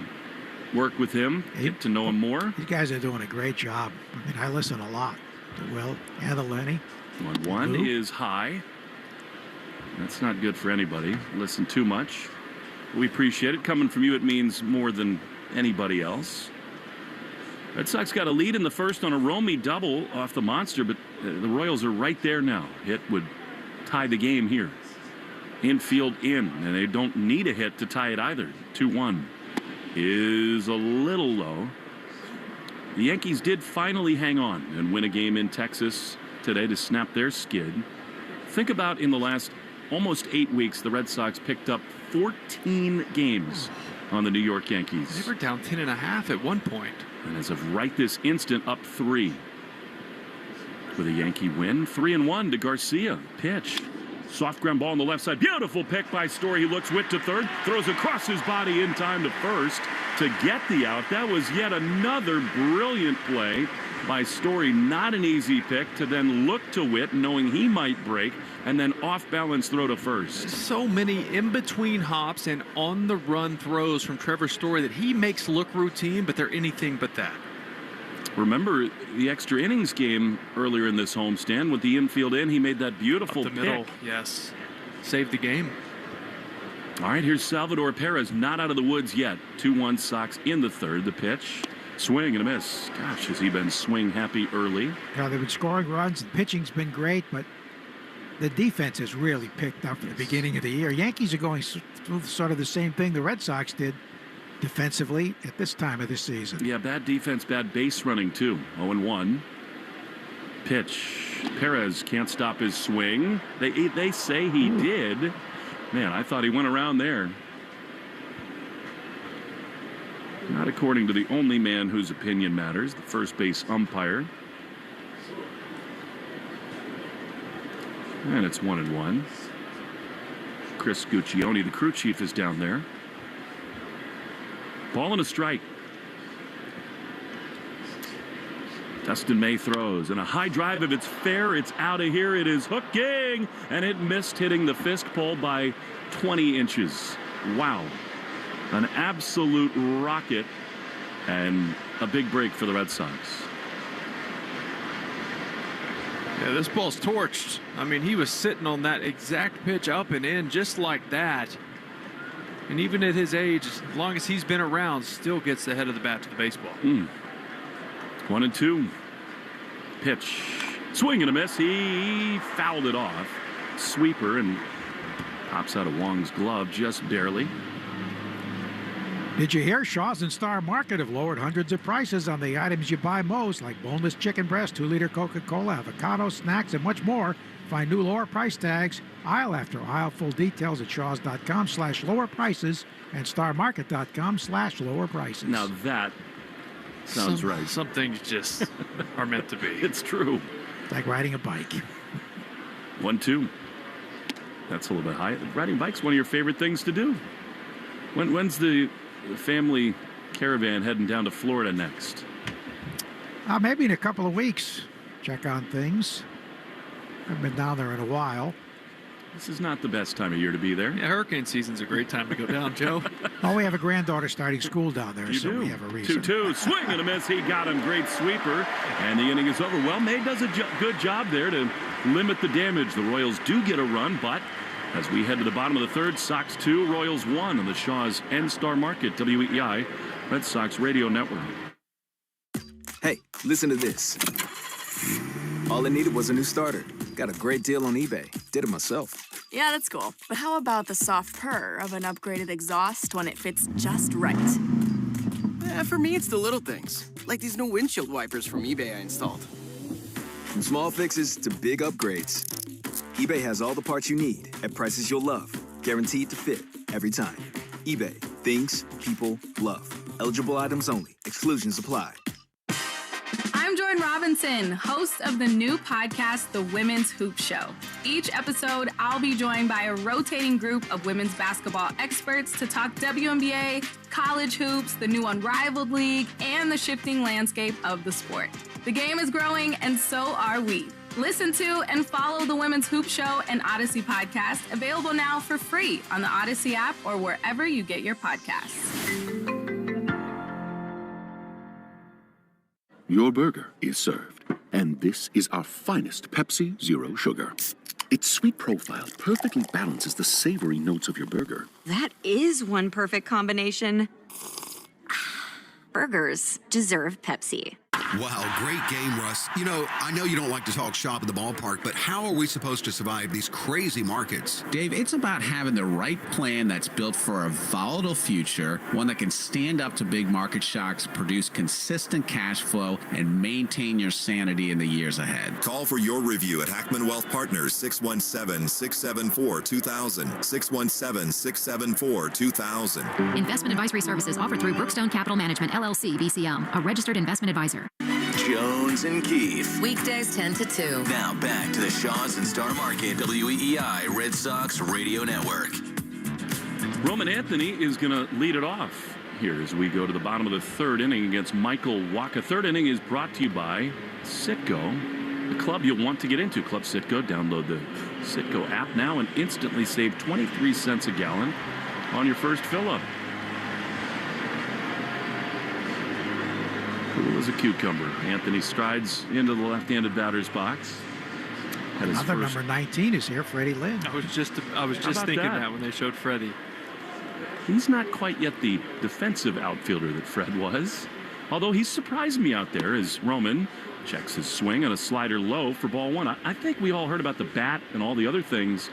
work with him, get to know him more. These guys are doing a great job. I mean, I listen a lot to Will and to Lenny. 1-1 is high. That's not good for anybody. Listen too much. We appreciate it. Coming from you, it means more than anybody else. Red Sox got a lead in the first on a Romy double off the monster, but the Royals are right there now. Hit would tie the game here. Infield in, and they don't need a hit to tie it either. 2-1 is a little low. The Yankees did finally hang on and win a game in Texas today to snap their skid. Think about in the last almost 8 weeks, the Red Sox picked up 14 games on the New York Yankees. They were down 10.5 at one point. And as of right this instant, up 3. With a Yankee win, 3-1 to Garcia. Pitch. Soft ground ball on the left side. Beautiful pick by Story. He looks Witt to third. Throws across his body in time to first to get the out. That was yet another brilliant play by Story. Not an easy pick to then look to Witt, knowing he might break, and then off-balance throw to first. So many in-between hops and on-the-run throws from Trevor Story that he makes look routine, but they're anything but that. Remember the extra innings game earlier in this homestand with the infield in. He made that beautiful Up the pick. middle, yes. Saved the game. All right, here's Salvador Perez, not out of the woods yet. 2-1 Sox in the third. The pitch. Swing and a miss. Gosh, has he been swing happy early? Yeah, they've been scoring runs. The pitching's been great, but the defense has really picked up at the beginning of the year. Yankees are going through sort of the same thing the Red Sox did defensively at this time of the season. Yeah, bad defense, bad base running too. 0-1. Pitch. Perez can't stop his swing. They say he did. Man, I thought he went around there. Not according to the only man whose opinion matters, the first base umpire. And it's 1-1. Chris Guccione, the crew chief, is down there. Ball and a strike. Dustin May throws, and a high drive. If it's fair, it's out of here. It is hooking, and it missed, hitting the fist pole by 20 inches. Wow. An absolute rocket, and a big break for the Red Sox. Yeah, this ball's torched. I mean, he was sitting on that exact pitch up and in just like that. And even at his age, as long as he's been around, still gets the head of the bat to the baseball. 1-2. Pitch. Swing and a miss. He fouled it off. Sweeper, and pops out of Wong's glove just barely. Did you hear Shaw's and Star Market have lowered hundreds of prices on the items you buy most, like boneless chicken breast, 2-liter Coca-Cola, avocado, snacks, and much more? Find new lower price tags aisle after aisle. Full details at shaws.com/lower prices and starmarket.com/lower prices. Now that sounds right. Some things just are meant to be. It's true. It's like riding a bike. 1-2. That's a little bit high. Riding bike's one of your favorite things to do. When's the family caravan heading down to Florida next? Maybe in a couple of weeks. Check on things. I've been down there in a while. This is not the best time of year to be there. Yeah, hurricane season's a great time to go down, Joe. Oh, we have a granddaughter starting school down there, so we have a reason. 2-2. Swing and a miss. He got him. Great sweeper. And the inning is over. Well, May does a good job there to limit the damage. The Royals do get a run, but as we head to the bottom of the third, Sox 2, Royals 1 on the Shaw's and Star Market, WEEI, Red Sox Radio Network. Hey, listen to this. All I needed was a new starter. Got a great deal on eBay. Did it myself. Yeah, that's cool. But how about the soft purr of an upgraded exhaust when it fits just right? For me, it's the little things, like these new windshield wipers from eBay I installed. From small fixes to big upgrades, eBay has all the parts you need at prices you'll love. Guaranteed to fit every time. eBay. Things people love. Eligible items only. Exclusions apply. I'm Jordan Robinson, host of the new podcast, The Women's Hoop Show. Each episode, I'll be joined by a rotating group of women's basketball experts to talk WNBA, college hoops, the new Unrivaled League, and the shifting landscape of the sport. The game is growing, and so are we. Listen to and follow The Women's Hoop Show and Odyssey podcast, available now for free on the Odyssey app or wherever you get your podcasts. Your burger is served, and this is our finest Pepsi Zero Sugar. Its sweet profile perfectly balances the savory notes of your burger. That is one perfect combination. Burgers deserve Pepsi. Wow, great game, Russ. You know, I know you don't like to talk shop at the ballpark, but how are we supposed to survive these crazy markets? Dave, it's about having the right plan that's built for a volatile future, one that can stand up to big market shocks, produce consistent cash flow, and maintain your sanity in the years ahead. Call for your review at Hackman Wealth Partners, 617-674-2000, 617-674-2000. Investment advisory services offered through Brookstone Capital Management, LLC, BCM, a registered investment advisor. Jones and Keith. Weekdays 10 to 2. Now back to the Shaws and Star Market WEEI Red Sox Radio Network. Roman Anthony is going to lead it off here as we go to the bottom of the third inning against Michael Wacha. Third inning is brought to you by Citgo, the club you'll want to get into. Club Citgo. Download the Citgo app now and instantly save 23 cents a gallon on your first fill-up. Cool as a cucumber. Anthony strides into the left-handed batter's box. Another number 19 is here, Freddie Lynn. I was just thinking that when they showed Freddie. He's not quite yet the defensive outfielder that Fred was. Although he's surprised me out there as Roman checks his swing on a slider low for ball one. I think we all heard about the bat and all the other things.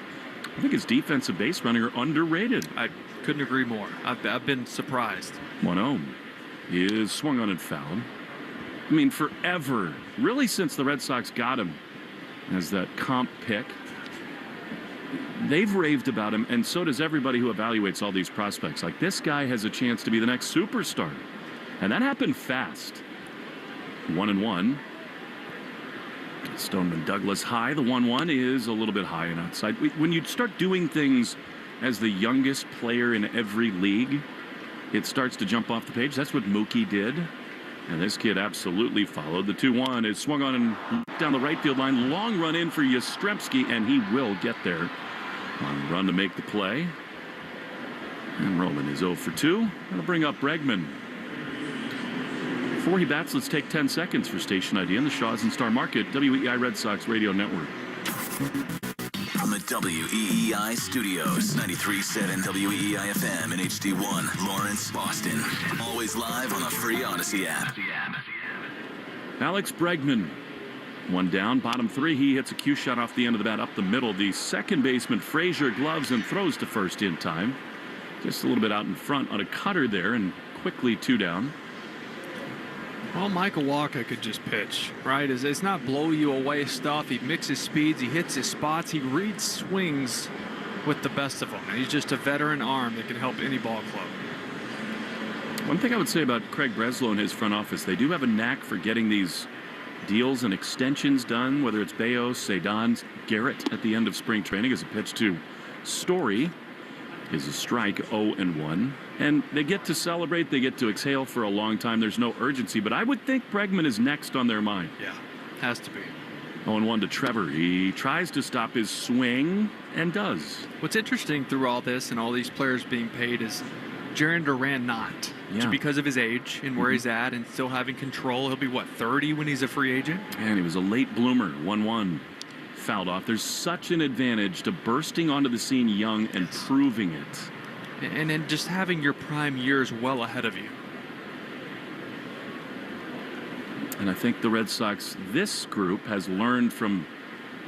I think his defensive base running are underrated. I couldn't agree more. I've been surprised. 1-0. He is swung on and fouled. I mean, forever, really since the Red Sox got him as that comp pick, they've raved about him, and so does everybody who evaluates all these prospects. Like, this guy has a chance to be the next superstar. And that happened fast. 1-1. Stoneman Douglas high. The 1-1 is a little bit high and outside. When you start doing things as the youngest player in every league, it starts to jump off the page. That's what Mookie did. And this kid absolutely followed. The 2-1 is swung on and down the right field line. Long run in for Yastrzemski, and he will get there on the run to make the play. And Roman is 0 for 2. That'll bring up Bregman. Before he bats, let's take 10 seconds for station ID in the Shaws and Star Market WEEI Red Sox Radio Network. From the WEEI studios, 93.7 WEEI FM and HD1, Lawrence, Boston. Always live on the free Odyssey app. Alex Bregman, one down, bottom three. He hits a cue shot off the end of the bat up the middle. The second baseman, Frazier, gloves and throws to first in time. Just a little bit out in front on a cutter there, and quickly 2 down. Well, Michael Wacha could just pitch, right? It's not blow you away stuff. He mixes speeds, he hits his spots, he reads swings with the best of them. And he's just a veteran arm that can help any ball club. One thing I would say about Craig Breslow and his front office, they do have a knack for getting these deals and extensions done, whether it's Bayo, Cedon, Garrett at the end of spring training as a pitch to Story is a strike, 0-1. And they get to celebrate, they get to exhale for a long time. There's no urgency, but I would think Bregman is next on their mind. Yeah, has to be. 0-1 to Trevor. He tries to stop his swing and does. What's interesting through all this and all these players being paid is Jarren Duran not. Yeah. Just because of his age and where he's at and still having control. He'll be, 30 when he's a free agent? And he was a late bloomer, 1-1. Fouled off. There's such an advantage to bursting onto the scene young and proving it. And then just having your prime years well ahead of you. And I think the Red Sox, this group, has learned from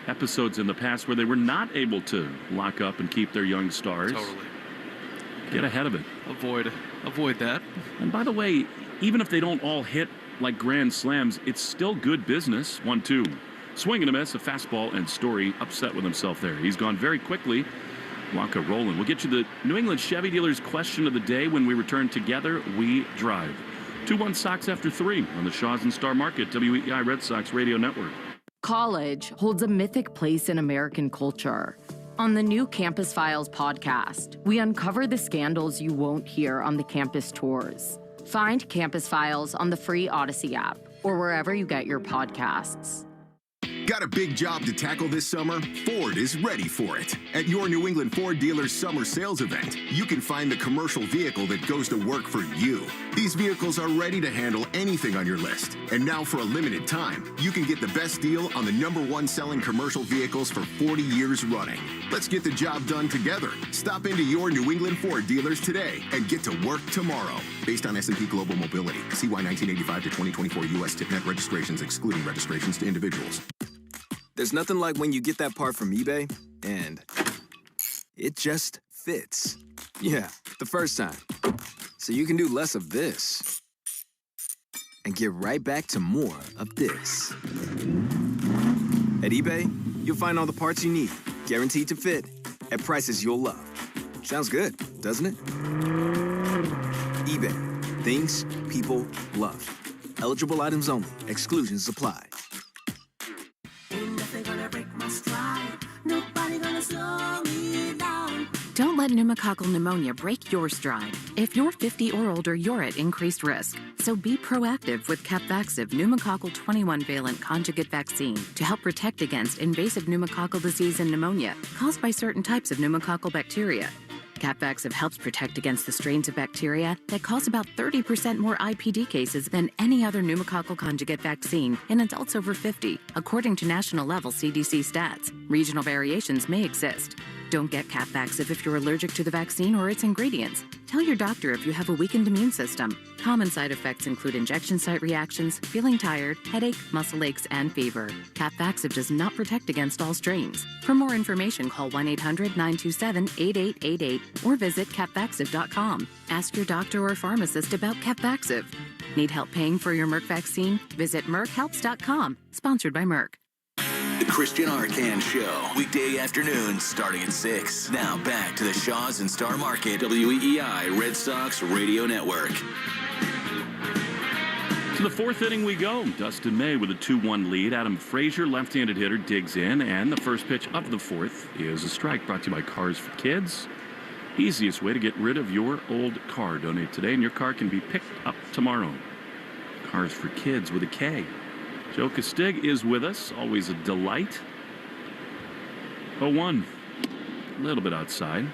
episodes in the past where they were not able to lock up and keep their young stars. Totally. Get ahead of it. Avoid that. And by the way, even if they don't all hit like grand slams, it's still good business. 1-2. Swing and a miss, a fastball, and Story upset with himself there. He's gone very quickly. Wacha rolling. We'll get you the New England Chevy dealers question of the day when we return. Together we drive. 2-1 Sox after 3 on the Shaws and Star Market WEEI Red Sox Radio Network. College holds a mythic place in American culture. On the new Campus Files podcast, we uncover the scandals you won't hear on the campus tours. Find Campus Files on the free Odyssey app or wherever you get your podcasts. Got a big job to tackle this summer? Ford is ready for it. At your New England Ford dealer's summer sales event, you can find the commercial vehicle that goes to work for you. These vehicles are ready to handle anything on your list. And now for a limited time, you can get the best deal on the #1 selling commercial vehicles for 40 years running. Let's get the job done together. Stop into your New England Ford dealers today and get to work tomorrow. Based on S&P Global Mobility. CY 1985 to 2024 U.S. TIPNet registrations, excluding registrations to individuals. There's nothing like when you get that part from eBay and it just fits. Yeah, the first time. So you can do less of this and get right back to more of this. At eBay, you'll find all the parts you need, guaranteed to fit, at prices you'll love. Sounds good, doesn't it? eBay. Things people love. Eligible items only. Exclusions apply. Don't let pneumococcal pneumonia break your stride. If you're 50 or older, you're at increased risk. So be proactive with Capvaxive pneumococcal 21-valent conjugate vaccine to help protect against invasive pneumococcal disease and pneumonia caused by certain types of pneumococcal bacteria. Capvaxive helps protect against the strains of bacteria that cause about 30% more IPD cases than any other pneumococcal conjugate vaccine in adults over 50, according to national-level CDC stats. Regional variations may exist. Don't get Capvaxive if you're allergic to the vaccine or its ingredients. Tell your doctor if you have a weakened immune system. Common side effects include injection site reactions, feeling tired, headache, muscle aches, and fever. Capvaxive does not protect against all strains. For more information, call 1-800-927-8888 or visit capvaxive.com. Ask your doctor or pharmacist about Capvaxive. Need help paying for your Merck vaccine? Visit merckhelps.com. Sponsored by Merck. The Christian Arcan Show, weekday afternoons starting at 6. Now back to the Shaws and Star Market, WEEI Red Sox Radio Network. To the fourth inning we go. Dustin May with a 2-1 lead. Adam Frazier, left-handed hitter, digs in, and the first pitch of the fourth is a strike, brought to you by Cars for Kids. Easiest way to get rid of your old car. Donate today, and your car can be picked up tomorrow. Cars for Kids with a K. Joe Castig is with us. Always a delight. 0-1. A little bit outside.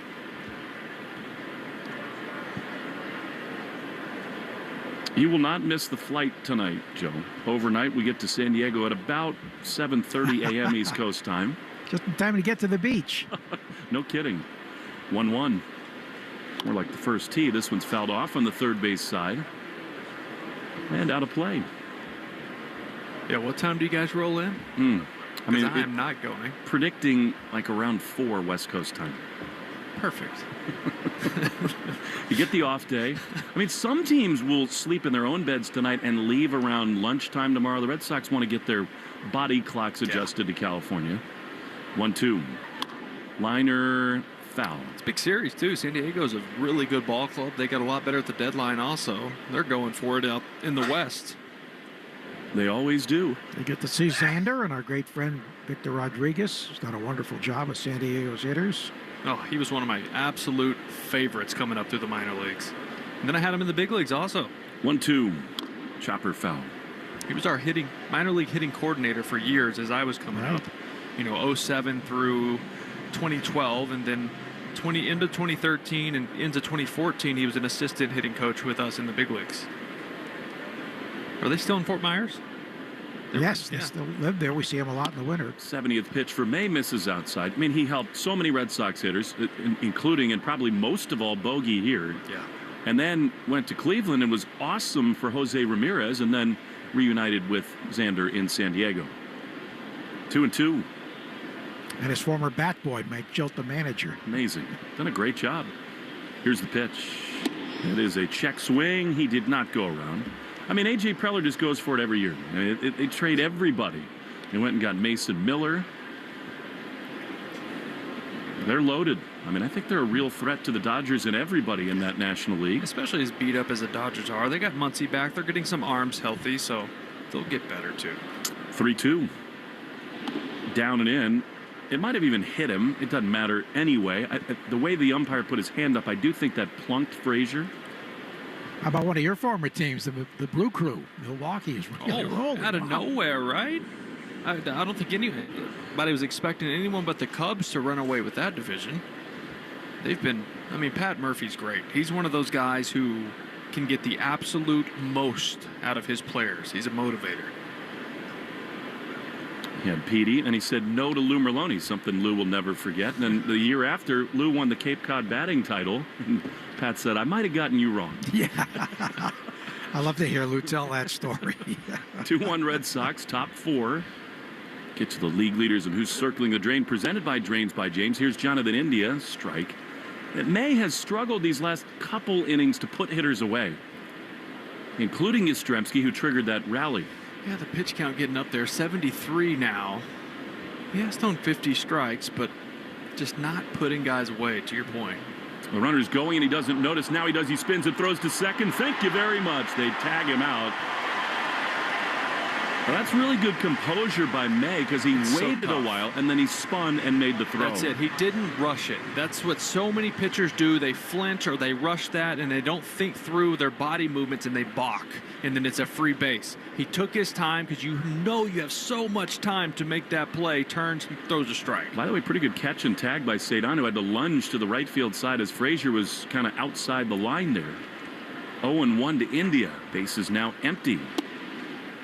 You will not miss the flight tonight, Joe. Overnight, we get to San Diego at about 7:30 a.m. East Coast time. Just in time to get to the beach. No kidding. 1-1. More like the first tee. This one's fouled off on the third base side. And out of play. Yeah, what time do you guys roll in? I mean, I am not going. Predicting like around 4 West Coast time. Perfect. You get the off day. I mean, some teams will sleep in their own beds tonight and leave around lunchtime tomorrow. The Red Sox want to get their body clocks adjusted to California. 1-2. Liner, foul. It's a big series, too. San Diego's a really good ball club. They got a lot better at the deadline also. They're going for it out in the West. They always do. They get to see Xander and our great friend Victor Rodriguez. He's done a wonderful job with San Diego's hitters. Oh, he was one of my absolute favorites coming up through the minor leagues. And then I had him in the big leagues also. 1-2. Chopper foul. He was our minor league hitting coordinator for years as I was coming up. 07 through 2012, and then into 2013 and into 2014, he was an assistant hitting coach with us in the big leagues. Are they still in Fort Myers? Yes, they still live there. We see him a lot in the winter. 70th pitch for May, misses outside. I mean, he helped so many Red Sox hitters, including and probably most of all Bogey here. Yeah. And then went to Cleveland and was awesome for Jose Ramirez, and then reunited with Xander in San Diego. 2-2. And his former bat boy, Mike Jilt, the manager. Amazing. Done a great job. Here's the pitch. It is a check swing. He did not go around. I mean, A.J. Preller just goes for it every year. I mean, they trade everybody. They went and got Mason Miller. They're loaded. I mean, I think they're a real threat to the Dodgers and everybody in that National League. Especially as beat up as the Dodgers are. They got Muncy back. They're getting some arms healthy, so they'll get better, too. 3-2. Down and in. It might have even hit him. It doesn't matter anyway. The way the umpire put his hand up, I do think that plunked Frazier. How about one of your former teams, the Blue Crew? Milwaukee is really rolling. Out of nowhere, right? I don't think anybody was expecting anyone but the Cubs to run away with that division. They've been, Pat Murphy's great. He's one of those guys who can get the absolute most out of his players. He's a motivator. He had Petey, and he said no to Lou Merlone, something Lou will never forget. And then the year after, Lou won the Cape Cod batting title. And Pat said, I might have gotten you wrong. Yeah. I love to hear Lou tell that story. 2-1 Red Sox, top 4. Get to the league leaders and who's circling the drain. Presented by Drains by James. Here's Jonathan India, strike. May has struggled these last couple innings to put hitters away, including Yastrzemski, who triggered that rally. Yeah, the pitch count getting up there, 73 now. He has thrown 50 strikes, but just not putting guys away, to your point. The runner's going, and he doesn't notice. Now he does. He spins and throws to second. Thank you very much. They tag him out. Well, that's really good composure by May, because he waited a while, and then he spun and made the throw. That's it. He didn't rush it. That's what so many pitchers do. They flinch or they rush that, and they don't think through their body movements, and they balk, and then it's a free base. He took his time, because you know you have so much time to make that play. Turns and throws a strike. By the way, pretty good catch and tag by Cedon, who had to lunge to the right field side as Frazier was kind of outside the line there. 0-1 to India. Base is now empty.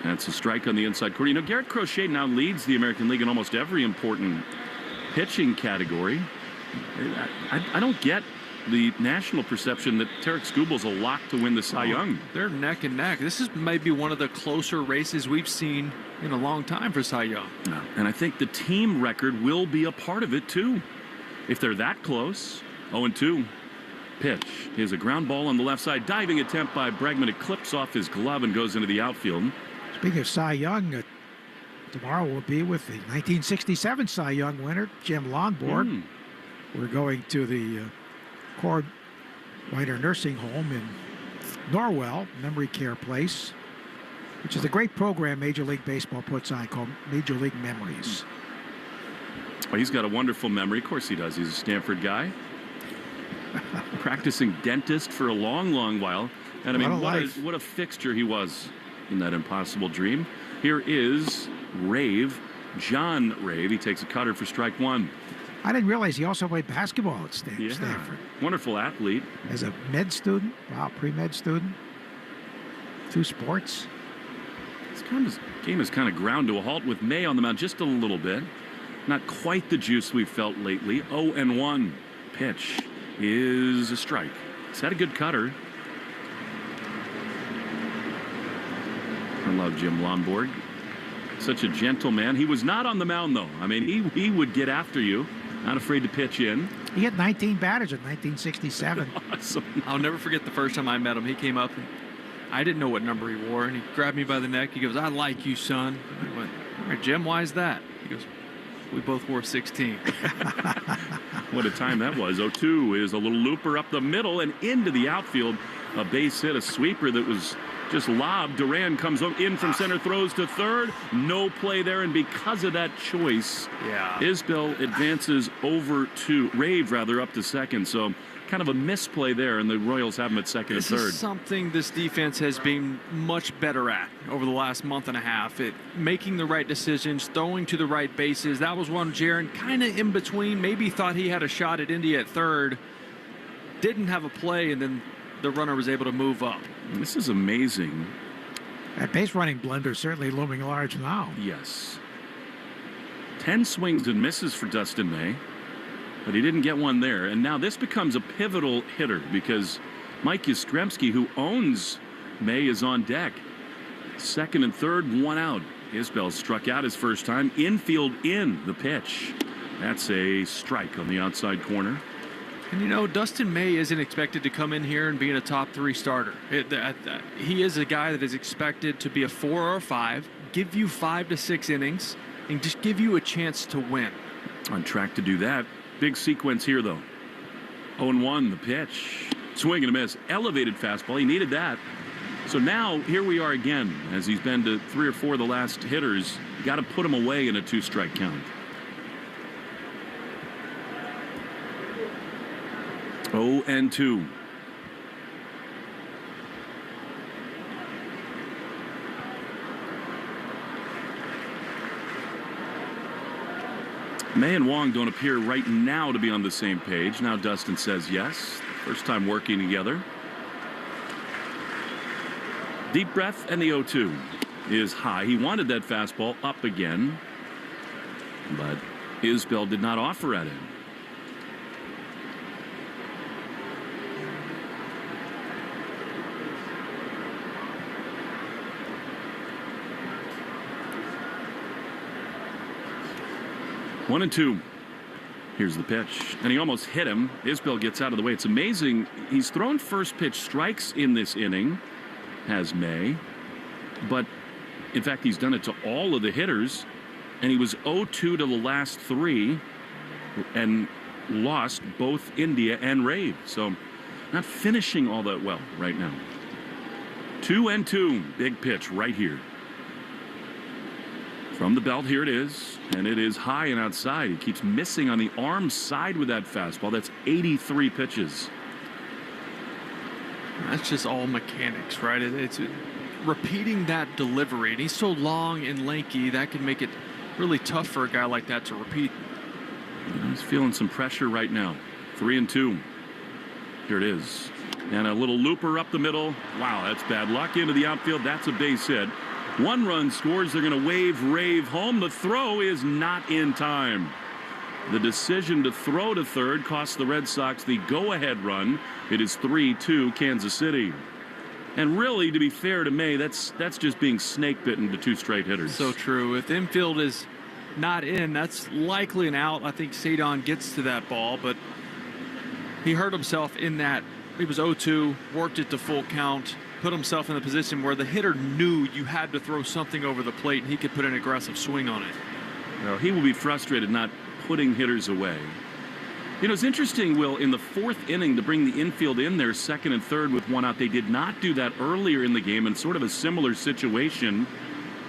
That's a strike on the inside court. You know, Garrett Crochet now leads the American League in almost every important pitching category. I don't get the national perception that Tarek Skubal's a lock to win the Cy Young. They're neck and neck. This is maybe one of the closer races we've seen in a long time for Cy Young. Yeah. And I think the team record will be a part of it, too. If they're that close. 0-2. Pitch is a ground ball on the left side. Diving attempt by Bregman. It clips off his glove and goes into the outfield. Speaking of Cy Young, tomorrow we'll be with the 1967 Cy Young winner, Jim Lonborg. We're going to the Cora Nursing Home in Norwell, Memory Care Place, which is a great program Major League Baseball puts on called Major League Memories. Well, he's got a wonderful memory. Of course he does. He's a Stanford guy. Practicing dentist for a long, long while. And I mean, what a fixture he was in that impossible dream. Here is Rave, John Rave. He takes a cutter for strike one. I didn't realize he also played basketball at Stanford. Wonderful athlete. As a med student. Wow, pre-med student. 2 sports. This game has kind of ground to a halt with May on the mound just a little bit. Not quite the juice we've felt lately. 0-1. Pitch is a strike. He's had a good cutter. I love Jim Lonborg. Such a gentle man. He was not on the mound, though. I mean, he would get after you. Not afraid to pitch in. He had 19 batters in 1967. Awesome. I'll never forget the first time I met him. He came up, and I didn't know what number he wore, and he grabbed me by the neck. He goes, "I like you, son." I went, "All right, Jim, why is that?" He goes, "We both wore 16. What a time that was. 0-2 is a little looper up the middle and into the outfield. A base hit, a sweeper that was just lobbed. Duran comes in from center, throws to third. No play there, and because of that choice, Isbell advances over to Rave, up to second. So kind of a misplay there, and the Royals have him at second and third. This is something this defense has been much better at over the last month and a half. Making the right decisions, throwing to the right bases. That was one Jaron kind of in between. Maybe thought he had a shot at India at third. Didn't have a play, and then the runner was able to move up. This is amazing. That base running blender certainly looming large now. Yes. 10 swings and misses for Dustin May, but he didn't get one there. And now this becomes a pivotal hitter because Mike Yastrzemski, who owns May, is on deck. Second and third, one out. Isbell struck out his first time. Infield in the pitch. That's a strike on the outside corner. And you know, Dustin May isn't expected to come in here and be in a top 3 starter. He is a guy that is expected to be a 4 or a 5, give you 5 to 6 innings, and just give you a chance to win. On track to do that. Big sequence here, though. 0-1, the pitch. Swing and a miss. Elevated fastball. He needed that. So now, here we are again. As he's been to 3 or 4 of the last hitters, got to put him away in a 2-strike count. 0-2. May and Wong don't appear right now to be on the same page. Now Dustin says yes. First time working together. Deep breath, and the 0-2 is high. He wanted that fastball up again, but Isbell did not offer at him. One and two. Here's the pitch, and he almost hit him. Isbell gets out of the way. It's amazing. He's thrown first pitch strikes in this inning, has May, but in fact he's done it to all of the hitters, and he was 0-2 to the last three and lost both India and Rave, so not finishing all that well right now. 2-2. Big pitch right here from the belt. Here it is, and it is high and outside. He keeps missing on the arm side with that fastball. That's 83 pitches. That's just all mechanics, right? It's repeating that delivery. And he's so long and lanky, that can make it really tough for a guy like that to repeat. He's feeling some pressure right now. 3-2. Here it is. And a little looper up the middle. Wow, that's bad luck into the outfield. That's a base hit. One run scores. They're going to wave Rave home. The throw is not in time. The decision to throw to third cost the Red Sox the go-ahead run. It is 3-2 Kansas City. And really, to be fair to May, that's just being snake bitten to two straight hitters. So true. If infield is not in, that's likely an out. I think Cedon gets to that ball, but he hurt himself in that. He was 0-2, worked it to full count, put himself in the position where the hitter knew you had to throw something over the plate, and he could put an aggressive swing on it. Well, he will be frustrated not putting hitters away. You know, it's interesting, Will, in the fourth inning to bring the infield in there, second and third with one out. They did not do that earlier in the game in sort of a similar situation.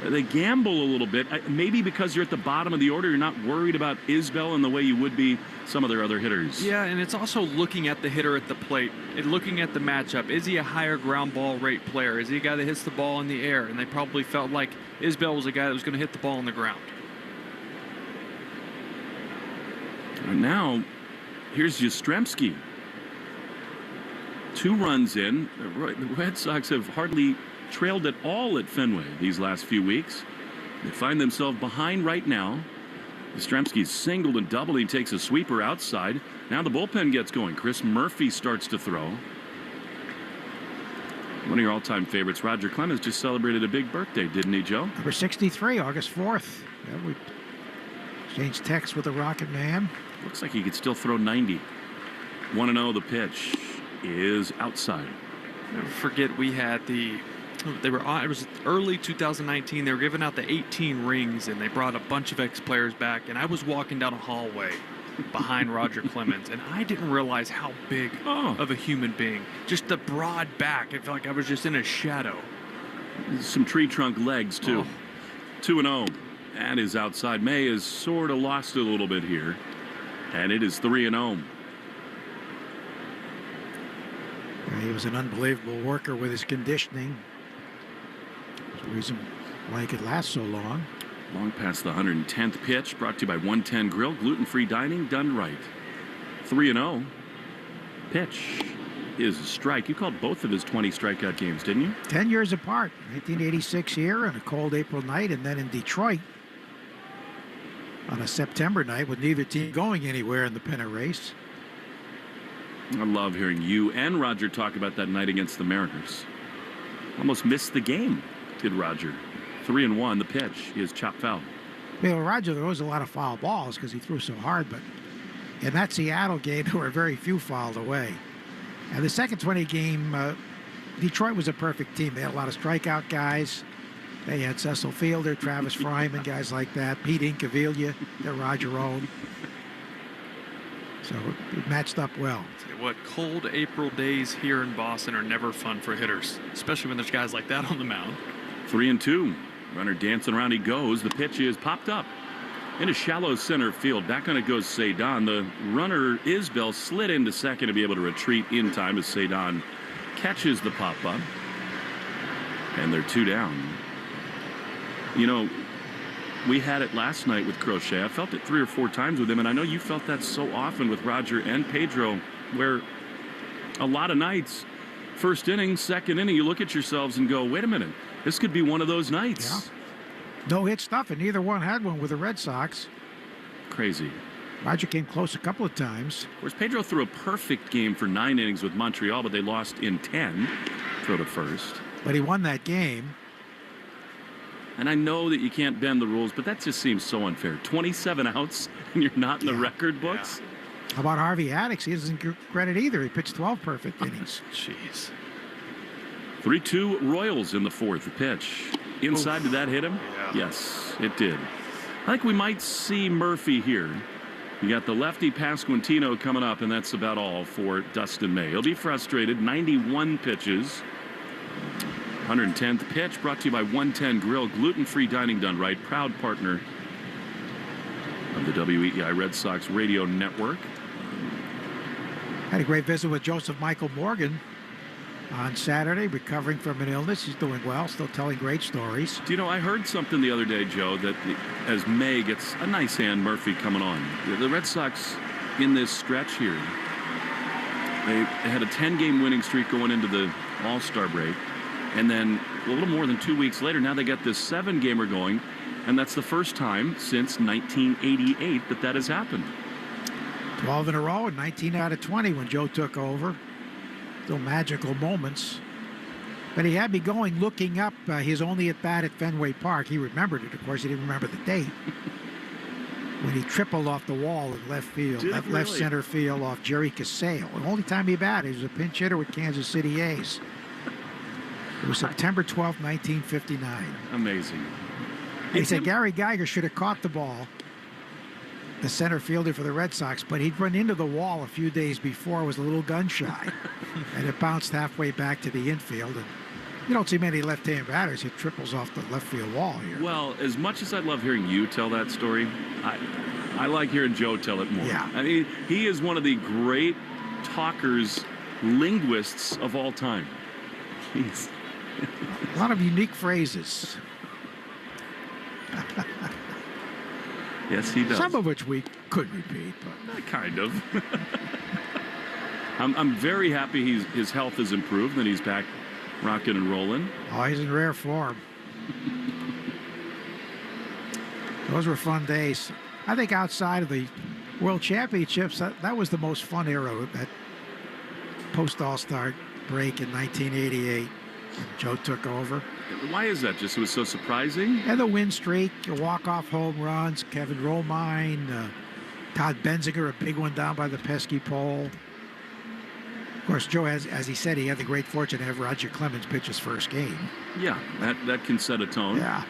They gamble a little bit. Maybe because you're at the bottom of the order, you're not worried about Isbell in the way you would be some of their other hitters. Yeah, and it's also looking at the hitter at the plate and looking at the matchup. Is he a higher ground ball rate player? Is he a guy that hits the ball in the air? And they probably felt like Isbell was a guy that was going to hit the ball on the ground. And now, here's Yastrzemski. 2 runs in. The Red Sox have hardly trailed at all at Fenway these last few weeks. They find themselves behind right now. Yastrzemski's singled and doubled. He takes a sweeper outside. Now the bullpen gets going. Chris Murphy starts to throw. One of your all-time favorites, Roger Clemens, just celebrated a big birthday, didn't he, Joe? Number 63, August 4th. Yeah, we exchanged texts with the Rocket Man. Looks like he could still throw 90. 1-0. The pitch is outside. Never forget we had it was early 2019. They were giving out the 18 rings, and they brought a bunch of ex-players back, and I was walking down a hallway behind Roger Clemens, and I didn't realize how big of a human being. Just the broad back. I felt like I was just in a shadow. Some tree trunk legs, too. 2-0. That is outside. May has sort of lost it a little bit here, and it is 3-0. He was an unbelievable worker with his conditioning. There's a reason why he could last so long. Long past the 110th pitch, brought to you by 110 Grill, gluten-free dining done right. 3-0. Pitch is a strike. You called both of his 20 strikeout games, didn't you? 10 years apart. 1986 here on a cold April night, and then in Detroit on a September night with neither team going anywhere in the pennant race. I love hearing you and Roger talk about that night against the Mariners. Almost missed the game, did Roger. 3-1. The pitch is chopped foul. Well, Roger, there was a lot of foul balls because he threw so hard, but in that Seattle game, there were very few fouled away. And the second 20 game, Detroit was a perfect team. They had a lot of strikeout guys. They had Cecil Fielder, Travis Fryman, guys like that. Pete Incaviglia that Roger owned. So it matched up well. What, cold April days here in Boston are never fun for hitters, especially when there's guys like that on the mound. 3-2. Runner dancing around, he goes. The pitch is popped up into shallow center field. Back on it goes Cedon. The runner, Isbell, slid into second to be able to retreat in time as Cedon catches the pop-up. And they're 2 down. You know, We had it last night with Crochet. I felt it 3 or 4 times with him, and I know you felt that so often with Roger and Pedro, where a lot of nights, first inning, second inning, you look at yourselves and go, wait a minute, this could be one of those nights. Yeah. No hit stuff, and neither one had one with the Red Sox. Crazy. Roger came close a couple of times. Of course, Pedro threw a perfect game for 9 innings with Montreal, but they lost in 10. Throw to first. But he won that game. And I know that you can't bend the rules, but that just seems so unfair. 27 outs, and you're not in the record books? How about Harvey Addix? He doesn't get credit either. He pitched 12 perfect innings. Jeez. 3-2 Royals in the 4th. The pitch. Inside, did that hit him? Yeah. Yes, it did. I think we might see Murphy here. You got the lefty Pasquantino coming up, and that's about all for Dustin May. He'll be frustrated. 91 pitches. 110th pitch brought to you by 110 Grill, gluten-free dining done right, proud partner of the WEEI Red Sox Radio Network. Had a great visit with Joseph Michael Morgan on Saturday, recovering from an illness. He's doing well, still telling great stories. Do you know, I heard something the other day, Joe, that as May gets a nice hand, Murphy coming on, the Red Sox in this stretch here, they had a 10-game winning streak going into the All-Star break. And then a little more than 2 weeks later, now they got this 7-gamer going, and that's the first time since 1988 that has happened. 12 in a row and 19 out of 20 when Joe took over. Still magical moments. But he had me going, looking up his only at-bat at Fenway Park. He remembered it, of course. He didn't remember the date. When he tripled off the wall in left field, left center field off Jerry Casale. The only time he batted, he was a pinch hitter with Kansas City A's. It was September 12, 1959. Amazing. He said Gary Geiger should have caught the ball, the center fielder for the Red Sox, but he'd run into the wall a few days before, was a little gun shy, and it bounced halfway back to the infield. And you don't see many left-hand batters hit triples off the left field wall here. Well, as much as I love hearing you tell that story, I like hearing Joe tell it more. Yeah. I mean, he is one of the great talkers, linguists of all time. He's a lot of unique phrases. Yes, he does. Some of which we could repeat, but kind of. I'm very happy his health has improved and he's back rocking and rolling. Oh, he's in rare form. Those were fun days. I think outside of the World Championships, that was the most fun era, that post-All-Star break in 1988. Joe took over. Why is that? Just it was so surprising? And the win streak, walk-off home runs, Kevin Romine, Todd Benziger, a big one down by the pesky pole. Of course, Joe, as he said, he had the great fortune to have Roger Clemens pitch his first game. Yeah, that can set a tone. Yeah.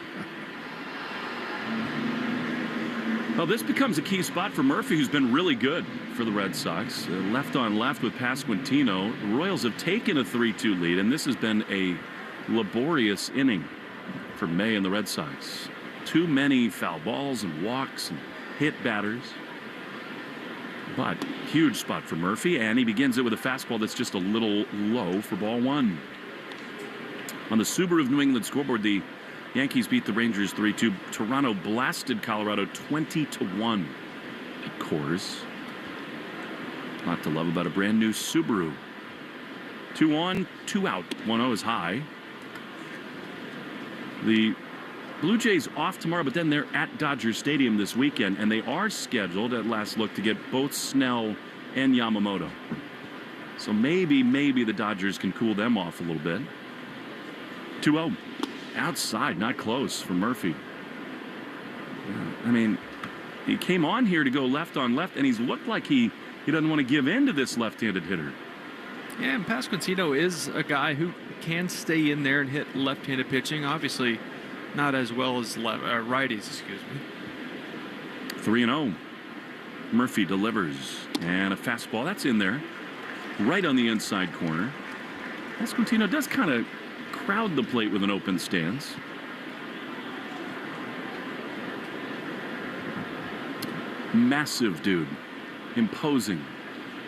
Well, this becomes a key spot for Murphy, who's been really good for the Red Sox. Left on left with Pasquantino. The Royals have taken a 3-2 lead, and this has been a laborious inning for May and the Red Sox. Too many foul balls and walks and hit batters. But huge spot for Murphy, and he begins it with a fastball that's just a little low for ball one. On the Subaru of New England scoreboard, the Yankees beat the Rangers 3-2. Toronto blasted Colorado 20-1 at Coors. A lot to love about a brand new Subaru. 2 on, 2 out. 1-0 is high. The Blue Jays off tomorrow, but then they're at Dodger Stadium this weekend, and they are scheduled at last look to get both Snell and Yamamoto. So maybe the Dodgers can cool them off a little bit. 2-0. Outside, not close for Murphy. I mean, he came on here to go left on left, and he's looked like he doesn't want to give in to this left-handed hitter. Yeah, and Pasquantino is a guy who can stay in there and hit left-handed pitching. Obviously, not as well as righties, excuse me. 3-0. Murphy delivers, and a fastball. That's in there, right on the inside corner. Pasquantino does kind of crowd the plate with an open stance. Massive dude. Imposing.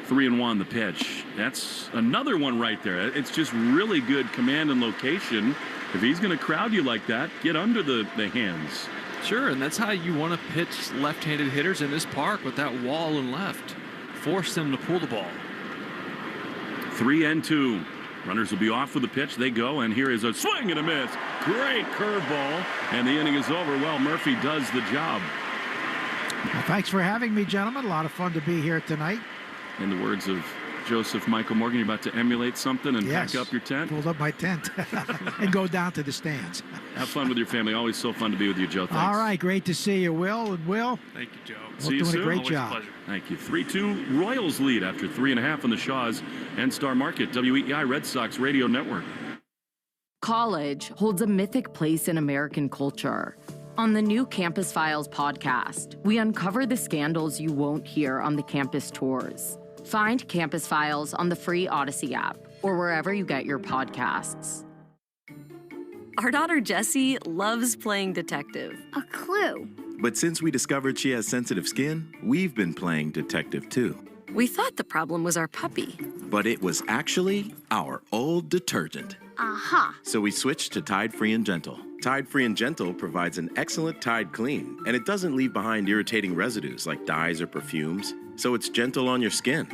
3-1 the pitch. That's another one right there. It's just really good command and location. If he's going to crowd you like that, get under the hands. Sure, and that's how you want to pitch left-handed hitters in this park with that wall and left. Force them to pull the ball. 3-2. Runners will be off with the pitch. They go, and here is a swing and a miss. Great curveball, and the inning is over. Well, Murphy does the job. Well, thanks for having me, gentlemen. A lot of fun to be here tonight. In the words of Joseph Michael Morgan, you're about to emulate something and pack up your tent? Pulled up my tent and go down to the stands. Have fun with your family. Always so fun to be with you, Joe. Thanks. All right, great to see you, Will. And Will. Thank you, Joe. See you doing soon. a great Always job. A pleasure. Thank you. 3-2 Royals lead after 3.5 on the Shaws and Star Market, WEEI Red Sox Radio Network. College holds a mythic place in American culture. On the new Campus Files podcast, we uncover the scandals you won't hear on the campus tours. Find Campus Files on the free Odyssey app or wherever you get your podcasts. Our daughter Jessie loves playing detective. A clue. But since we discovered she has sensitive skin, we've been playing detective too. We thought the problem was our puppy. But it was actually our old detergent. Aha. So we switched to Tide Free and Gentle. Tide Free and Gentle provides an excellent Tide clean, and it doesn't leave behind irritating residues like dyes or perfumes, so it's gentle on your skin.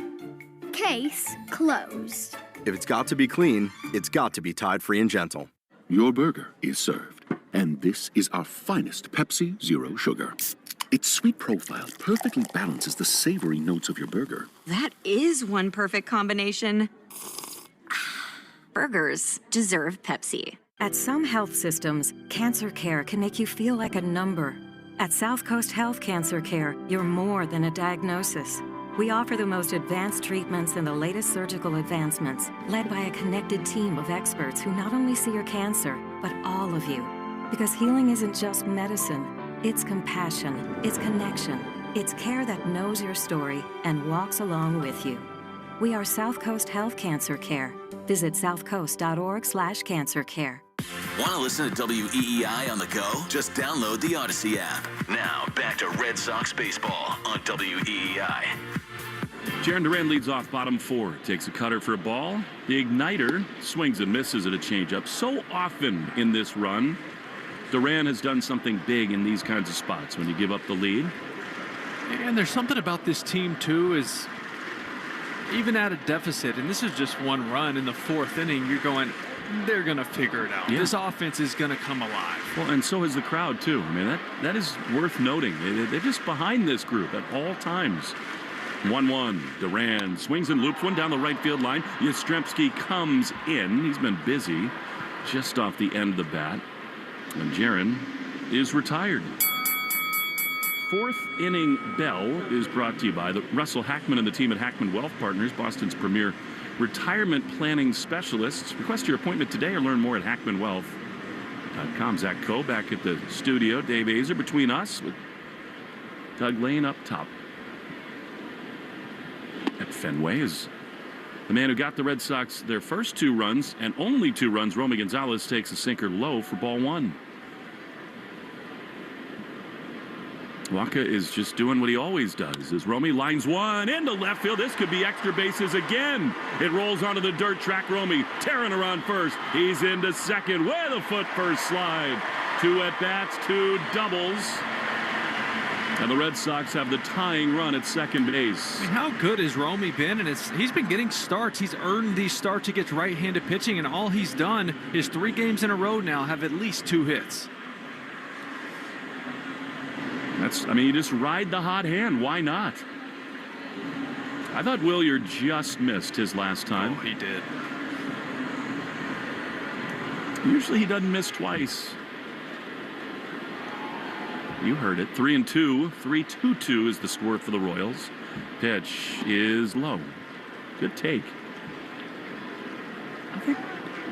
Case closed. If it's got to be clean, it's got to be Tide Free and Gentle. Your burger is served, and this is our finest Pepsi Zero Sugar. Its sweet profile perfectly balances the savory notes of your burger. That is one perfect combination. Burgers deserve Pepsi. At some health systems, cancer care can make you feel like a number. At South Coast Health Cancer Care, you're more than a diagnosis. We offer the most advanced treatments and the latest surgical advancements, led by a connected team of experts who not only see your cancer, but all of you. Because healing isn't just medicine, it's compassion, it's connection, it's care that knows your story and walks along with you. We are South Coast Health Cancer Care. Visit southcoast.org/cancercare. Want to listen to WEEI on the go? Just download the Odyssey app. Now, back to Red Sox baseball on WEEI. Jaron Duran leads off bottom 4. Takes a cutter for a ball. The igniter swings and misses at a changeup. So often in this run, Duran has done something big in these kinds of spots when you give up the lead. And there's something about this team, too, is even at a deficit, and this is just one run in the 4th inning, you're going, they're going to figure it out. Yeah. This offense is going to come alive. Well, and so is the crowd, too. I mean, that is worth noting. They're just behind this group at all times. 1-1. Duran swings and loops one down the right field line. Yastrzemski comes in. He's been busy just off the end of the bat. And Jaron is retired. 4th inning bell is brought to you by the Russell Hackman and the team at Hackman Wealth Partners, Boston's premier retirement planning specialists. Request your appointment today or learn more at hackmanwealth.com. Zach Coe back at the studio. Dave Azer between us with Doug Lane up top. At Fenway is the man who got the Red Sox their first 2 runs and only 2 runs. Romy Gonzalez takes a sinker low for ball 1. Waka is just doing what he always does as Romy lines one into left field. This could be extra bases again. It rolls onto the dirt track. Romy tearing around first. He's into second with a foot first slide. 2 at-bats, 2 doubles. And the Red Sox have the tying run at second base. I mean, how good has Romy been? And he's been getting starts. He's earned these starts against right-handed pitching, and all he's done is 3 games in a row now have at least 2 hits. You just ride the hot hand. Why not? I thought Willier just missed his last time. Oh, he did. Usually he doesn't miss twice. You heard it. 3-2. 3-2-2 is the score for the Royals. Pitch is low. Good take. I think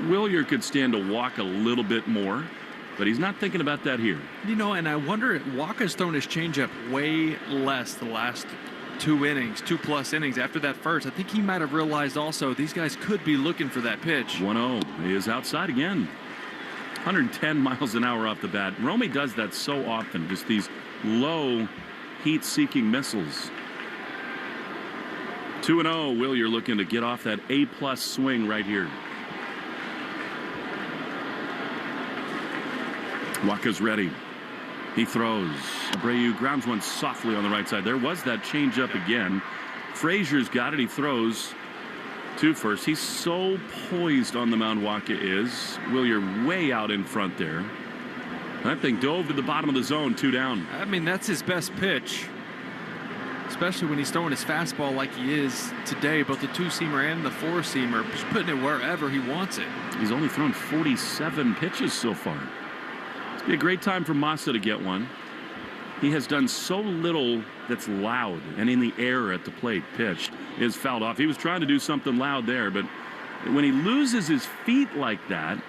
Willier could stand to walk a little bit more, but he's not thinking about that here. You know, and I wonder, Walker's thrown his changeup way less the last 2 innings, 2+ innings after that first. I think he might have realized also these guys could be looking for that pitch. 1-0. He is outside again. 110 miles an hour off the bat. Romy does that so often, just these low heat-seeking missiles. 2-0. Willier looking to get off that A+ swing right here. Waka's ready. He throws. Abreu grounds one softly on the right side. There was that changeup again. Frazier's got it. He throws to first. He's so poised on the mound, Waka is. Will, you're way out in front there. That thing dove to the bottom of the zone, 2 down. I mean, that's his best pitch, especially when he's throwing his fastball like he is today, both the 2-seamer and the 4-seamer, just putting it wherever he wants it. He's only thrown 47 pitches so far. It's be a great time for Massa to get one. He has done so little that's loud and in the air at the plate. Pitch is fouled off. He was trying to do something loud there, but when he loses his feet like that,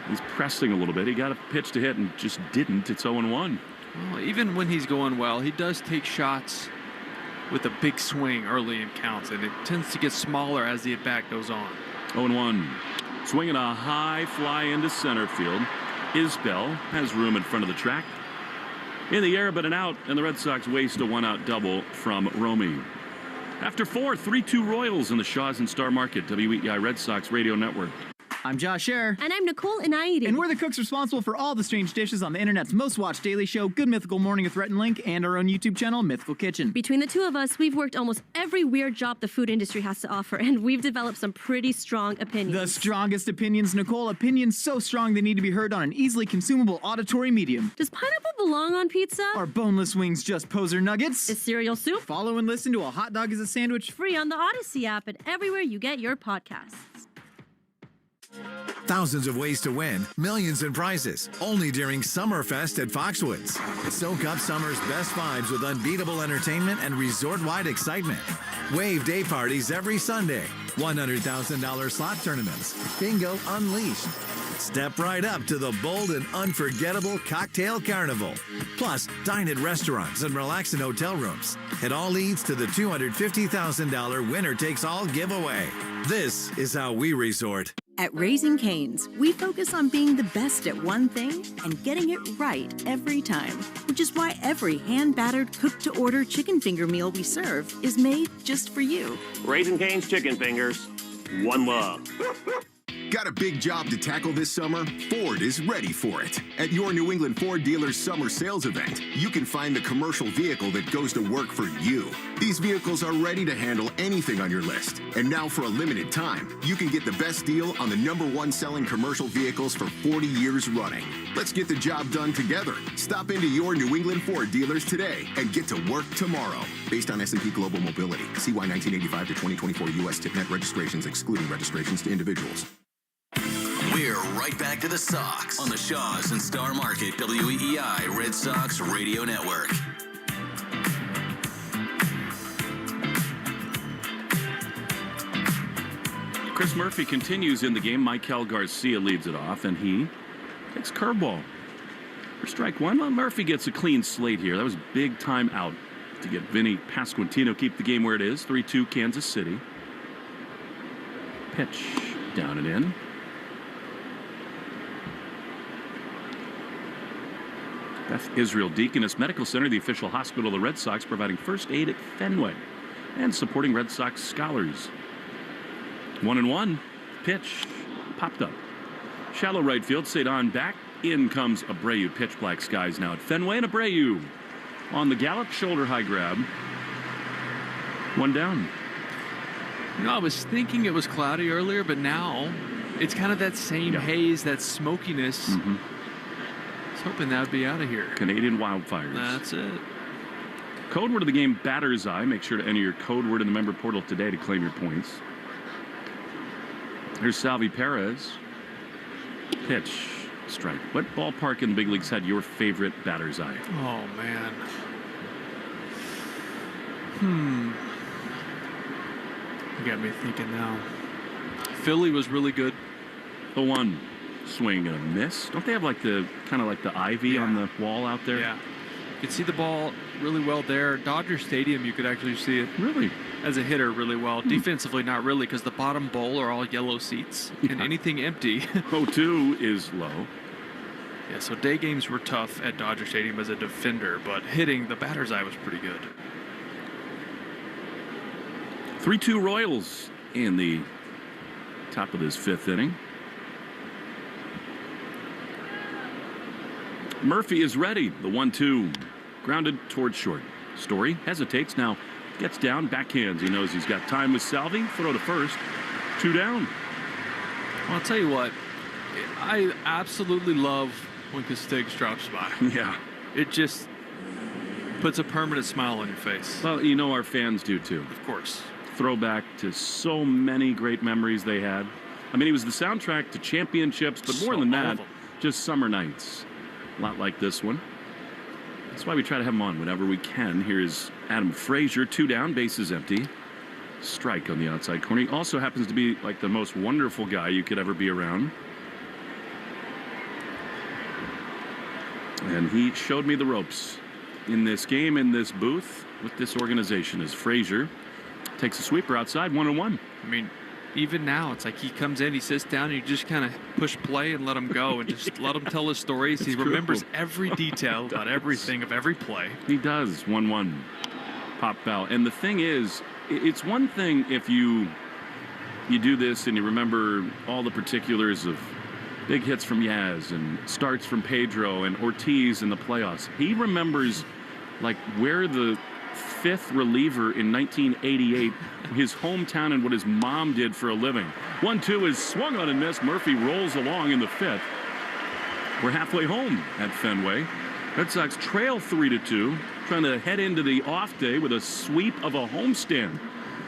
he's pressing a little bit. He got a pitch to hit and just didn't. It's 0-1. Well, even when he's going well, he does take shots with a big swing early in counts, and it tends to get smaller as the at-bat goes on. 0-1. Swinging a high fly into center field. Isbell has room in front of the track. In the air, but an out, and the Red Sox waste a 1-out double from Romy. After 4, 3-2 Royals in the Shaws and Star Market, WEEI Red Sox Radio Network. I'm Josh Scher. And I'm Nicole Inaidi. And we're the cooks responsible for all the strange dishes on the internet's most watched daily show, Good Mythical Morning with Rhett and Link, and our own YouTube channel, Mythical Kitchen. Between the two of us, we've worked almost every weird job the food industry has to offer, and we've developed some pretty strong opinions. The strongest opinions, Nicole. Opinions so strong they need to be heard on an easily consumable auditory medium. Does pineapple belong on pizza? Are boneless wings just poser nuggets? Is cereal soup? Follow and listen to A Hot Dog is a Sandwich. Free on the Odyssey app and everywhere you get your podcasts. Thousands of ways to win, millions in prizes, only during Summerfest at Foxwoods. Soak up summer's best vibes with unbeatable entertainment and resort-wide excitement. Wave day parties every Sunday, $100,000 slot tournaments, bingo unleashed. Step right up to the bold and unforgettable Cocktail Carnival. Plus, dine at restaurants and relax in hotel rooms. It all leads to the $250,000 winner-takes-all giveaway. This is how we resort. At Raising Cane's, we focus on being the best at one thing and getting it right every time, which is why every hand-battered, cooked-to-order chicken finger meal we serve is made just for you. Raising Cane's Chicken Fingers, one love. Got a big job to tackle this summer? Ford is ready for it. At your New England Ford dealer's summer sales event, you can find the commercial vehicle that goes to work for you. These vehicles are ready to handle anything on your list. And now for a limited time, you can get the best deal on the #1 selling commercial vehicles for 40 years running. Let's get the job done together. Stop into your New England Ford dealers today and get to work tomorrow. Based on S&P Global Mobility, CY 1985 to 2024 U.S. TIPNet registrations excluding registrations to individuals. We're right back to the Sox on the Shaws and Star Market WEEI Red Sox Radio Network. Chris Murphy continues in the game. Michael Garcia leads it off, and he takes curveball for strike one. Well, Murphy gets a clean slate here. That was a big time out to get Vinny Pasquantino keep the game where it is. 3-2 Kansas City. Pitch down and in. Beth Israel Deaconess Medical Center, the official hospital of the Red Sox, providing first aid at Fenway and supporting Red Sox scholars. 1-1. Pitch popped up. Shallow right field. Cedon back. In comes Abreu. Pitch black skies now at Fenway, and Abreu on the gallop. Shoulder high grab. 1 down. You know, I was thinking it was cloudy earlier, but now it's kind of that same haze, that smokiness. Mm-hmm. Hoping that would be out of here. Canadian wildfires. That's it. Code word of the game, batter's eye. Make sure to enter your code word in the member portal today to claim your points. Here's Salvi Perez. Pitch. Strike. What ballpark in the big leagues had your favorite batter's eye? Oh, man. You got me thinking now. Philly was really good. 0-1. Swing and a miss. Don't they have like the kind of like the ivy on the wall out there? Yeah. You could see the ball really well there. Dodger Stadium, you could actually see it. Really? As a hitter, really well. Defensively, not really, because the bottom bowl are all yellow seats and anything empty. 0-2 is low. Yeah, so day games were tough at Dodger Stadium as a defender, but hitting the batter's eye was pretty good. 3-2 Royals in the top of this 5th inning. Murphy is ready. The 1-2. Grounded towards short. Story hesitates. Now gets down, backhands. He knows he's got time with Salvi. Throw to first. 2 down. Well, I'll tell you what. I absolutely love when Castigs drops by. Yeah. It just puts a permanent smile on your face. Well, you know our fans do too. Of course. Throwback to so many great memories they had. I mean, he was the soundtrack to championships, but more than that, just summer nights. A lot like this one. That's why we try to have him on whenever we can. Here's Adam Frazier, 2 down, bases empty. Strike on the outside corner. He also happens to be like the most wonderful guy you could ever be around. And he showed me the ropes in this game, in this booth, with this organization as Frazier takes a sweeper outside, 1-1. I mean, even now, it's like he comes in, he sits down, and you just kind of push play and let him go and just let him tell his stories. He remembers every detail about everything of every play. He does. 1-1. Pop foul. And the thing is, it's one thing if you do this and you remember all the particulars of big hits from Yaz and starts from Pedro and Ortiz in the playoffs. He remembers like where the 5th reliever in 1988, his hometown, and what his mom did for a living. 1-2 is swung on and missed. Murphy rolls along in the 5th. We're halfway home at Fenway. Red Sox trail 3-2, trying to head into the off day with a sweep of a homestand.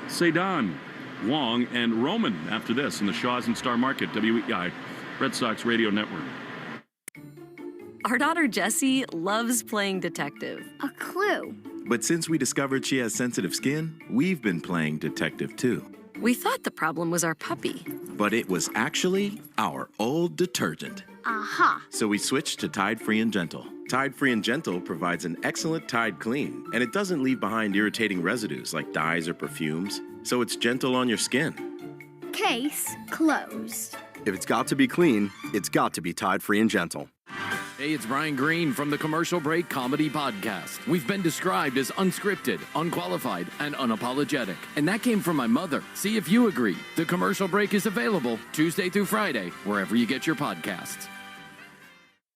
Cedon, Wong, and Roman after this in the Shaw's and Star Market, WEI, Red Sox Radio Network. Our daughter Jessie loves playing detective. A clue. But since we discovered she has sensitive skin, we've been playing detective too. We thought the problem was our puppy. But it was actually our old detergent. Aha. So we switched to Tide Free and Gentle. Tide Free and Gentle provides an excellent Tide clean, and it doesn't leave behind irritating residues like dyes or perfumes, so it's gentle on your skin. Case closed. If it's got to be clean, it's got to be Tide Free and Gentle. Hey, it's Brian Green from the Commercial Break Comedy Podcast. We've been described as unscripted, unqualified, and unapologetic. And that came from my mother. See if you agree. The Commercial Break is available Tuesday through Friday, wherever you get your podcasts.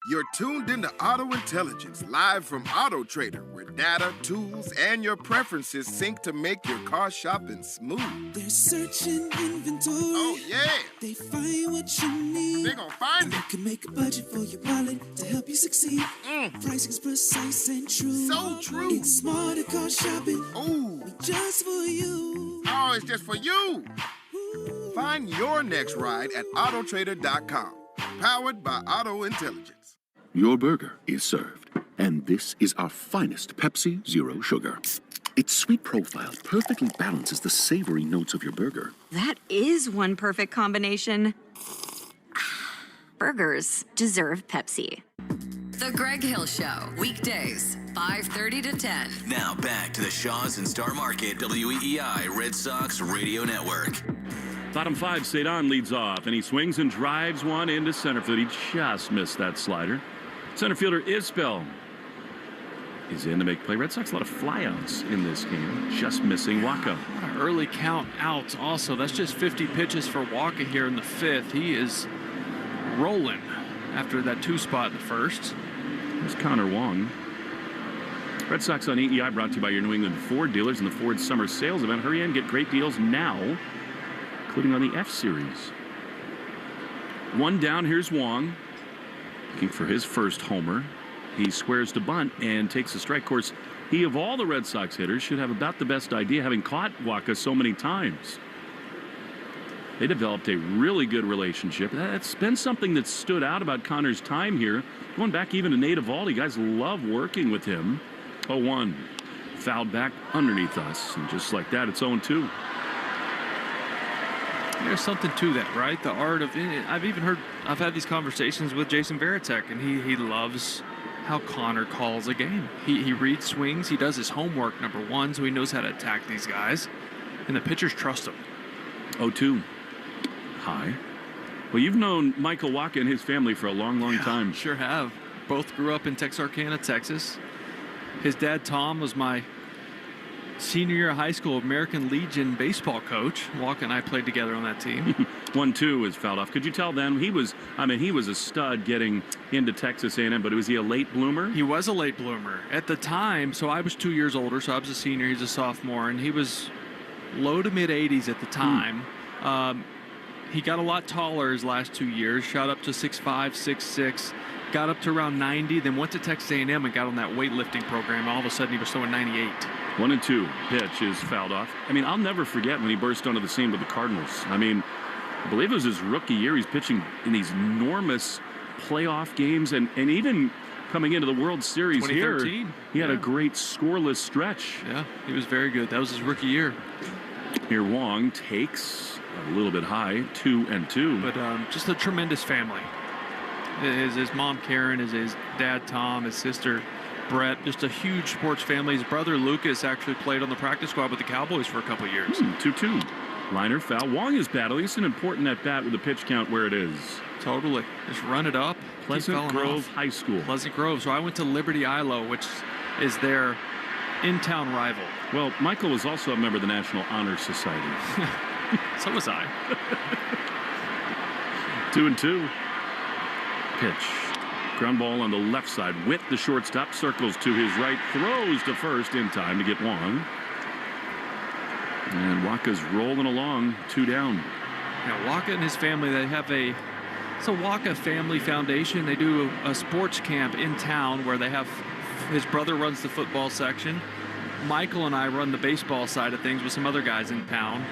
You're tuned into Auto Intelligence, live from Auto Trader, where data, tools, and your preferences sync to make your car shopping smooth. They're searching inventory. Oh, yeah. They find what you need. They're gonna find it. You can make a budget for your wallet to help you succeed. Pricing's precise and true. So true. It's smarter car shopping. Ooh. Just for you. Oh, it's just for you. Ooh. Find your next ride at autotrader.com. Powered by Auto Intelligence. Your burger is served, and this is our finest Pepsi Zero Sugar. Its sweet profile perfectly balances the savory notes of your burger. That is one perfect combination. Burgers deserve Pepsi. The Greg Hill Show, weekdays, 5:30 to 10. Now back to the Shaw's and Star Market, WEEI Red Sox Radio Network. Bottom 5, Cedon leads off, and he swings and drives one into center field. He just missed that slider. Center fielder Isbell is in to make play. Red Sox a lot of flyouts in this game. Just missing Waka. What an early count outs also. That's just 50 pitches for Waka here in the 5th. He is rolling after that 2 spot in the 1st. There's Connor Wong. Red Sox on EEI brought to you by your New England Ford dealers and the Ford Summer Sales Event. Hurry in, get great deals now, including on the F-Series. 1 down, here's Wong. Looking for his first homer. He squares to bunt and takes a strike. Of course, he, of all the Red Sox hitters, should have about the best idea, having caught Waka so many times. They developed a really good relationship. That's been something that stood out about Connor's time here. Going back even to Nate Eovaldi, guys love working with him. 0-1. Fouled back underneath us. And just like that, it's 0-2. There's something to that, right? The art of it. I've had these conversations with Jason Varitek, and he loves how Connor calls a game. He reads swings. He does his homework, number 1, so he knows how to attack these guys. And the pitchers trust him. 0-2. High. Well, you've known Michael Waka and his family for a long, long time. Sure have. Both grew up in Texarkana, Texas. His dad, Tom, was my senior year of high school, American Legion baseball coach. Walker and I played together on that team. 1-2 was fouled off. Could you tell then? He was a stud getting into Texas A&M, but was he a late bloomer? He was a late bloomer. At the time, so I was 2 years older, so I was a senior, he's a sophomore, and he was low to mid-80s at the time. He got a lot taller his last 2 years, shot up to 6'5", 6'6", got up to around 90, then went to Texas A&M and got on that weightlifting program. All of a sudden, he was throwing 98. 1-2 pitch is fouled off. I mean, I'll never forget when he burst onto the scene with the Cardinals. I mean, I believe it was his rookie year. He's pitching in these enormous playoff games, and even coming into the World Series here, he had a great scoreless stretch. Yeah, he was very good. That was his rookie year. Here Wong takes a little bit high, 2-2. But just a tremendous family. His mom, Karen, his dad, Tom, his sister, Brett, just a huge sports family. His brother, Lucas, actually played on the practice squad with the Cowboys for a couple of years. 2-2. Liner foul. Wong is battling. It's an important at-bat with the pitch count where it is. Totally. Just run it up. Pleasant Grove High School. Pleasant Grove. So I went to Liberty Ilo, which is their in-town rival. Well, Michael was also a member of the National Honor Society. So was I. 2-2. Pitch. Ground ball on the left side. Witt, the shortstop, circles to his right, throws to first in time to get Wong. And Waka's rolling along, 2 down. Yeah, Waka and his family, they have it's a Waka Family Foundation. They do a sports camp in town where they have, his brother runs the football section. Michael and I run the baseball side of things with some other guys in town.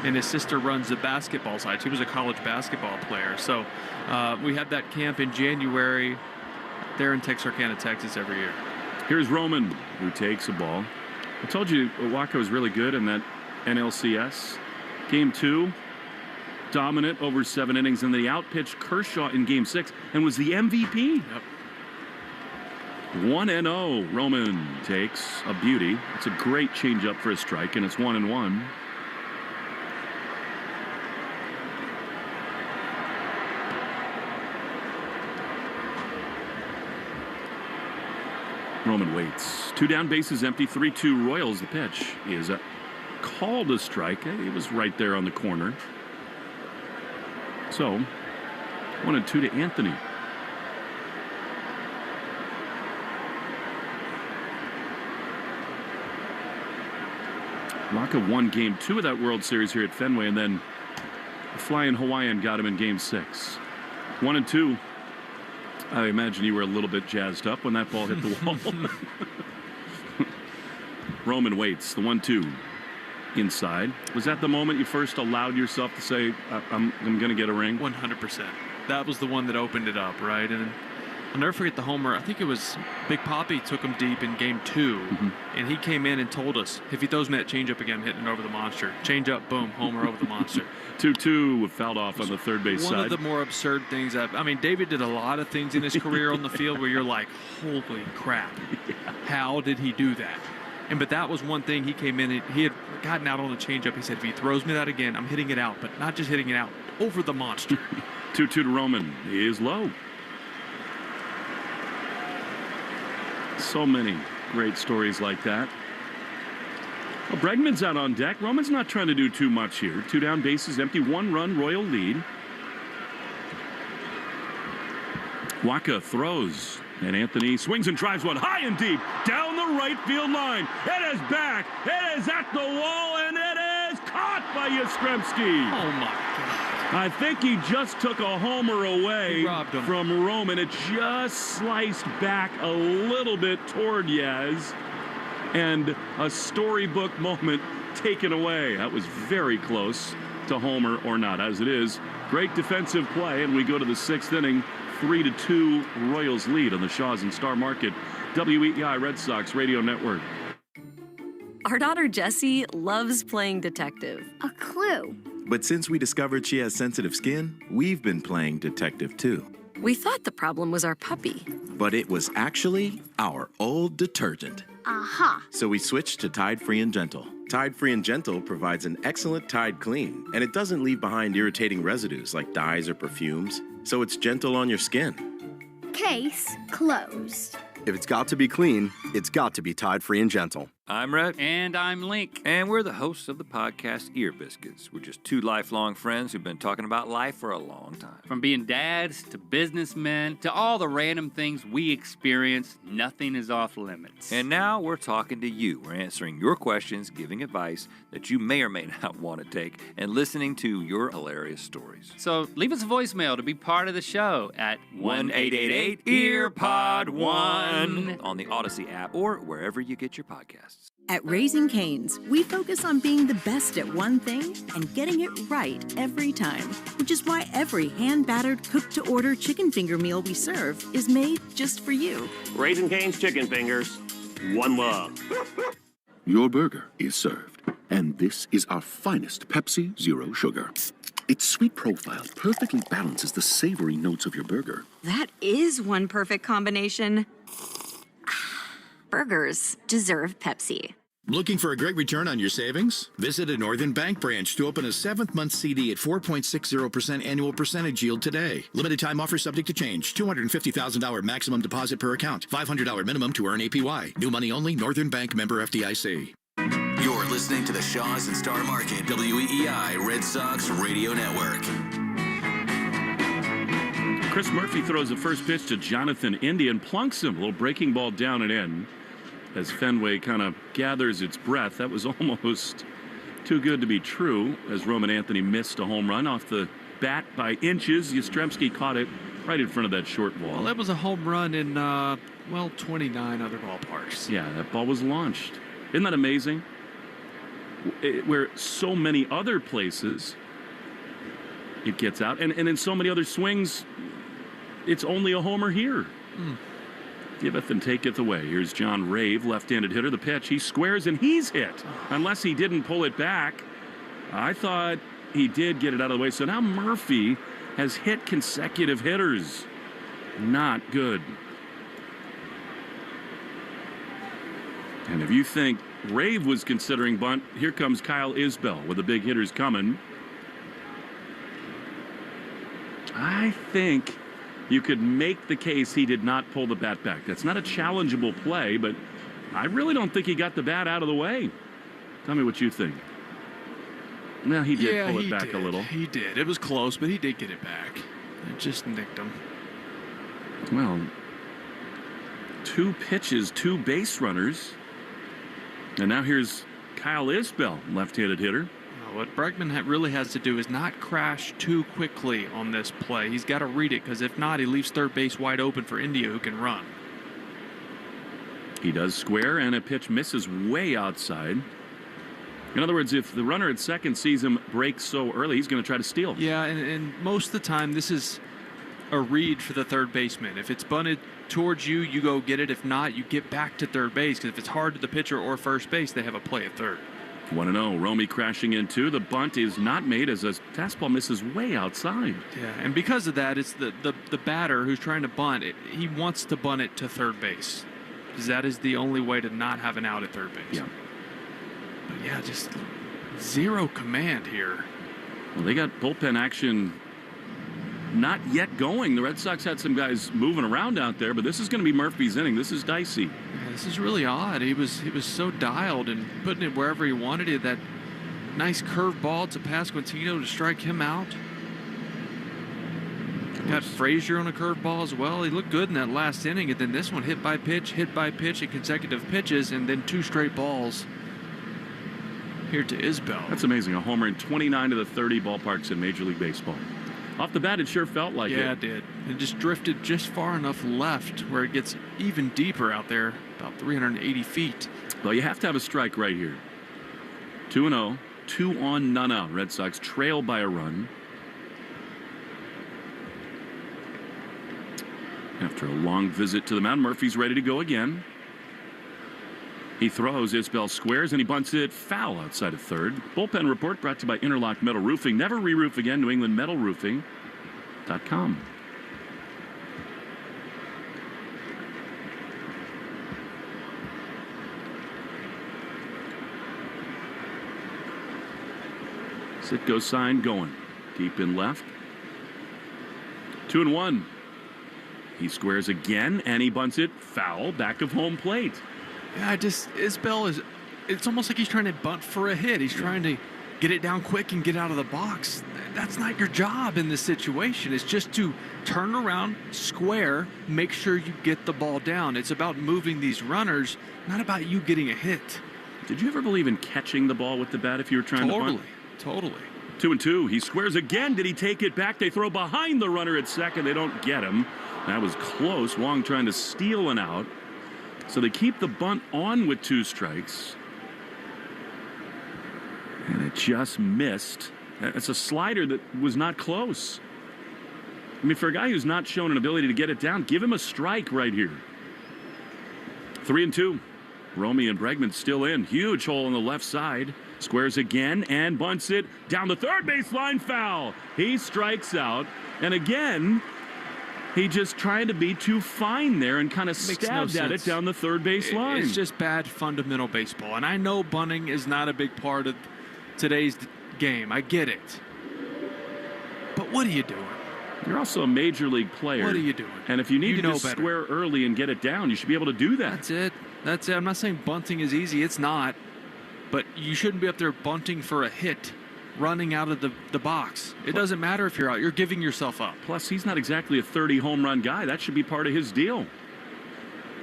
And his sister runs the basketball side. She was a college basketball player. So we have that camp in January there in Texarkana, Texas every year. Here's Roman, who takes a ball. I told you Waka was really good in that NLCS. Game 2, dominant over 7 innings, and then he outpitched Kershaw in Game 6 and was the MVP. Yep. 1-0. Roman takes a beauty. It's a great changeup for a strike, and it's 1-1. Roman waits. 2 down, bases empty, 3-2 Royals. The pitch is called a strike. He was right there on the corner. So 1-2 to Anthony. Waka won Game 2 of that World Series here at Fenway, and then the Flying Hawaiian got him in Game 6. 1-2. I imagine you were a little bit jazzed up when that ball hit the wall. Roman waits. The 1-2 inside. Was that the moment you first allowed yourself to say, I'm going to get a ring? 100%. That was the one that opened it up, right? And I'll never forget the homer. I think it was Big Papi took him deep in Game 2, and he came in and told us, if he throws me that changeup again, I'm hitting it over the monster. Changeup, boom, homer over the monster. 2-2 fouled off on the third base side. One of the more absurd things David did a lot of things in his career on the field where you're like, holy crap, how did he do that? But that was one thing. He came in, he had gotten out on the changeup. He said, if he throws me that again, I'm hitting it out, but not just hitting it out, over the monster. 2-2 to Roman. He is low. So many great stories like that. Well, Bregman's out on deck. Roman's not trying to do too much here. 2 down, bases empty, 1-run Royal lead. Waka throws, and Anthony swings and drives one high and deep down the right field line. It is back. It is at the wall, and it is caught by Yastrzemski. Oh, my God. I think he just took a homer away from Roman. It just sliced back a little bit toward Yaz. And a storybook moment taken away. That was very close to homer or not. As it is, great defensive play, and we go to the 6th inning. 3-2 Royals lead on the Shaws and Star Market WEEI Red Sox Radio Network. Our daughter Jessie loves playing detective. A clue. But since we discovered she has sensitive skin, we've been playing detective too. We thought the problem was our puppy. But it was actually our old detergent. Aha. So we switched to Tide Free and Gentle. Tide Free and Gentle provides an excellent Tide clean, and it doesn't leave behind irritating residues like dyes or perfumes, so it's gentle on your skin. Case closed. If it's got to be clean, it's got to be Tide Free and Gentle. I'm Rhett. And I'm Link. And we're the hosts of the podcast Ear Biscuits. We're just two lifelong friends who've been talking about life for a long time. From being dads to businessmen to all the random things we experience, nothing is off limits. And now we're talking to you. We're answering your questions, giving advice that you may or may not want to take, and listening to your hilarious stories. So leave us a voicemail to be part of the show at 1-888-EARPOD1 on the Odyssey app or wherever you get your podcasts. At Raising Cane's, we focus on being the best at one thing and getting it right every time, which is why every hand-battered, cooked-to-order chicken finger meal we serve is made just for you. Raising Cane's Chicken Fingers, one love. Your burger is served, and this is our finest Pepsi Zero Sugar. Its sweet profile perfectly balances the savory notes of your burger. That is one perfect combination. Burgers deserve Pepsi. Looking for a great return on your savings? Visit a Northern Bank branch to open a 7th-month CD at 4.60% annual percentage yield today. Limited time offer subject to change. $250,000 maximum deposit per account. $500 minimum to earn APY. New money only. Northern Bank member FDIC. You're listening to the Shaws and Star Market WEEI Red Sox Radio Network. Chris Murphy throws the first pitch to Jonathan India and plunks him. A little breaking ball down and in. As Fenway kind of gathers its breath, that was almost too good to be true, as Roman Anthony missed a home run off the bat by inches. Yastrzemski caught it right in front of that short ball. Well, that was a home run in, 29 other ballparks. Yeah, that ball was launched. Isn't that amazing? Where so many other places it gets out, and in so many other swings, it's only a homer here. Giveth and taketh away. Here's John Rave, left-handed hitter. The pitch, he squares and he's hit. Unless he didn't pull it back. I thought he did get it out of the way. So now Murphy has hit consecutive hitters. Not good. And if you think Rave was considering bunt, here comes Kyle Isbell with the big hitters coming. I think you could make the case he did not pull the bat back. That's not a challengeable play, but I really don't think he got the bat out of the way. Tell me what you think. Well, he did pull it back a little. He did. It was close, but he did get it back. It just nicked him. Well, 2 pitches, 2 base runners. And now here's Kyle Isbell, left-handed hitter. What Bregman really has to do is not crash too quickly on this play. He's got to read it, because if not, he leaves third base wide open for India, who can run. He does square, and a pitch misses way outside. In other words, if the runner at second sees him break so early, he's going to try to steal. Yeah, and most of the time, this is a read for the third baseman. If it's bunted towards you, you go get it. If not, you get back to third base, because if it's hard to the pitcher or first base, they have a play at third. 1-0. Romy crashing in 2. The bunt is not made as a fastball misses way outside. Yeah, and because of that, it's the batter who's trying to bunt it. He wants to bunt it to third base, because that is the only way to not have an out at third base. Yeah. But yeah, just zero command here. Well, they got bullpen action not yet going. The Red Sox had some guys moving around out there, but this is going to be Murphy's inning. This is dicey. Yeah, this is really odd. He was so dialed and putting it wherever he wanted it. That nice curve ball to Pasquantino to strike him out. Got Frazier on a curve ball as well. He looked good in that last inning, and then this one hit by pitch, and consecutive pitches, and then 2 straight balls here to Isbell. That's amazing. A homer in 29 of the 30 ballparks in Major League Baseball. Off the bat, it sure felt like it. Yeah, it did. It just drifted just far enough left where it gets even deeper out there, about 380 feet. Well, you have to have a strike right here. 2-0, 2 on, none out. Red Sox trail by a run. After a long visit to the mound, Murphy's ready to go again. He throws, Isbell squares, and he bunts it foul outside of third. Bullpen report brought to you by Interlock Metal Roofing. Never re-roof again, NewEnglandMetalRoofing.com. Sitko sign going. Deep in left. 2-1. He squares again, and he bunts it foul back of home plate. Yeah, Isbell is, it's almost like he's trying to bunt for a hit. He's trying to get it down quick and get out of the box. That's not your job in this situation. It's just to turn around, square, make sure you get the ball down. It's about moving these runners, not about you getting a hit. Did you ever believe in catching the ball with the bat if you were trying to bunt? Totally. 2-2. He squares again. Did he take it back? They throw behind the runner at second. They don't get him. That was close. Wong trying to steal an out. So they keep the bunt on with 2 strikes. And it just missed. It's a slider that was not close. I mean, for a guy who's not shown an ability to get it down, give him a strike right here. 3-2. Romy and Bregman still in. Huge hole on the left side. Squares again and bunts it down the third baseline. Foul. He strikes out. And again, he just tried to be too fine there and kind of stabbed at it down the third base line. It's just bad fundamental baseball. And I know bunting is not a big part of today's game. I get it. But what are you doing? You're also a major league player. What are you doing? And if you need to just square early and get it down, you should be able to do that. That's it. I'm not saying bunting is easy. It's not. But you shouldn't be up there bunting for a hit, running out of the box. It doesn't matter if you're out. You're giving yourself up. Plus, he's not exactly a 30 home run guy. That should be part of his deal.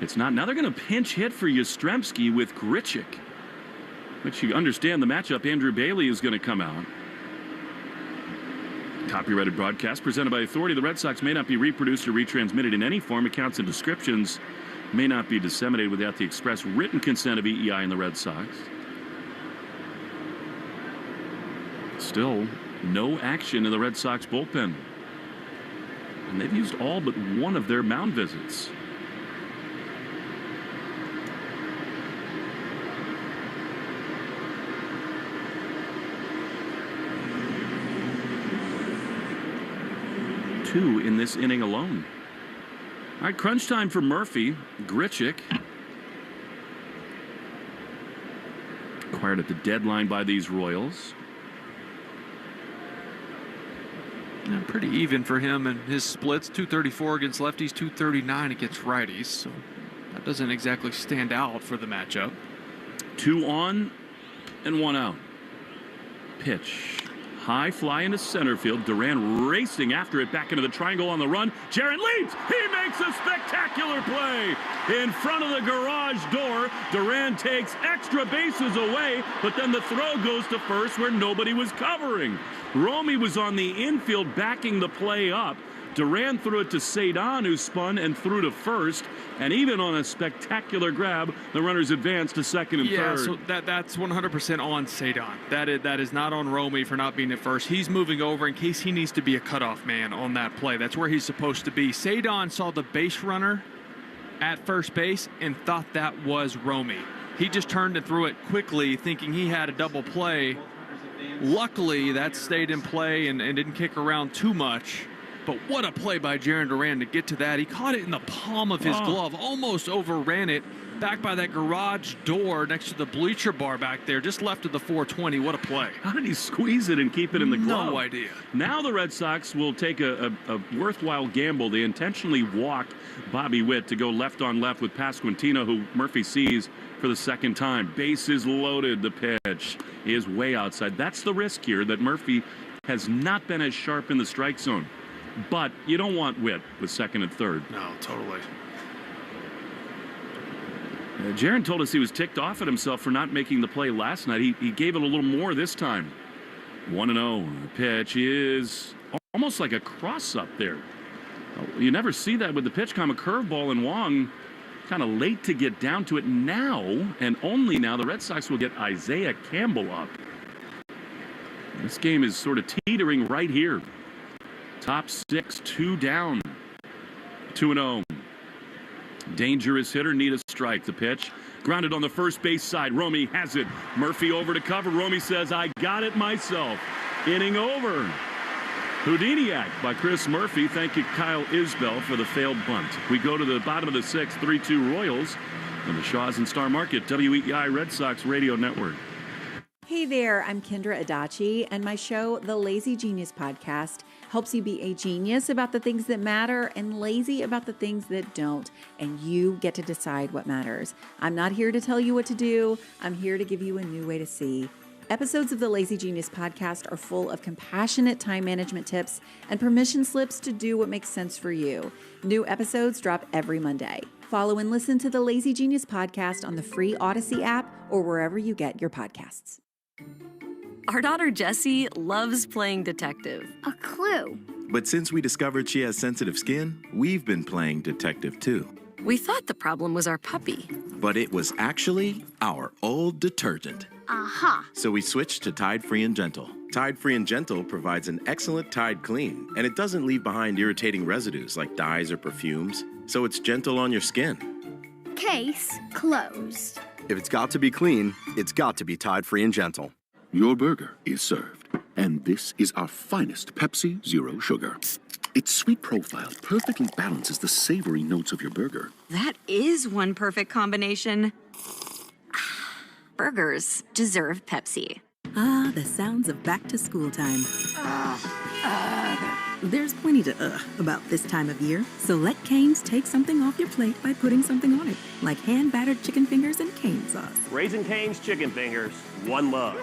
It's not. Now they're going to pinch hit for Yastrzemski with Grichuk, which you understand the matchup. Andrew Bailey is going to come out. Copyrighted broadcast presented by Authority. The Red Sox may not be reproduced or retransmitted in any form. Accounts and descriptions may not be disseminated without the express written consent of EEI and the Red Sox. Still, no action in the Red Sox bullpen. And they've used all but one of their mound visits. Two in this inning alone. All right, crunch time for Murphy. Grichuk, acquired at the deadline by these Royals. Yeah, pretty even for him and his splits. 234 against lefties, 239 against righties. So that doesn't exactly stand out for the matchup. 2 on and 1 out. Pitch. High fly into center field. Duran racing after it back into the triangle on the run. Jaron leaps. He makes a spectacular play in front of the garage door. Duran takes extra bases away, but then the throw goes to first where nobody was covering. Romy was on the infield backing the play up. Duran threw it to Cedon, who spun and threw to first. And even on a spectacular grab, the runners advanced to second and third. So that's 100% on Cedon. That is not on Romy for not being at first. He's moving over in case he needs to be a cutoff man on that play. That's where he's supposed to be. Cedon saw the base runner at first base and thought that was Romy. He just turned and threw it quickly, thinking he had a double play. Luckily, that stayed in play and didn't kick around too much. But what a play by Jarren Duran to get to that. He caught it in the palm of his glove, almost overran it, back by that garage door next to the bleacher bar back there, just left of the 420. What a play. How did he squeeze it and keep it in the glove? No idea. Now the Red Sox will take a worthwhile gamble. They intentionally walk Bobby Witt to go left on left with Pasquantino, who Murphy sees for the second time. Bases loaded. The pitch is way outside. That's the risk here, that Murphy has not been as sharp in the strike zone. But you don't want Witt with second and third. No, totally. Jaron told us he was ticked off at himself for not making the play last night. He gave it a little more this time. 1-0. The pitch is almost like a cross up there. You never see that with the pitch come, a curveball, and Wong kind of late to get down to it. Now, and only now, the Red Sox will get Isaiah Campbell up. This game is sort of teetering right here. Top 6, 2 down. 2-0. Dangerous hitter, need a strike. The pitch grounded on the first base side. Romy has it. Murphy over to cover. Romy says, I got it myself. Inning over. Houdiniac by Chris Murphy. Thank you, Kyle Isbell, for the failed bunt. We go to the bottom of the 6th, 3-2 Royals on the Shaws and Star Market, WEEI Red Sox Radio Network. Hey there, I'm Kendra Adachi, and my show, The Lazy Genius Podcast, helps you be a genius about the things that matter and lazy about the things that don't, and you get to decide what matters. I'm not here to tell you what to do. I'm here to give you a new way to see. Episodes of the Lazy Genius Podcast are full of compassionate time management tips and permission slips to do what makes sense for you. New episodes drop every Monday. Follow and listen to the Lazy Genius Podcast on the free Odyssey app or wherever you get your podcasts. Our daughter Jessie loves playing detective. A clue. But since we discovered she has sensitive skin, we've been playing detective too. We thought the problem was our puppy. But it was actually our old detergent. Aha. So we switched to Tide Free and Gentle. Tide Free and Gentle provides an excellent Tide clean, and it doesn't leave behind irritating residues like dyes or perfumes, so it's gentle on your skin. Case closed. If it's got to be clean, it's got to be Tide Free and Gentle. Your burger is served, and this is our finest Pepsi Zero Sugar. Its sweet profile perfectly balances the savory notes of your burger. That is one perfect combination. Burgers deserve Pepsi. Ah, the sounds of back to school time. There's plenty to about this time of year, so let Cane's take something off your plate by putting something on it, like hand-battered chicken fingers and cane sauce. Raising Cane's chicken fingers, one love.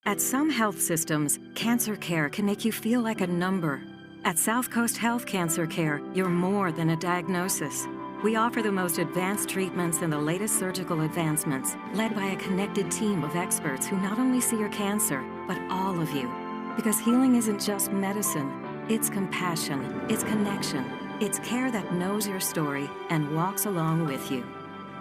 At some health systems, cancer care can make you feel like a number. At South Coast Health Cancer Care, you're more than a diagnosis. We offer the most advanced treatments and the latest surgical advancements, led by a connected team of experts who not only see your cancer, but all of you. Because healing isn't just medicine, it's compassion, it's connection, it's care that knows your story and walks along with you.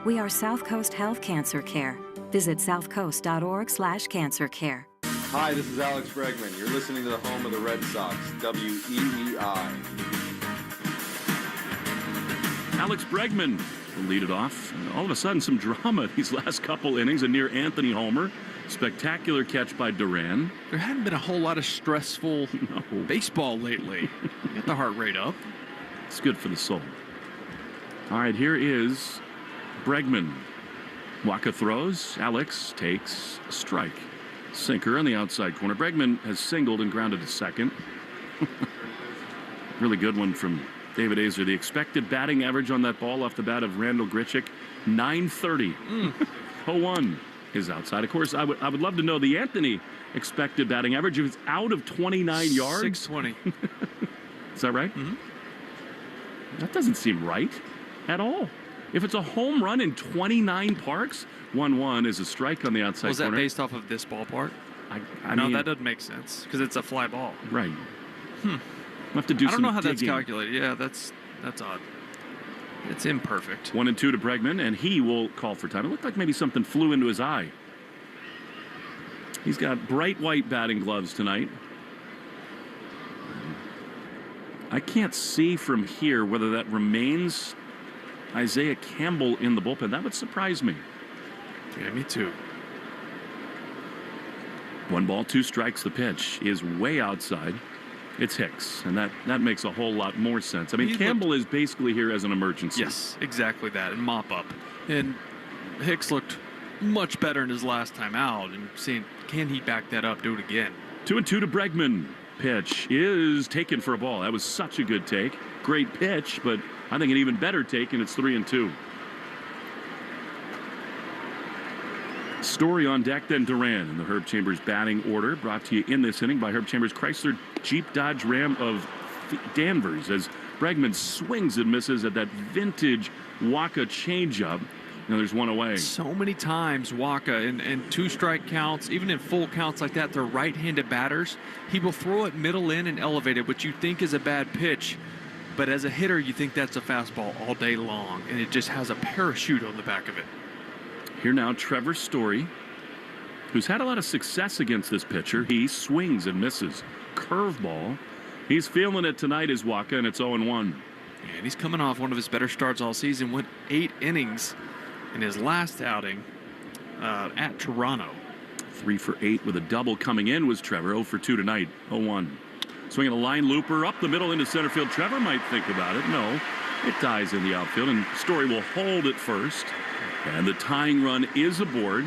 We are South Coast Health Cancer Care. Visit southcoast.org/cancercare. Hi, this is Alex Bregman. You're listening to the home of the Red Sox, WEEI. Alex Bregman will lead it off. And all of a sudden, some drama these last couple innings. A near Anthony homer. Spectacular catch by Duran. There hadn't been a whole lot of stressful baseball lately. Get the heart rate up. It's good for the soul. All right, here is Bregman. Waka throws. Alex takes a strike. Sinker on the outside corner. Bregman has singled and grounded to second. Really good one from David Azer. The expected batting average on that ball off the bat of Randall Grichuk, 930. 0-1 is outside. Of course, I would love to know the Anthony expected batting average. If it's out of 29 yards. 620. Is that right? Mm-hmm. That doesn't seem right at all. If it's a home run in 29 parks, 1-1 is a strike on the outside corner. Was that based off of this ballpark? I mean, that doesn't make sense because it's a fly ball. Right. We'll have to do some I don't know how digging. that's calculated. Yeah, that's odd. It's imperfect. 1-2 to Bregman, and he will call for time. It looked like maybe something flew into his eye. He's got bright white batting gloves tonight. I can't see from here whether that remains Isaiah Campbell in the bullpen. That would surprise me. Yeah, me too. 1 ball, 2 strikes. The pitch is way outside. It's Hicks, and that makes a whole lot more sense. I mean, Campbell is basically here as an emergency. Yes, exactly that, and mop up. And Hicks looked much better in his last time out, and seeing, can he back that up, do it again? 2-2 to Bregman. Pitch is taken for a ball. That was such a good take. Great pitch, but I think an even better take, and it's 3-2. Story on deck, then Duran in the Herb Chambers batting order, brought to you in this inning by Herb Chambers Chrysler Jeep Dodge Ram of Danvers, as Bregman swings and misses at that vintage Waka changeup. Now there's one away. So many times Waka in 2-strike counts, even in full counts like that, they're right-handed batters. He will throw it middle in and elevate it, which you think is a bad pitch. But as a hitter, you think that's a fastball all day long, and it just has a parachute on the back of it. Here now, Trevor Story, who's had a lot of success against this pitcher. He swings and misses. Curveball. He's feeling it tonight as Waka, and it's 0-1. And he's coming off one of his better starts all season. Went 8 innings in his last outing at Toronto. 3 for 8 with a double coming in was Trevor. 0 for 2 tonight. 0-1. Swinging a line looper up the middle into center field. Trevor might think about it. No, it dies in the outfield, and Story will hold it first. And the tying run is aboard.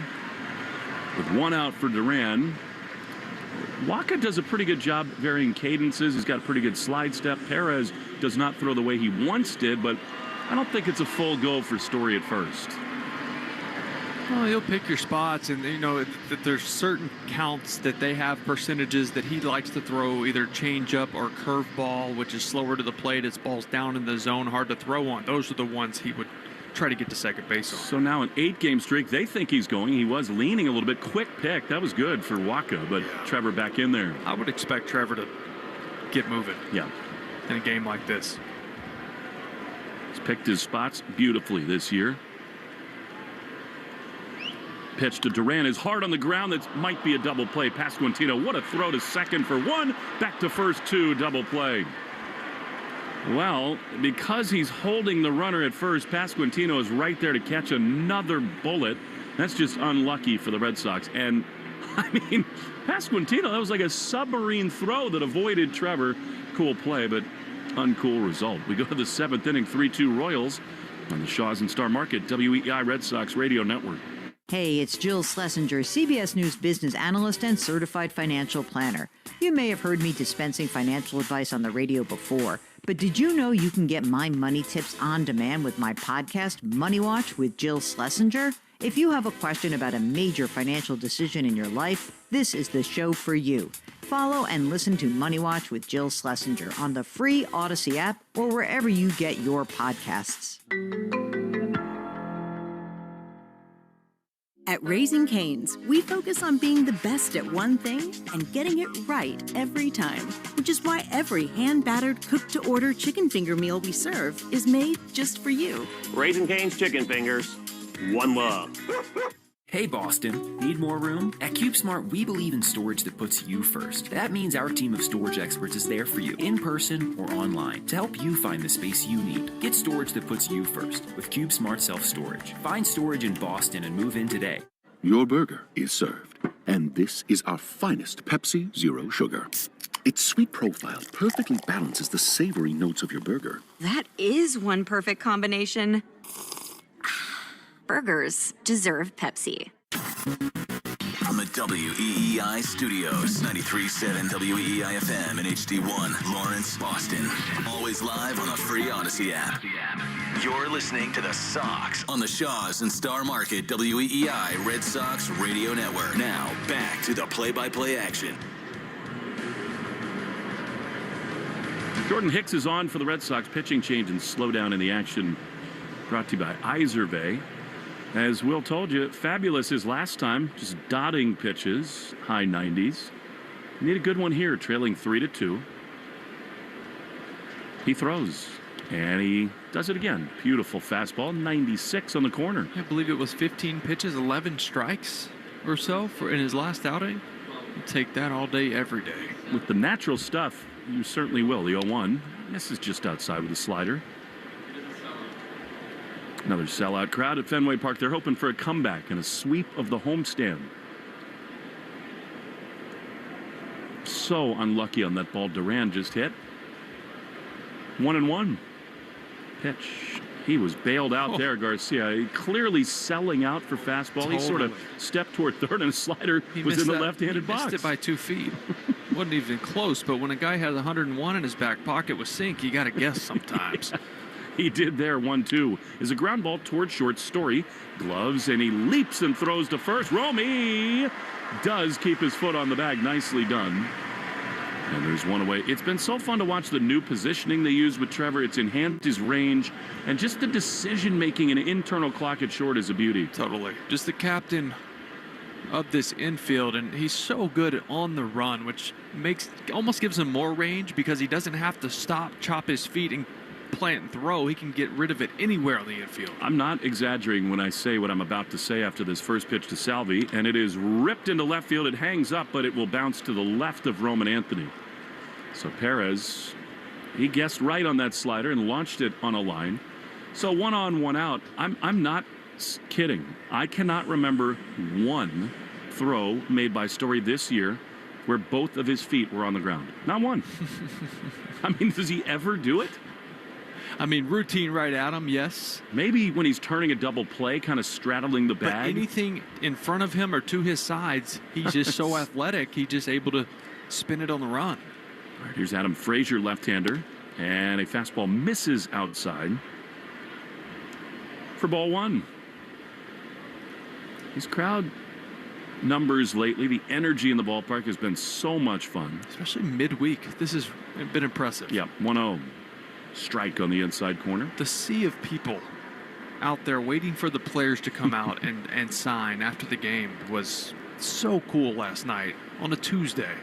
With one out for Duran. Waka does a pretty good job varying cadences. He's got a pretty good slide step. Perez does not throw the way he once did, but I don't think it's a full go for Story at first. Well, he'll pick your spots, and you know that there's certain counts that they have percentages that he likes to throw, either change up or curve ball, which is slower to the plate. It's balls down in the zone, hard to throw on. Those are the ones he would try to get to second base on. So now an 8-game streak. They think he's going. He was leaning a little bit. Quick pick. That was good for Waka, but Trevor back in there. I would expect Trevor to get moving. Yeah. In a game like this. He's picked his spots beautifully this year. Pitch to Duran is hard on the ground. That might be a double play. Pasquantino, what a throw to second for one. Back to first, two, double play. Well, because he's holding the runner at first, Pasquantino is right there to catch another bullet. That's just unlucky for the Red Sox. And, I mean, Pasquantino, that was like a submarine throw that avoided Trevor. Cool play, but uncool result. We go to the 7th inning, 3-2 Royals on the Shaws and Star Market, WEEI Red Sox Radio Network. Hey, it's Jill Schlesinger, CBS News business analyst and certified financial planner. You may have heard me dispensing financial advice on the radio before, but did you know you can get my money tips on demand with my podcast, Money Watch with Jill Schlesinger? If you have a question about a major financial decision in your life, this is the show for you. Follow and listen to Money Watch with Jill Schlesinger on the free Odyssey app or wherever you get your podcasts. At Raising Cane's, we focus on being the best at one thing and getting it right every time, which is why every hand-battered, cooked-to-order chicken finger meal we serve is made just for you. Raising Cane's Chicken Fingers. One love. Hey Boston, need more room? At CubeSmart, we believe in storage that puts you first. That means our team of storage experts is there for you, in person or online, to help you find the space you need. Get storage that puts you first with CubeSmart Self-Storage. Find storage in Boston and move in today. Your burger is served, and this is our finest Pepsi Zero Sugar. Its sweet profile perfectly balances the savory notes of your burger. That is one perfect combination. Burgers deserve Pepsi. From the WEEI studios, 93.7 WEEI FM and HD1, Lawrence, Boston. Always live on the free Odyssey app. You're listening to the Sox on the Shaws and Star Market WEEI Red Sox Radio Network. Now, back to the play-by-play action. Jordan Hicks is on for the Red Sox. Pitching change and slowdown in the action brought to you by Iservay. As Will told you, fabulous his last time, just dotting pitches, high 90s. Need a good one here, trailing 3-2. He throws, and he does it again. Beautiful fastball, 96 on the corner. I believe it was 15 pitches, 11 strikes or so in his last outing. I'll take that all day, every day. With the natural stuff, you certainly will. The 0-1, this is just outside with a slider. Another sellout crowd at Fenway Park. They're hoping for a comeback and a sweep of the homestand. So unlucky on that ball Duran just hit. 1-1. Pitch. He was bailed out there, Garcia. Clearly selling out for fastball. Totally. He sort of stepped toward third, and a slider was in the left-handed box. He missed it by 2 feet. Wasn't even close, but when a guy has 101 in his back pocket with sink, you got to guess sometimes. He did there, 1-2. Is a ground ball toward short. Story gloves, and he leaps and throws to first. Romy does keep his foot on the bag. Nicely done. And there's one away. It's been so fun to watch the new positioning they use with Trevor. It's enhanced his range, and just the decision-making and internal clock at short is a beauty. Totally. Just the captain of this infield, and he's so good on the run, which almost gives him more range because he doesn't have to stop, chop his feet, and plant and throw. He can get rid of it anywhere on the infield. I'm not exaggerating when I say what I'm about to say after this first pitch to Salvi, and it is ripped into left field. It hangs up, but it will bounce to the left of Roman Anthony. So Perez, he guessed right on that slider and launched it on a line. So 1 on, 1 out. I'm not kidding. I cannot remember one throw made by Story this year where both of his feet were on the ground. Not one. I mean, does he ever do it? I mean, routine right at him, yes. Maybe when he's turning a double play, kind of straddling the bag. But anything in front of him or to his sides, he's just so athletic, he's just able to spin it on the run. All right, here's Adam Frazier, left-hander, and a fastball misses outside for ball one. These crowd numbers lately, the energy in the ballpark has been so much fun. Especially midweek. This has been impressive. Yep, 1-0. Strike on the inside corner. The sea of people out there waiting for the players to come out and sign after the game was so cool last night on a Tuesday.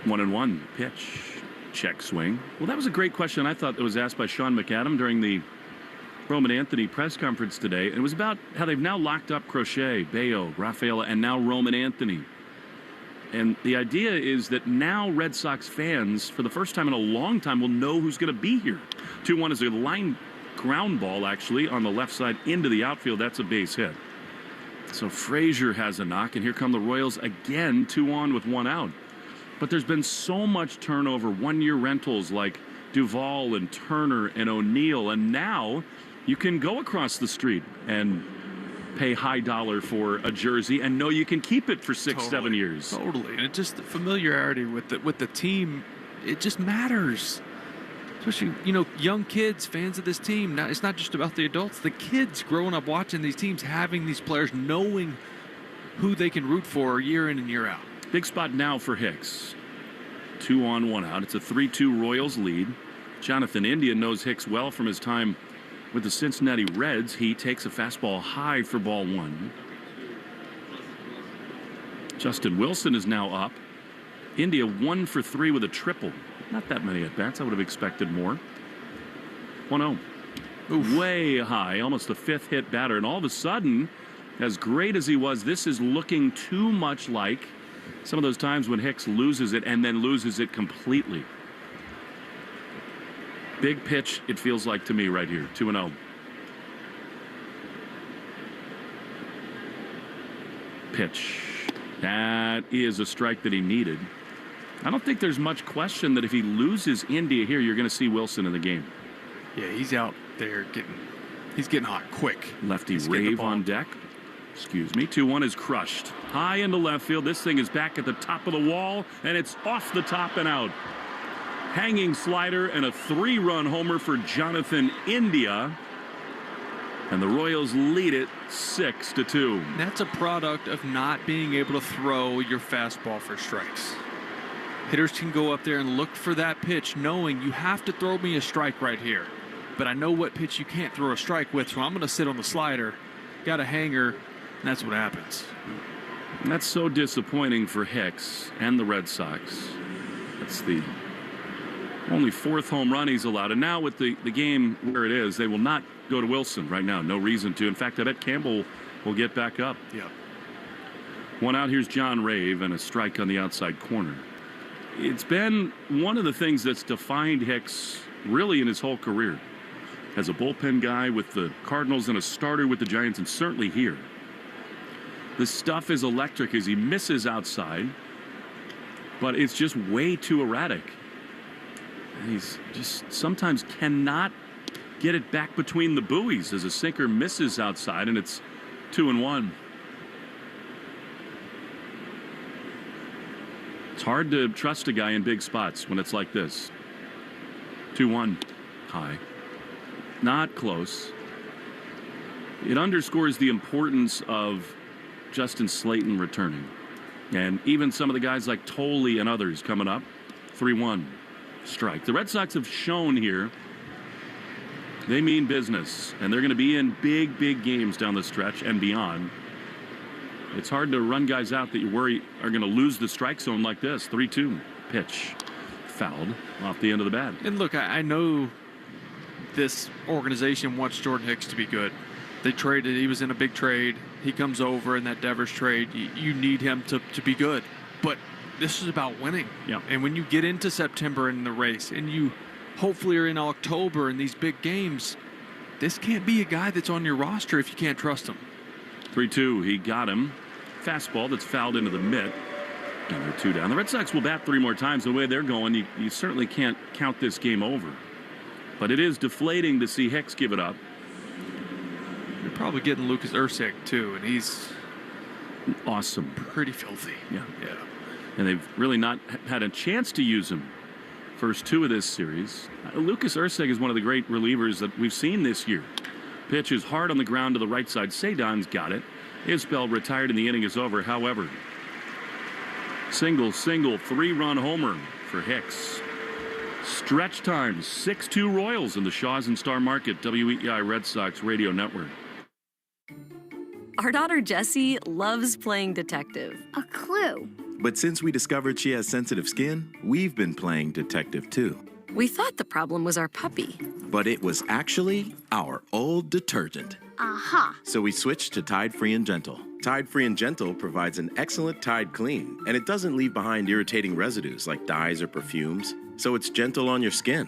1-1 pitch. Check swing. Well, that was a great question I thought that was asked by Sean McAdam during the Roman Anthony press conference today. And it was about how they've now locked up Crochet, Bayo, Rafaela, and now Roman Anthony. And the idea is that now Red Sox fans, for the first time in a long time, will know who's going to be here. 2-1 is a line ground ball, actually, on the left side into the outfield. That's a base hit. So Frazier has a knock, and here come the Royals again, 2 on with 1 out. But there's been so much turnover, one-year rentals like Duvall and Turner and O'Neill, and now you can go across the street and pay high dollar for a jersey and know you can keep it for 6-7 years. Totally. And it's just the familiarity with the team, it just matters. Especially, young kids, fans of this team. Now, it's not just about the adults. The kids growing up watching these teams, having these players, knowing who they can root for year in and year out. Big spot now for Hicks. 2 on, 1 out. It's a 3-2 Royals lead. Jonathan India knows Hicks well from his time with the Cincinnati Reds. He takes a fastball high for ball 1. Justin Wilson is now up. India 1 for 3 with a triple. Not that many at-bats. I would have expected more. 1-0. Way high, almost a 5th hit batter. And all of a sudden, as great as he was, this is looking too much like some of those times when Hicks loses it and then loses it completely. Big pitch, it feels like to me right here. 2-0. Pitch. That is a strike that he needed. I don't think there's much question that if he loses India here, you're going to see Wilson in the game. Yeah, he's out there getting hot quick. Lefty Rave on deck. Excuse me. 2-1 is crushed. High into left field. This thing is back at the top of the wall, and it's off the top and out. Hanging slider and a 3-run homer for Jonathan India. And the Royals lead it 6-2. That's a product of not being able to throw your fastball for strikes. Hitters can go up there and look for that pitch knowing you have to throw me a strike right here. But I know what pitch you can't throw a strike with, so I'm going to sit on the slider. Got a hanger, and that's what happens. And that's so disappointing for Hicks and the Red Sox. That's the only 4th home run he's allowed. And now with the game where it is, they will not go to Wilson right now. No reason to. In fact, I bet Campbell will get back up. Yeah. 1 out. Here's John Rave and a strike on the outside corner. It's been one of the things that's defined Hicks really in his whole career. As a bullpen guy with the Cardinals and a starter with the Giants, and certainly here. The stuff is electric as he misses outside, but it's just way too erratic. He's just sometimes cannot get it back between the buoys as a sinker misses outside, and it's 2-1. It's hard to trust a guy in big spots when it's like this. 2-1. High. Not close. It underscores the importance of Justin Slayton returning. And even some of the guys like Tolley and others coming up. 3-1. Strike. The Red Sox have shown here they mean business, and they're going to be in big games down the stretch and beyond. It's hard to run guys out that you worry are going to lose the strike zone like this. 3-2 pitch fouled off the end of the bat. And look, I know this organization wants Jordan Hicks to be good. They traded. He was in a big trade. He comes over in that Devers trade. You need him to be good. But this is about winning. Yeah. And when you get into September in the race and you hopefully are in October in these big games, this can't be a guy that's on your roster if you can't trust him. 3-2. He got him. Fastball that's fouled into the mitt. And they're 2 down. The Red Sox will bat 3 more times. The way they're going, you certainly can't count this game over. But it is deflating to see Hicks give it up. You're probably getting Lucas Ursig, too, and he's awesome. Pretty filthy. Yeah. And they've really not had a chance to use him first two of this series. Lucas Ursig is one of the great relievers that we've seen this year. Pitch is hard on the ground to the right side. Sadon's got it. Isbell retired and the inning is over. However, single, three-run homer for Hicks. Stretch time, 6-2 Royals in the Shaws and Star Market, WEEI Red Sox Radio Network. Our daughter Jessie loves playing detective. A clue. But since we discovered she has sensitive skin, we've been playing detective too. We thought the problem was our puppy. But it was actually our old detergent. Aha. So we switched to Tide Free and Gentle. Tide Free and Gentle provides an excellent Tide clean, and it doesn't leave behind irritating residues like dyes or perfumes, so it's gentle on your skin.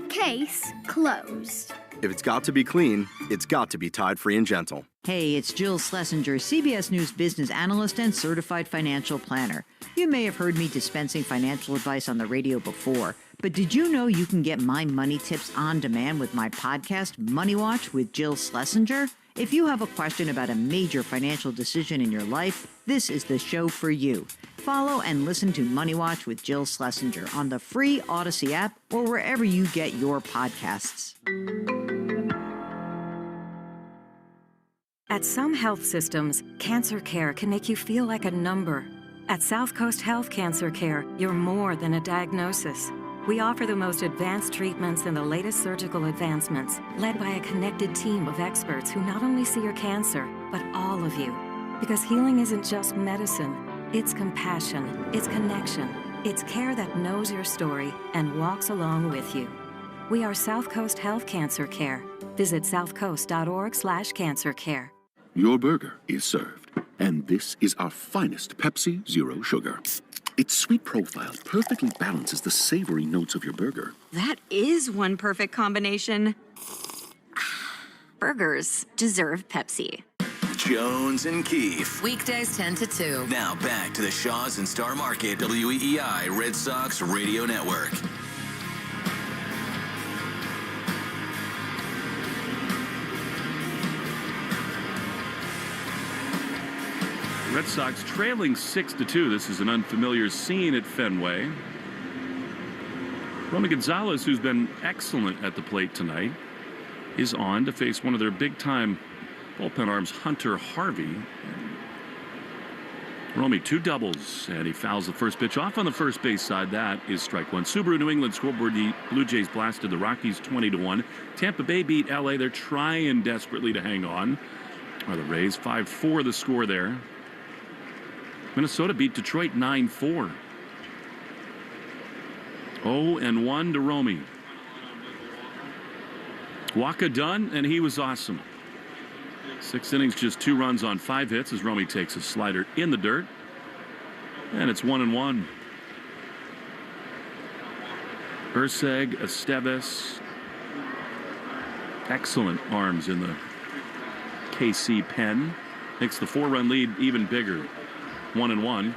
Case closed. If it's got to be clean, it's got to be Tide Free and Gentle. Hey, it's Jill Schlesinger, CBS News business analyst and certified financial planner. You may have heard me dispensing financial advice on the radio before, but did you know you can get my money tips on demand with my podcast, Money Watch with Jill Schlesinger? If you have a question about a major financial decision in your life, this is the show for you. Follow and listen to Money Watch with Jill Schlesinger on the free Odyssey app or wherever you get your podcasts. At some health systems, cancer care can make you feel like a number. At South Coast Health Cancer Care, you're more than a diagnosis. We offer the most advanced treatments and the latest surgical advancements, led by a connected team of experts who not only see your cancer, but all of you. Because healing isn't just medicine, it's compassion, it's connection, it's care that knows your story and walks along with you. We are South Coast Health Cancer Care. Visit southcoast.org/cancercare. Your burger is served, and this is our finest Pepsi Zero Sugar. Its sweet profile perfectly balances the savory notes of your burger. That is one perfect combination. Burgers deserve Pepsi. Jones and Keefe. Weekdays 10 to 2. Now back to the Shaws and Star Market, WEEI Red Sox Radio Network. Red Sox trailing 6-2. This is an unfamiliar scene at Fenway. Romy Gonzalez, who's been excellent at the plate tonight, is on to face one of their big-time bullpen arms, Hunter Harvey. Romy, 2 doubles, and he fouls the first pitch off on the first base side. That is strike one. Subaru New England scoreboard, the Blue Jays blasted the Rockies 20-1. Tampa Bay beat LA. They're trying desperately to hang on. Or the Rays, 5-4 the score there. Minnesota beat Detroit 9-4. 0-1 to Romy. Waka done, and he was awesome. 6 innings, just 2 runs on 5 hits as Romy takes a slider in the dirt. And it's 1-1. Urseg, Esteves. Excellent arms in the KC pen. Makes the 4-run lead even bigger. 1-1.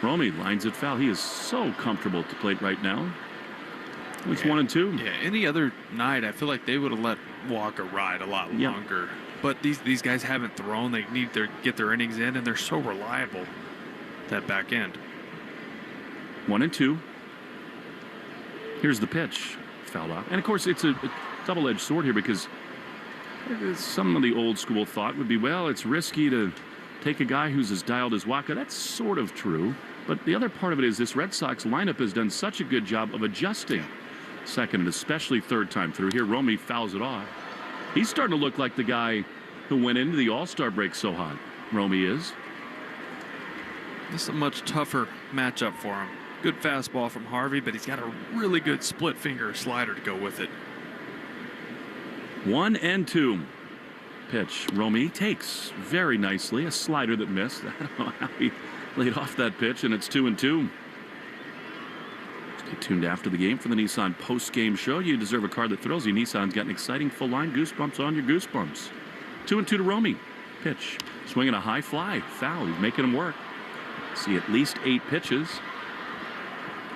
Romy lines it foul. He is so comfortable at the plate right now. It's 1-2. Yeah, any other night, I feel like they would have let Walker ride a lot longer. But these guys haven't thrown. They need to get their innings in, and they're so reliable, that back end. 1-2. Here's the pitch. Fouled off. And, of course, it's a double-edged sword here because some of the old school thought would be, well, it's risky to take a guy who's as dialed as Waka. That's sort of true. But the other part of it is this Red Sox lineup has done such a good job of adjusting second and especially third time through. Here, Romy fouls it off. He's starting to look like the guy who went into the All-Star break so hot. Romy is. This is a much tougher matchup for him. Good fastball from Harvey, but he's got a really good split finger slider to go with it. 1-2. Pitch. Romy takes very nicely. A slider that missed. I don't know how he laid off that pitch, and it's 2-2. Stay tuned after the game for the Nissan post-game show. You deserve a car that thrills you. Nissan's got an exciting full line. Goosebumps on your goosebumps. 2-2 to Romy. Pitch. Swinging a high fly. Foul. He's making him work. See at least 8 pitches.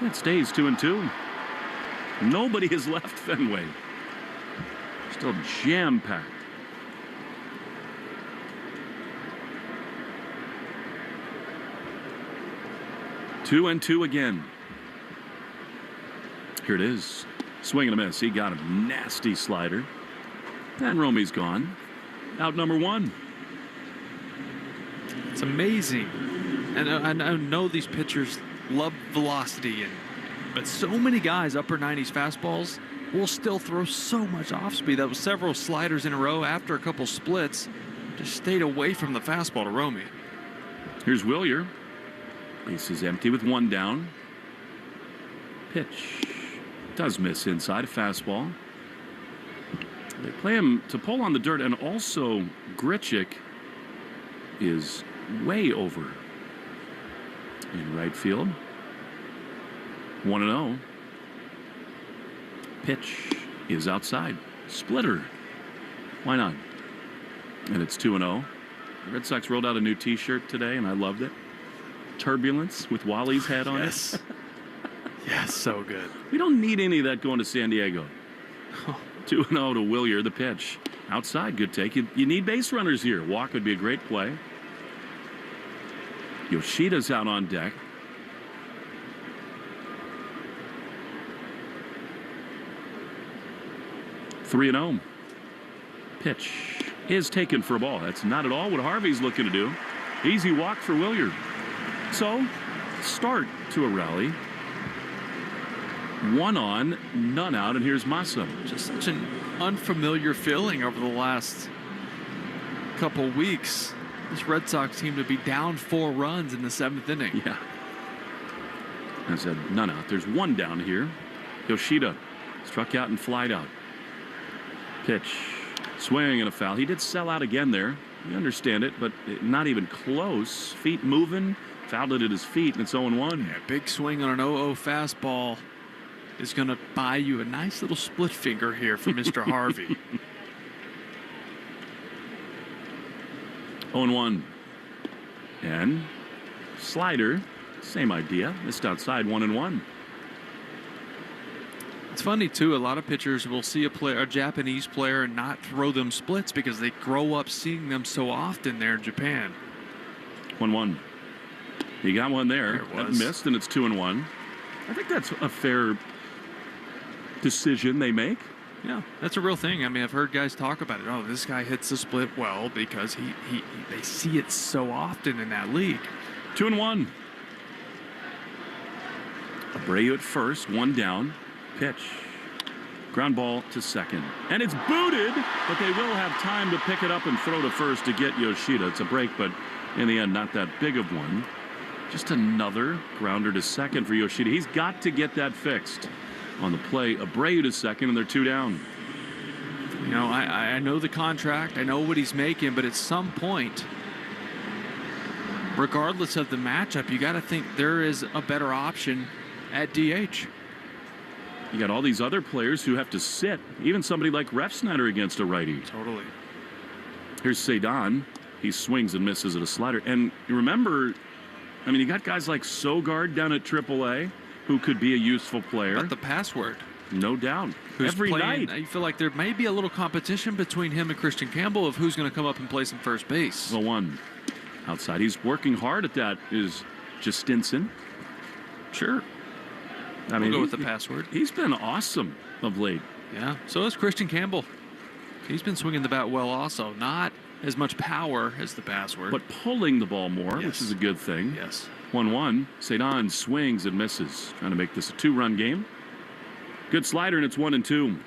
It stays 2-2. Nobody has left Fenway. Still jam-packed. Two and two again. Here it is. Swing and a miss. He got a nasty slider. And Romey's gone. Out number one. It's amazing. And I know these pitchers love velocity, but so many guys, upper 90s fastballs, will still throw so much off speed. That was several sliders in a row after a couple splits. Just stayed away from the fastball to Romey. Here's Willier. Base is empty with one down. Pitch. Does miss inside a fastball. They play him to pull on the dirt, and also Grichuk is way over in right field. 1-0. Pitch is outside. Splitter. Why not? And it's 2-0. The Red Sox rolled out a new T-shirt today, and I loved it. Turbulence with Wally's head on it. Yes, so good. We don't need any of that going to San Diego. 2-0 to Willier, the pitch. Outside, good take. You need base runners here. Walk would be a great play. Yoshida's out on deck. Three and 0. Pitch is taken for a ball. That's not at all what Harvey's looking to do. Easy walk for Willier. So, start to a rally. One on, none out, and here's Massa. Just such an unfamiliar feeling over the last couple weeks. This Red Sox team to be down 4 runs in the 7th inning. Yeah. I said none out. There's one down here. Yoshida struck out and flied out. Pitch. Swing and a foul. He did sell out again there. You understand it, but not even close. Feet moving. Fouled it at his feet, and it's 0-1. Yeah, big swing on an 0-0 fastball is going to buy you a nice little split finger here for Mr. Harvey. 0-1. And slider, same idea. Missed outside, 1-1. It's funny, too. A lot of pitchers will see a Japanese player and not throw them splits because they grow up seeing them so often there in Japan. 1-1. He got one there. That missed, and it's 2-1. I think that's a fair decision they make. Yeah, that's a real thing. I mean, I've heard guys talk about it. Oh, this guy hits the split well because they see it so often in that league. 2-1. Abreu at first, one down. Pitch. Ground ball to second. And it's booted, but they will have time to pick it up and throw to first to get Yoshida. It's a break, but in the end, not that big of one. Just another grounder to second for Yoshida. He's got to get that fixed. On the play, Abreu to second, and they're 2 down. You know, I know the contract. I know what he's making, but at some point, regardless of the matchup, you got to think there is a better option at DH. You got all these other players who have to sit. Even somebody like Refsnyder against a righty. Totally. Here's Cedon. He swings and misses at a slider. And you remember, I mean, you got guys like Sogard down at AAA who could be a useful player. But the password. No doubt. Who's every playing, night. You feel like there may be a little competition between him and Christian Campbell of who's going to come up and play some first base. The one outside. He's working hard at that is Justinson. Sure. I mean, we'll go with the password. He's been awesome of late. Yeah, so is Christian Campbell. He's been swinging the bat well also. Not as much power as the password. But pulling the ball more, Yes. which is a good thing. Yes. 1-1. Cedon swings and misses. Trying to make this a 2-run game. Good slider, and it's 1-2.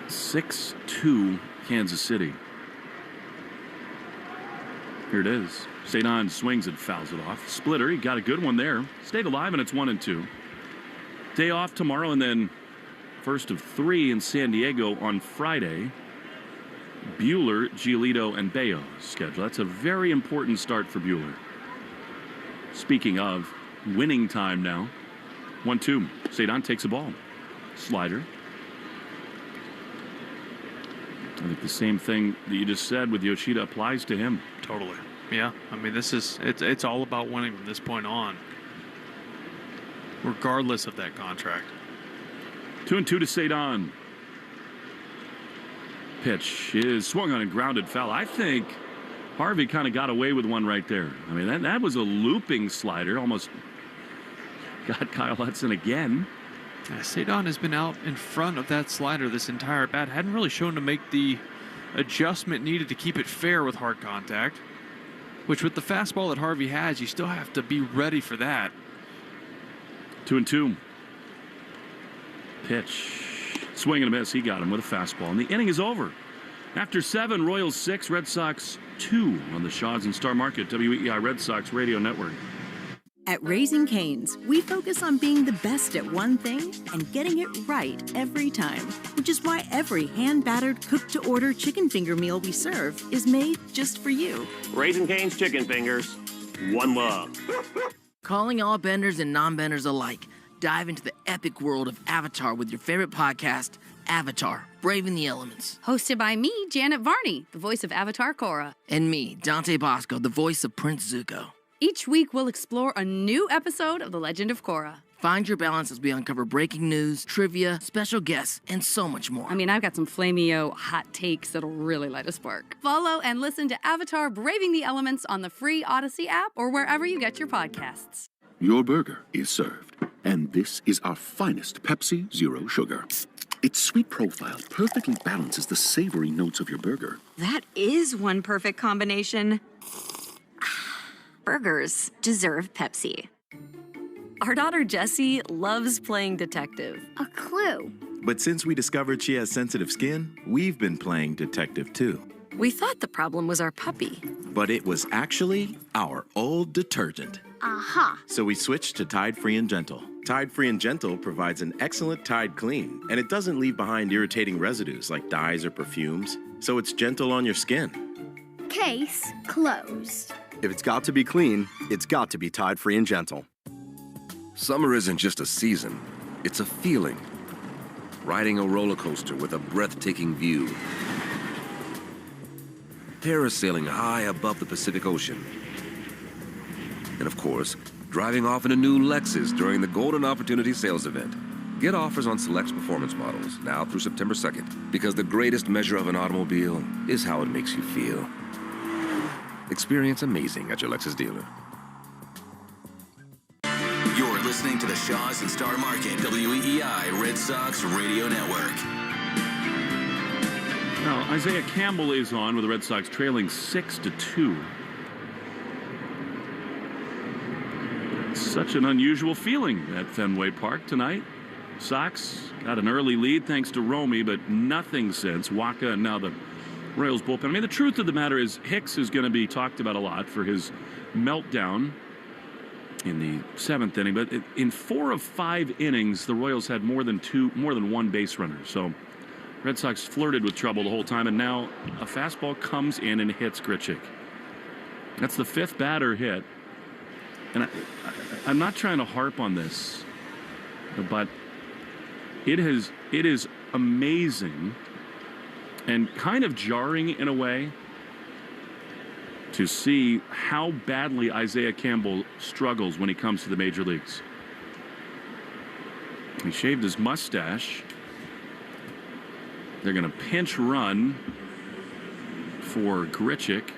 (6-2) Kansas City. Here it is. Cedon swings and fouls it off. Splitter, he got a good one there. Stayed alive, and it's 1-2. Day off tomorrow, and then first of 3 in San Diego on Friday. Buehler, Giolito, and Bayo schedule. That's a very important start for Buehler. Speaking of winning time now. 1-2. Cedon takes a ball. Slider. I think the same thing that you just said with Yoshida applies to him. Totally. Yeah, I mean, it's all about winning from this point on, regardless of that contract. 2-2 to Cedon. Pitch is swung on and grounded foul. I think Harvey kind of got away with one right there. I mean, that was a looping slider. Almost got Kyle Hudson again. Yeah, Cedon has been out in front of that slider this entire bat. Hadn't really shown to make the adjustment needed to keep it fair with hard contact. Which with the fastball that Harvey has, you still have to be ready for that. 2-2. Pitch. Swing and a miss. He got him with a fastball. And the inning is over. After 7, Royals 6, Red Sox 2 on the Shaws and Star Market, WEEI Red Sox Radio Network. At Raising Cane's, we focus on being the best at one thing and getting it right every time, which is why every hand-battered, cooked-to-order chicken finger meal we serve is made just for you. Raising Cane's Chicken Fingers. One love. Calling all benders and non-benders alike, dive into the epic world of Avatar with your favorite podcast, Avatar, Braving the Elements. Hosted by me, Janet Varney, the voice of Avatar Cora. And me, Dante Bosco, the voice of Prince Zuko. Each week, we'll explore a new episode of The Legend of Korra. Find your balance as we uncover breaking news, trivia, special guests, and so much more. I mean, I've got some flameo hot takes that'll really light a spark. Follow and listen to Avatar Braving the Elements on the free Odyssey app or wherever you get your podcasts. Your burger is served, and this is our finest Pepsi Zero Sugar. Its sweet profile perfectly balances the savory notes of your burger. That is one perfect combination. Burgers deserve Pepsi. Our daughter Jessie loves playing detective. A clue. But since we discovered she has sensitive skin, we've been playing detective too. We thought the problem was our puppy. But it was actually our old detergent. Aha. So we switched to Tide Free and Gentle. Tide Free and Gentle provides an excellent Tide clean, and it doesn't leave behind irritating residues like dyes or perfumes, so it's gentle on your skin. Case closed. If it's got to be clean, it's got to be Tide Free and Gentle. Summer isn't just a season, it's a feeling. Riding a roller coaster with a breathtaking view. Parasailing high above the Pacific Ocean. And of course, driving off in a new Lexus during the Golden Opportunity Sales Event. Get offers on select performance models now through September 2nd, because the greatest measure of an automobile is how it makes you feel. Experience amazing at your Lexus dealer. You're listening to the Shaws and Star Market, WEEI Red Sox Radio Network. Now, Isaiah Campbell is on with the Red Sox trailing 6-2. Such an unusual feeling at Fenway Park tonight. Sox got an early lead thanks to Romy, but nothing since. Waka and now the Royals bullpen. I mean, the truth of the matter is Hicks is going to be talked about a lot for his meltdown in the 7th inning. But in 4 of 5 innings, the Royals had more than one base runner. So Red Sox flirted with trouble the whole time, and now a fastball comes in and hits Grichuk. That's the 5th batter hit. And I'm not trying to harp on this, but it is amazing and kind of jarring in a way to see how badly Isaiah Campbell struggles when he comes to the major leagues. He shaved his mustache. They're going to pinch run for Grichuk.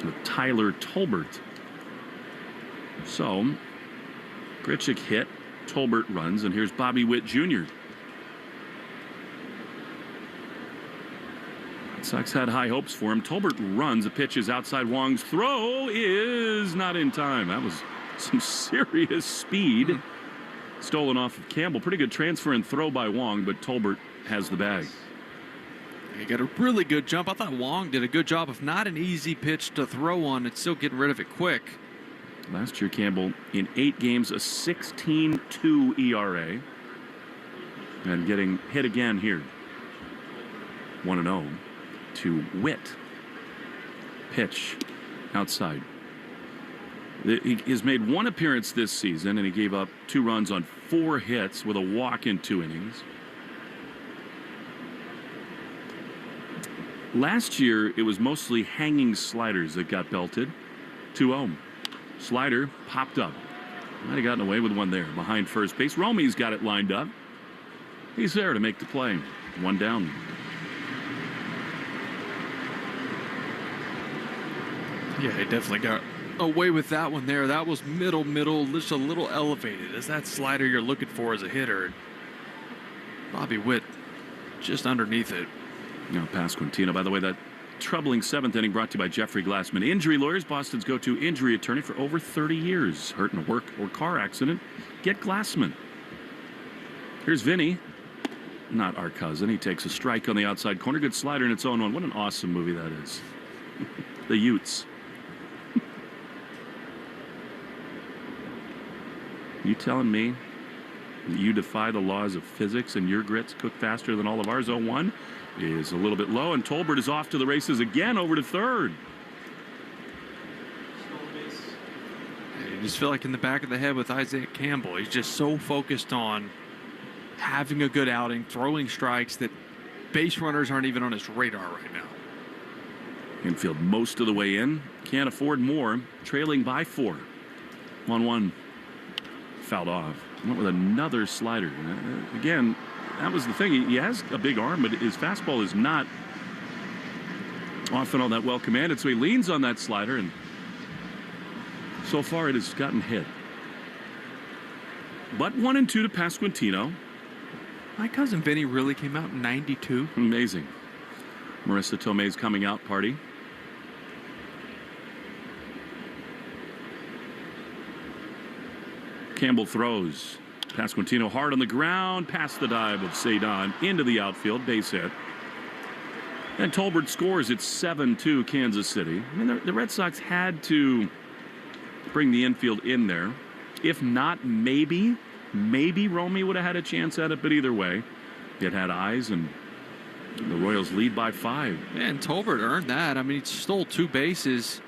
With Tyler Tolbert. So, Grichuk hit, Tolbert runs, and here's Bobby Witt Jr. Red Sox had high hopes for him. Tolbert runs, the pitch is outside. Wong's throw is not in time. That was some serious speed. Stolen off of Campbell. Pretty good transfer and throw by Wong, but Tolbert has the bag. He got a really good jump. I thought Wong did a good job. If not an easy pitch to throw on, it's still getting rid of it quick. Last year, Campbell in 8 games, a 16.2 ERA. And getting hit again here. 1-0 to Witt. Pitch outside. He has made 1 appearance this season, and he gave up 2 runs on 4 hits with a walk in 2 innings. Last year, it was mostly hanging sliders that got belted. 2-0. Slider popped up. Might have gotten away with one there behind first base. Romey's got it lined up. He's there to make the play. One down. Yeah, he definitely got away with that one there. That was middle, just a little elevated. Is that slider you're looking for as a hitter? Bobby Witt just underneath it. Now, Pasquantino, by the way, that troubling seventh inning brought to you by Jeffrey Glassman Injury Lawyers, Boston's go-to injury attorney for over 30 years. Hurt in a work or car accident? Get Glassman. Here's Vinny. Not our cousin. He takes a strike on the outside corner. Good slider in its own one. What an awesome movie that is. The Utes. You telling me that you defy the laws of physics and your grits cook faster than all of ours? 0-1 is a little bit low, and Tolbert is off to the races again over to third. You just feel like in the back of the head with Isaiah Campbell. He's just so focused on having a good outing, throwing strikes that base runners aren't even on his radar right now. Infield most of the way in. Can't afford more. Trailing by 4. 1-1. Fouled off. Went with another slider. Again, that was the thing. He has a big arm, but his fastball is not often all that well commanded. So he leans on that slider, and so far it has gotten hit. But 1-2 to Pasquantino. My cousin Vinny really came out in 92. Amazing. Marissa Tomei's coming out party. Campbell throws. Pasquantino hard on the ground, past the dive of Cedon into the outfield, base hit. And Tolbert scores. It's 7-2 Kansas City. I mean, the Red Sox had to bring the infield in there. If not, maybe Romey would have had a chance at it, but either way, it had eyes, and the Royals lead by 5. Man, Tolbert earned that. I mean, he stole 2 bases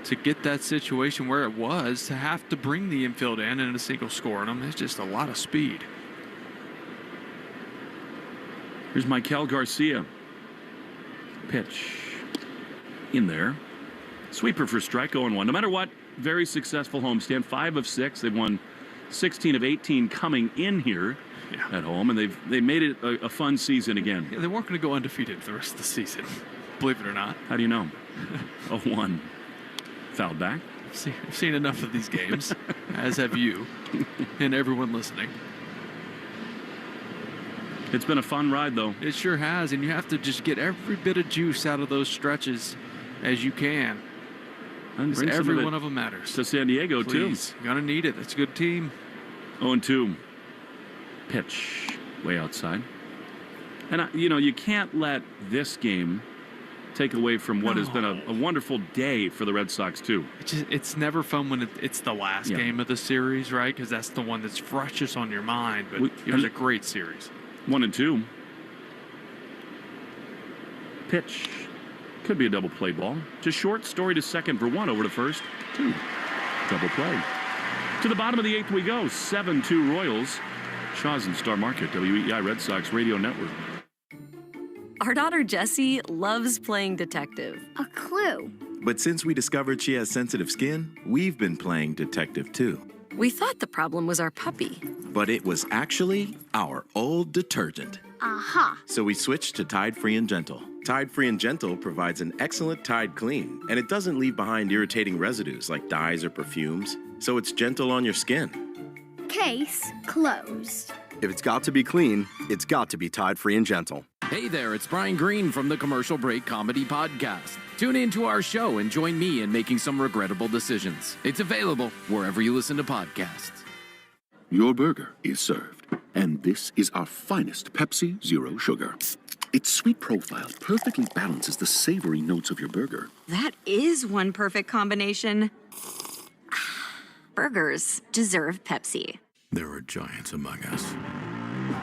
to get that situation where it was, to have to bring the infield in and a single score on him. It's just a lot of speed. Here's Michael Garcia. Pitch in there. Sweeper for strike, 0-1. No matter what, very successful homestand. 5 of 6. They've won 16 of 18 coming in here at home, and they made it a fun season again. Yeah, they weren't going to go undefeated for the rest of the season, believe it or not. How do you know? 0-1. Fouled back. I've seen enough of these games, as have you, and everyone listening. It's been a fun ride, though. It sure has, and you have to just get every bit of juice out of those stretches as you can. And bring every one of them matters. To San Diego, Please. too. Gonna need it. That's a good team. 0-2. Pitch way outside. And, you can't let this game take away from what has been a wonderful day for the Red Sox, too. It's never fun when it's the last game of the series, right? Because that's the one that's freshest on your mind. But it was a great series. 1-2. Pitch. Could be a double play ball. To short, Story to second for 1, over to first. 2. Double play. To the bottom of the 8th we go. 7-2 Royals. Shaw's and Star Market, WEI Red Sox Radio Network. Our daughter Jessie loves playing detective. A clue. But since we discovered she has sensitive skin, we've been playing detective too. We thought the problem was our puppy. But it was actually our old detergent. Aha. So we switched to Tide Free and Gentle. Tide Free and Gentle provides an excellent Tide clean, and it doesn't leave behind irritating residues like dyes or perfumes, so it's gentle on your skin. Case closed. If it's got to be clean, it's got to be Tide Free and Gentle. Hey there, it's Brian Green from the Commercial Break Comedy Podcast. Tune in to our show and join me in making some regrettable decisions. It's available wherever you listen to podcasts. Your burger is served, and this is our finest Pepsi Zero Sugar. Its sweet profile perfectly balances the savory notes of your burger. That is one perfect combination. Burgers deserve Pepsi. There are giants among us.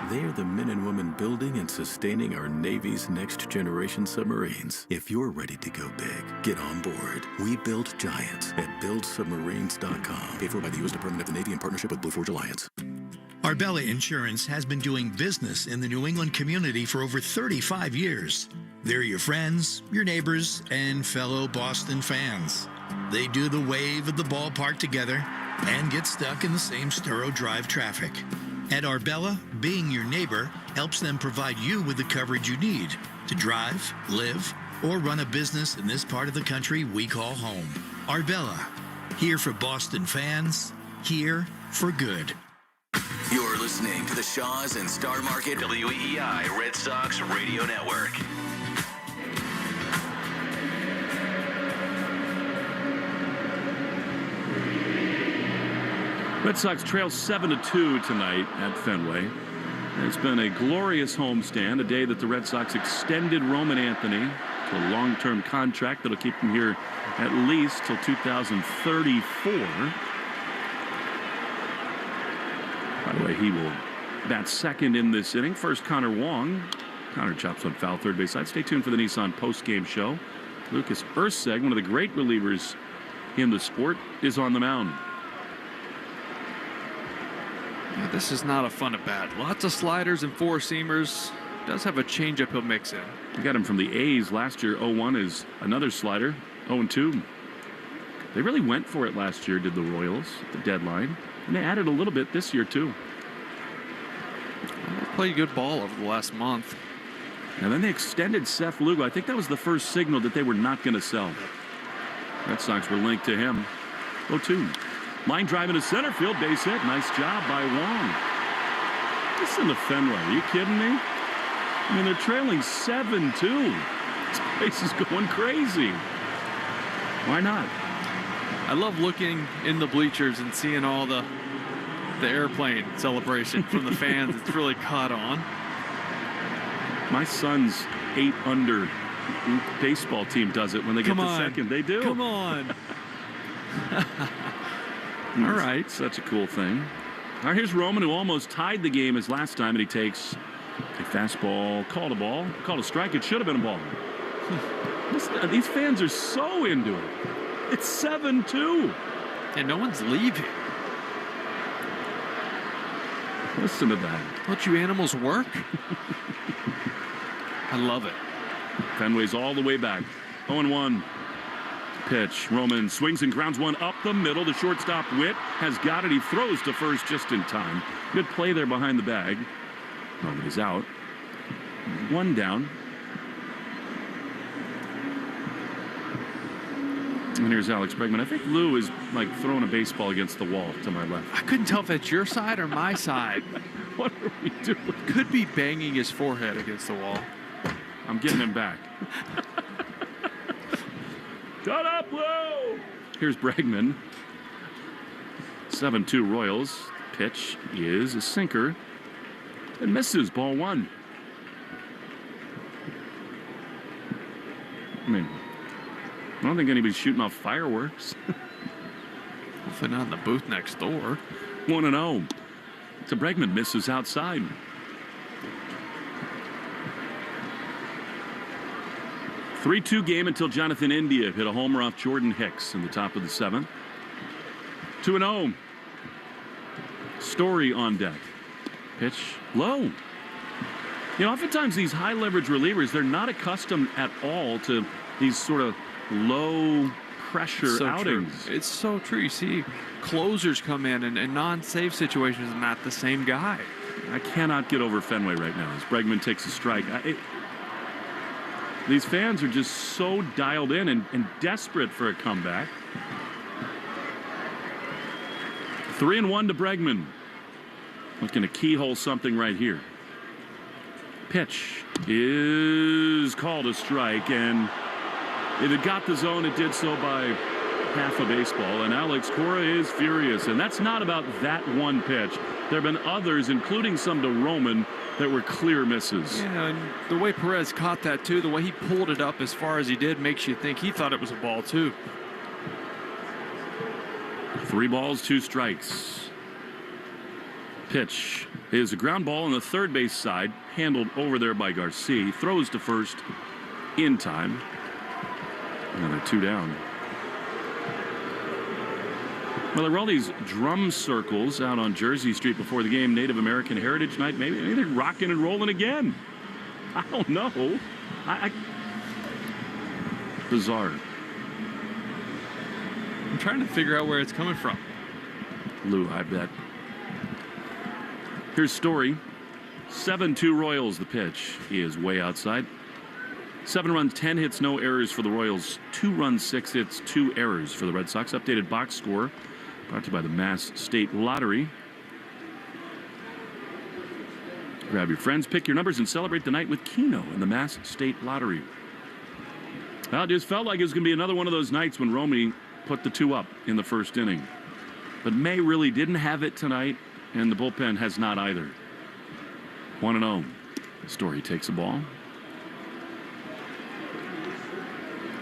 They are the men and women building and sustaining our Navy's next generation submarines. If you're ready to go big, get on board. We build giants at buildsubmarines.com. Paid for by the U.S. Department of the Navy in partnership with Blue Forge Alliance. Arbella Insurance has been doing business in the New England community for over 35 years. They're your friends, your neighbors, and fellow Boston fans. They do the wave at the ballpark together and get stuck in the same Sturo Drive traffic. At Arbella, being your neighbor helps them provide you with the coverage you need to drive, live, or run a business in this part of the country we call home. Arbella, here for Boston fans, here for good. You're listening to the Shaws and Star Market WEEI Red Sox Radio Network. Red Sox trail 7-2 tonight at Fenway. It's been a glorious homestand, a day that the Red Sox extended Roman Anthony to a long-term contract that'll keep him here at least till 2034. By the way, he will bat second in this inning. First, Connor Wong. Connor chops on foul third base side. Stay tuned for the Nissan post-game show. Lucas Erceg, one of the great relievers in the sport, is on the mound. Yeah, this is not a fun at bat. Lots of sliders and four-seamers. Does have a changeup he'll mix in. We got him from the A's last year. 0-1 is another slider. 0-2. They really went for it last year, did the Royals, at the deadline. And they added a little bit this year, too. They played good ball over the last month. And then they extended Seth Lugo. I think that was the first signal that they were not going to sell. Red Sox were linked to him. 0-2. Line drive into center field, base hit. Nice job by Wong. Listen to Fenway. Are you kidding me? I mean, they're trailing 7-2. This place is going crazy. Why not? I love looking in the bleachers and seeing all the airplane celebration from the fans. It's really caught on. My son's 8-under baseball team does it when they get to second. They do. Come on. All right. Such a cool thing. All right, here's Roman, who almost tied the game as last time, and he takes a fastball, called a ball, called a strike. It should have been a ball. These fans are so into it. It's 7-2. And no one's leaving. Listen to that. Let you animals work. I love it. Fenway's all the way back. 0-1. Pitch. Roman swings and grounds one up the middle. The shortstop, Witt, has got it. He throws to first just in time. Good play there behind the bag. Roman is out. One down. And here's Alex Bregman. I think Lou is like throwing a baseball against the wall to my left. I couldn't tell if it's your side or my side. What are we doing? Could be banging his forehead against the wall. I'm getting him back. Shut up, Lou! Here's Bregman. 7-2 Royals. Pitch is a sinker. It misses. Ball one. I mean, I don't think anybody's shooting off fireworks. Hopefully not in the booth next door. 1-0. To Bregman, misses outside. A 3-2 game until Jonathan India hit a homer off Jordan Hicks in the top of the seventh. 2-0. Story on deck. Pitch low. You know, oftentimes these high leverage relievers, they're not accustomed at all to these sort of low pressure outings. True. It's so true. You see closers come in and non-save situations, not the same guy. I cannot get over Fenway right now as Bregman takes a strike. These fans are just so dialed in and desperate for a comeback. 3-1 to Bregman. Looking to keyhole something right here. Pitch is called a strike, and if it got the zone, it did so by half a baseball. And Alex Cora is furious, and that's not about that one pitch. There have been others, including some to Roman, that were clear misses. Yeah, and the way Perez caught that, too, the way he pulled it up as far as he did makes you think he thought it was a ball, too. 3 balls, 2 strikes. Pitch is a ground ball on the third base side, handled over there by Garcia. Throws to first in time. Another 2 down. Well, there were all these drum circles out on Jersey Street before the game. Native American Heritage Night. Maybe they're rocking and rolling again. I don't know. Bizarre. I'm trying to figure out where it's coming from. Lou, I bet. Here's Story. 7-2 Royals, the pitch. He is way outside. 7 runs, 10 hits, no errors for the Royals. 2 runs, 6 hits, 2 errors for the Red Sox. Updated box score brought to you by the Mass State Lottery. Grab your friends, pick your numbers, and celebrate the night with Keno in the Mass State Lottery. Well, it just felt like it was going to be another one of those nights when Romy put the 2 up in the first inning. But May really didn't have it tonight, and the bullpen has not either. 1-0. Story takes the ball.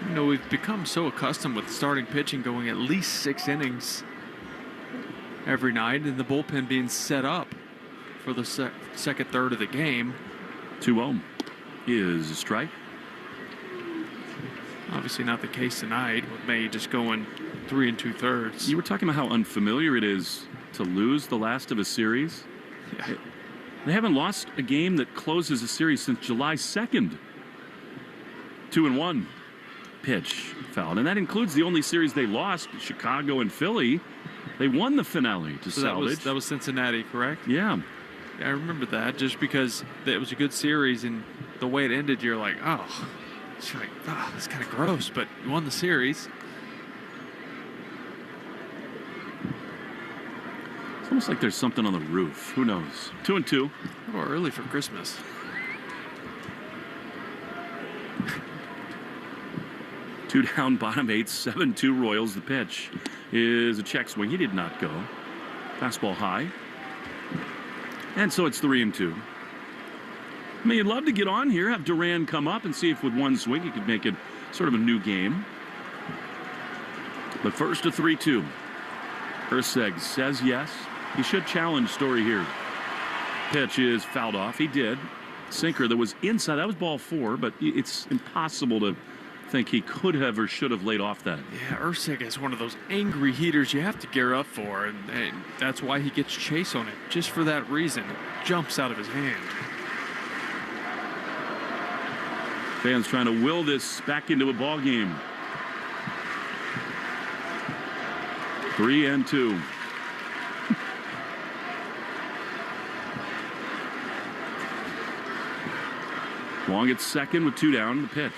You know, we've become so accustomed with starting pitching going at least 6 innings every night, and the bullpen being set up for the second third of the game. 2-0 is a strike. Obviously not the case tonight with May just going 3 2/3. You were talking about how unfamiliar it is to lose the last of a series. Yeah. They haven't lost a game that closes a series since July 2nd. 2-1. Pitch fouled. And that includes the only series they lost, Chicago and Philly. They won the finale to salvage. That was Cincinnati, correct? Yeah. I remember that just because it was a good series, and the way it ended, you're like, oh, that's kind of gross, but you won the series. It's almost like there's something on the roof. Who knows? 2-2. A little early for Christmas. Two down, bottom 8, 7-2 Royals. The pitch is a check swing. He did not go. Fastball high. And so it's 3-2. I mean, you'd love to get on here, have Duran come up and see if with one swing he could make it sort of a new game. But first a 3-2. Urseg says yes. He should challenge Story here. Pitch is fouled off. He did. Sinker that was inside. That was ball 4, but it's impossible to think he could have or should have laid off that. Yeah, Ursig is one of those angry heaters you have to gear up for, and that's why he gets chase on it. Just for that reason, it jumps out of his hand. Fans trying to will this back into a ball game. 3-2. Long at second with 2 down. The pitch.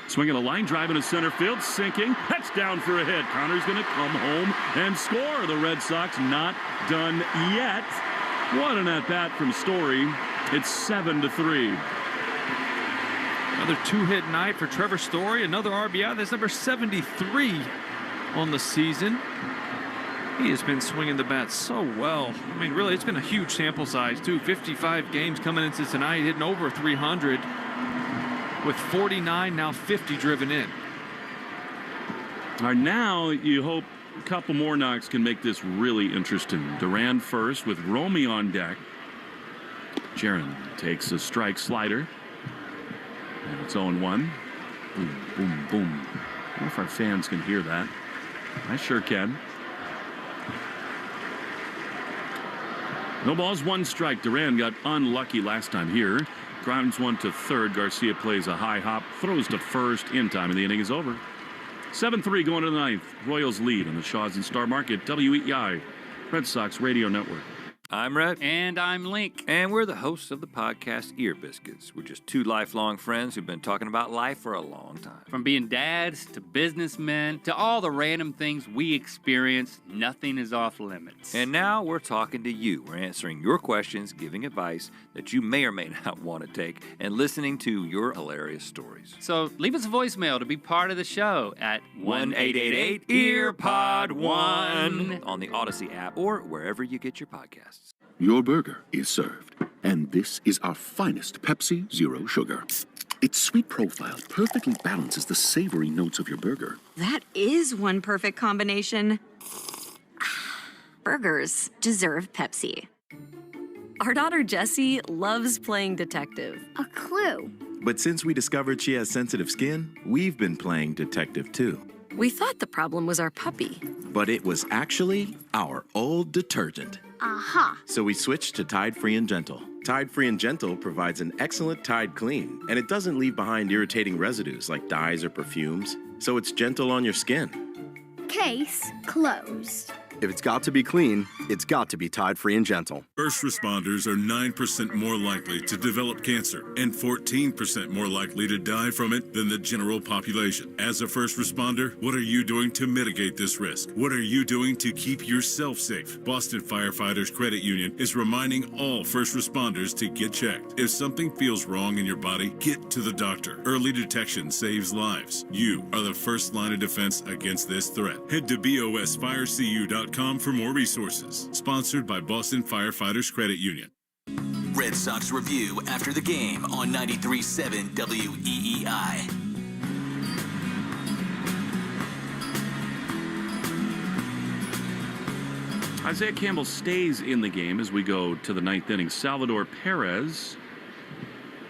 Swinging a line drive into center field. Sinking. That's down for a hit. Connor's going to come home and score. The Red Sox not done yet. What an at-bat from Story. It's 7-3. Another 2-hit night for Trevor Story. Another RBI. That's number 73 on the season. He has been swinging the bat so well. I mean, really, it's been a huge sample size, too. 55 games coming into tonight, hitting over 300 with 49, now 50 driven in. All right, now you hope a couple more knocks can make this really interesting. Duran first with Romy on deck. Jaron takes a strike slider. And it's 0-1. Boom, boom, boom. I wonder if our fans can hear that. I sure can. No balls, 1 strike. Duran got unlucky last time here. Grounds one to third. Garcia plays a high hop, throws to first in time, and the inning is over. 7-3 going to the ninth. Royals lead on the Shaws and Star Market. WEEI, Red Sox Radio Network. I'm Rhett. And I'm Link. And we're the hosts of the podcast Ear Biscuits. We're just 2 lifelong friends who've been talking about life for a long time. From being dads to businessmen to all the random things we experience, nothing is off limits. And now we're talking to you. We're answering your questions, giving advice that you may or may not want to take, and listening to your hilarious stories. So leave us a voicemail to be part of the show at 1-888-EARPOD-1 on the Odyssey app or wherever you get your podcasts. Your burger is served, and this is our finest Pepsi Zero Sugar. Its sweet profile perfectly balances the savory notes of your burger. That is one perfect combination. Burgers deserve Pepsi. Our daughter Jessie loves playing detective. A clue. But since we discovered she has sensitive skin, we've been playing detective too. We thought the problem was our puppy, But it was actually our old detergent. Aha. So we switched to Tide Free and Gentle. Tide Free and Gentle provides an excellent Tide clean, and it doesn't leave behind irritating residues like dyes or perfumes, so it's gentle on your skin. Case closed. If it's got to be clean, it's got to be Tide Free and Gentle. First responders are 9% more likely to develop cancer and 14% more likely to die from it than the general population. As a first responder, what are you doing to mitigate this risk? What are you doing to keep yourself safe? Boston Firefighters Credit Union is reminding all first responders to get checked. If something feels wrong in your body, get to the doctor. Early detection saves lives. You are the first line of defense against this threat. Head to bosfirecu.com for more resources. Sponsored by Boston Firefighters Credit Union. Red Sox Review after the game on 93.7 WEEI. Isaiah Campbell stays in the game as we go to the ninth inning. Salvador Perez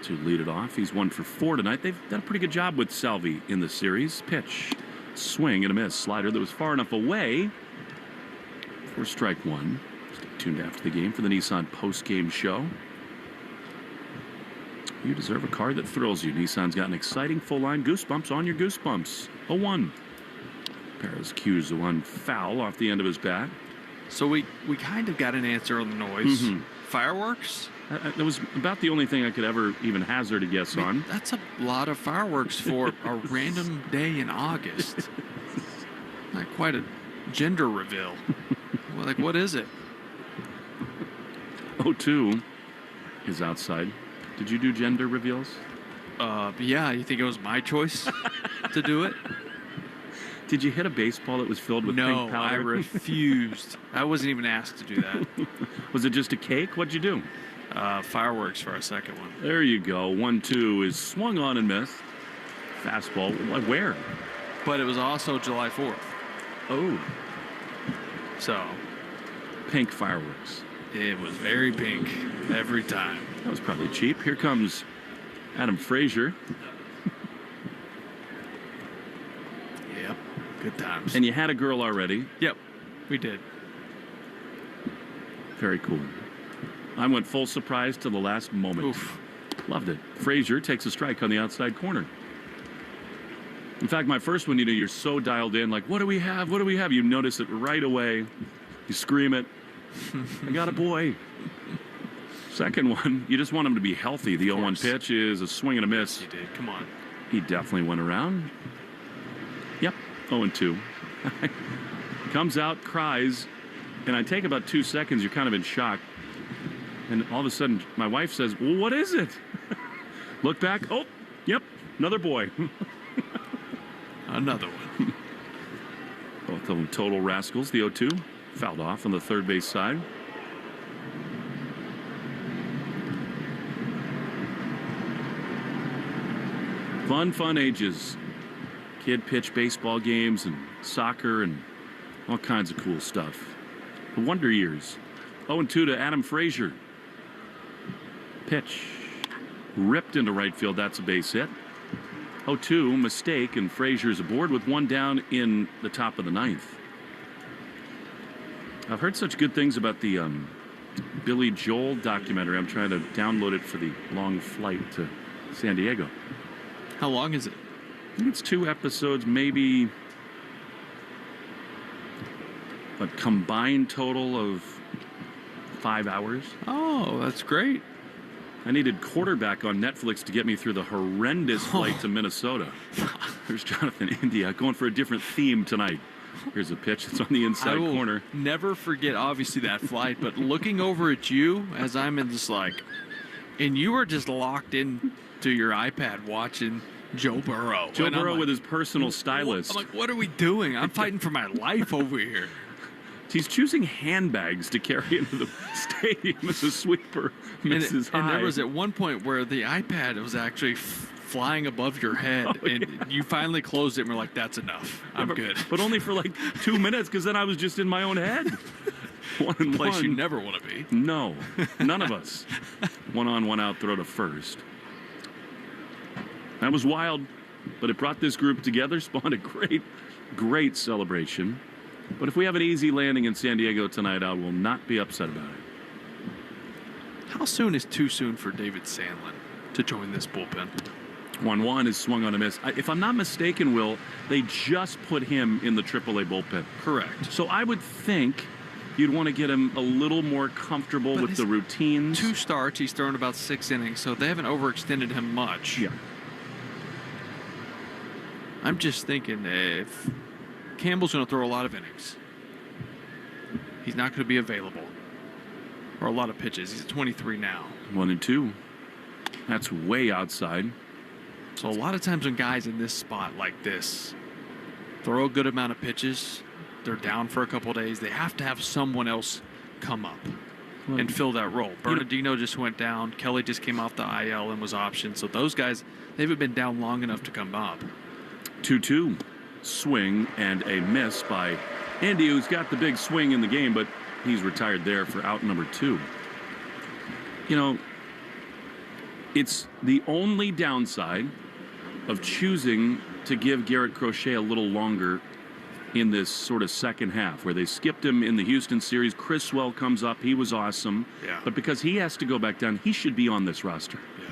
to lead it off. He's 1 for 4 tonight. They've done a pretty good job with Salvi in the series. Pitch, swing and a miss. Slider that was far enough away for strike one. Stay tuned after the game for the Nissan post-game show. You deserve a car that thrills you. Nissan's got an exciting full line. Goosebumps on your goosebumps. 0-1. Perez cues the one foul off the end of his bat. So we kind of got an answer on the noise. Mm-hmm. Fireworks? That was about the only thing I could ever even hazard a guess on. That's a lot of fireworks for a random day in August. Not quite a gender reveal. Well, like, what is it? 0-2 is outside. Did you do gender reveals? Yeah, you think it was my choice to do it? Did you hit a baseball that was filled with pink powder? No, I refused. I wasn't even asked to do that. Was it just a cake? What'd you do? Fireworks for our second one. There you go. 1-2 is swung on and missed. Fastball. Where? But it was also July 4th. Oh. So. Pink fireworks. It was very pink every time. That was probably cheap. Here comes Adam Frazier. Yep. Good times. And you had a girl already. Yep. We did. Very cool. I went full surprise to the last moment. Oof. Loved it. Frazier takes a strike on the outside corner. In fact, my first one, you're so dialed in, like, what do we have? What do we have? You notice it right away. You scream it. I got a boy. Second one, you just want him to be healthy. The 0-1 pitch is a swing and a miss. He did. Come on. He definitely went around. Yep, 0-2. Comes out, cries, and I take about 2 seconds. You're kind of in shock. And all of a sudden, my wife says, well, what is it? Look back. Oh, yep, another boy. Another one. Both of them total rascals. The 0-2 fouled off on the third base side. Fun ages. Kid pitch baseball games and soccer and all kinds of cool stuff. The wonder years. 0-2 to Adam Frazier. Pitch. Ripped into right field. That's a base hit. 0-2, mistake, and Frazier's aboard with one down in the top of the ninth. I've heard such good things about the Billy Joel documentary. I'm trying to download it for the long flight to San Diego. How long is it? I think it's 2 episodes, maybe a combined total of 5 hours. Oh, that's great. I needed Quarterback on Netflix to get me through the horrendous flight to Minnesota. There's Jonathan India going for a different theme tonight. Here's a pitch that's on the inside corner. Never forget, obviously, that flight, but looking over at you as I'm in this, and you were just locked in to your iPad watching Joe Burrow. Joe Burrow with his personal stylist. I'm like, what are we doing? I'm fighting for my life over here. He's choosing handbags to carry into the stadium as a sweeper misses high. And there was at one point where the iPad was actually flying above your head, and you finally closed it and were like, that's enough. I'm good. But only for 2 minutes, because then I was just in my own head. 1-1. Place you never want to be. No, none of us. 1 on, 1 out, throw to first. That was wild, but it brought this group together, spawned a great celebration. But if we have an easy landing in San Diego tonight, I will not be upset about it. How soon is too soon for David Sandlin to join this bullpen? 1-1 is swung on a miss. If I'm not mistaken, Will, they just put him in the AAA bullpen. Correct. So I would think you'd want to get him a little more comfortable with the routines. 2 starts, he's thrown about 6 innings, so they haven't overextended him much. Yeah. I'm just thinking if Campbell's going to throw a lot of innings, he's not going to be available. Or a lot of pitches. He's at 23 now. 1-2. That's way outside. So a lot of times when guys in this spot like this throw a good amount of pitches, they're down for a couple of days, they have to have someone else come up and fill that role. Bernardino just went down. Kelly just came off the IL and was optioned. So those guys, they haven't been down long enough to come up. 2-2. Swing and a miss by Andy, who's got the big swing in the game, but he's retired there for out number 2. You know, it's the only downside of choosing to give Garrett Crochet a little longer in this sort of second half, where they skipped him in the Houston series. Criswell comes up. He was awesome. Yeah. But because he has to go back down, he should be on this roster. Yeah.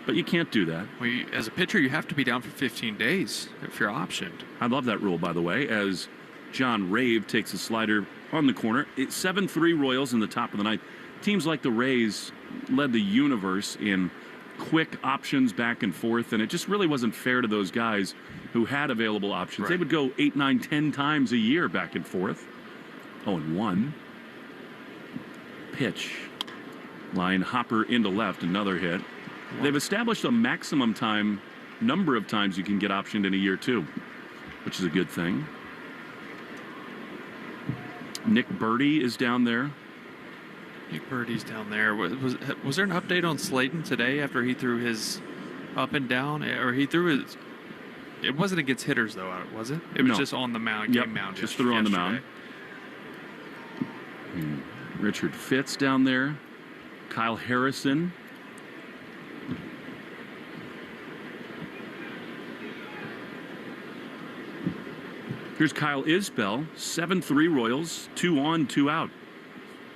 But you can't do that. Well, as a pitcher, you have to be down for 15 days if you're optioned. I love that rule, by the way, as John Rave takes a slider on the corner. It's 7-3 Royals in the top of the ninth. Teams like the Rays led the universe in quick options back and forth, and it just really wasn't fair to those guys who had available options. Right. They would go 8, 9, 10 times a year back and forth. 0-1. Pitch. Line hopper into left, another hit. They've established a maximum number of times you can get optioned in a year too, which is a good thing. Nick Birdie is down there. Nick Birdie's down there. Was there an update on Slayton today after he threw his up and down? Or he threw his... It wasn't against hitters, though, was it? It was just on the mound, game mound. Just threw on the mound. Richard Fitz down there. Kyle Harrison. Here's Kyle Isbell, 7-3 Royals, 2 on, 2 out.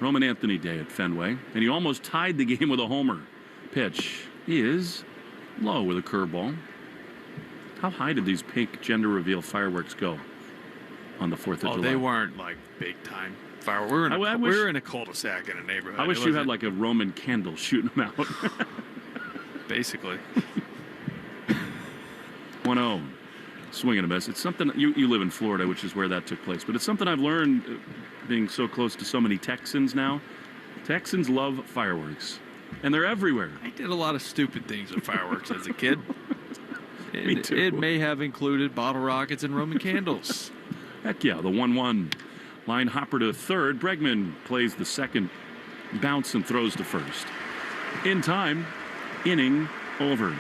Roman Anthony Day at Fenway, and he almost tied the game with a homer. Pitch is low with a curveball. How high did these pink gender reveal fireworks go on the 4th of July? Oh, they weren't like big time fireworks. We were in a cul-de-sac in a neighborhood. I wish you had like a Roman candle shooting them out. Basically. 1-0. Swing and a miss. It's something, you live in Florida, which is where that took place, but it's something I've learned being so close to so many Texans now. Texans love fireworks, and they're everywhere. I did a lot of stupid things with fireworks as a kid. Me too. It may have included bottle rockets and Roman candles. Heck yeah, the 1-1. Line hopper to third. Bregman plays the second bounce and throws to first. In time, inning over.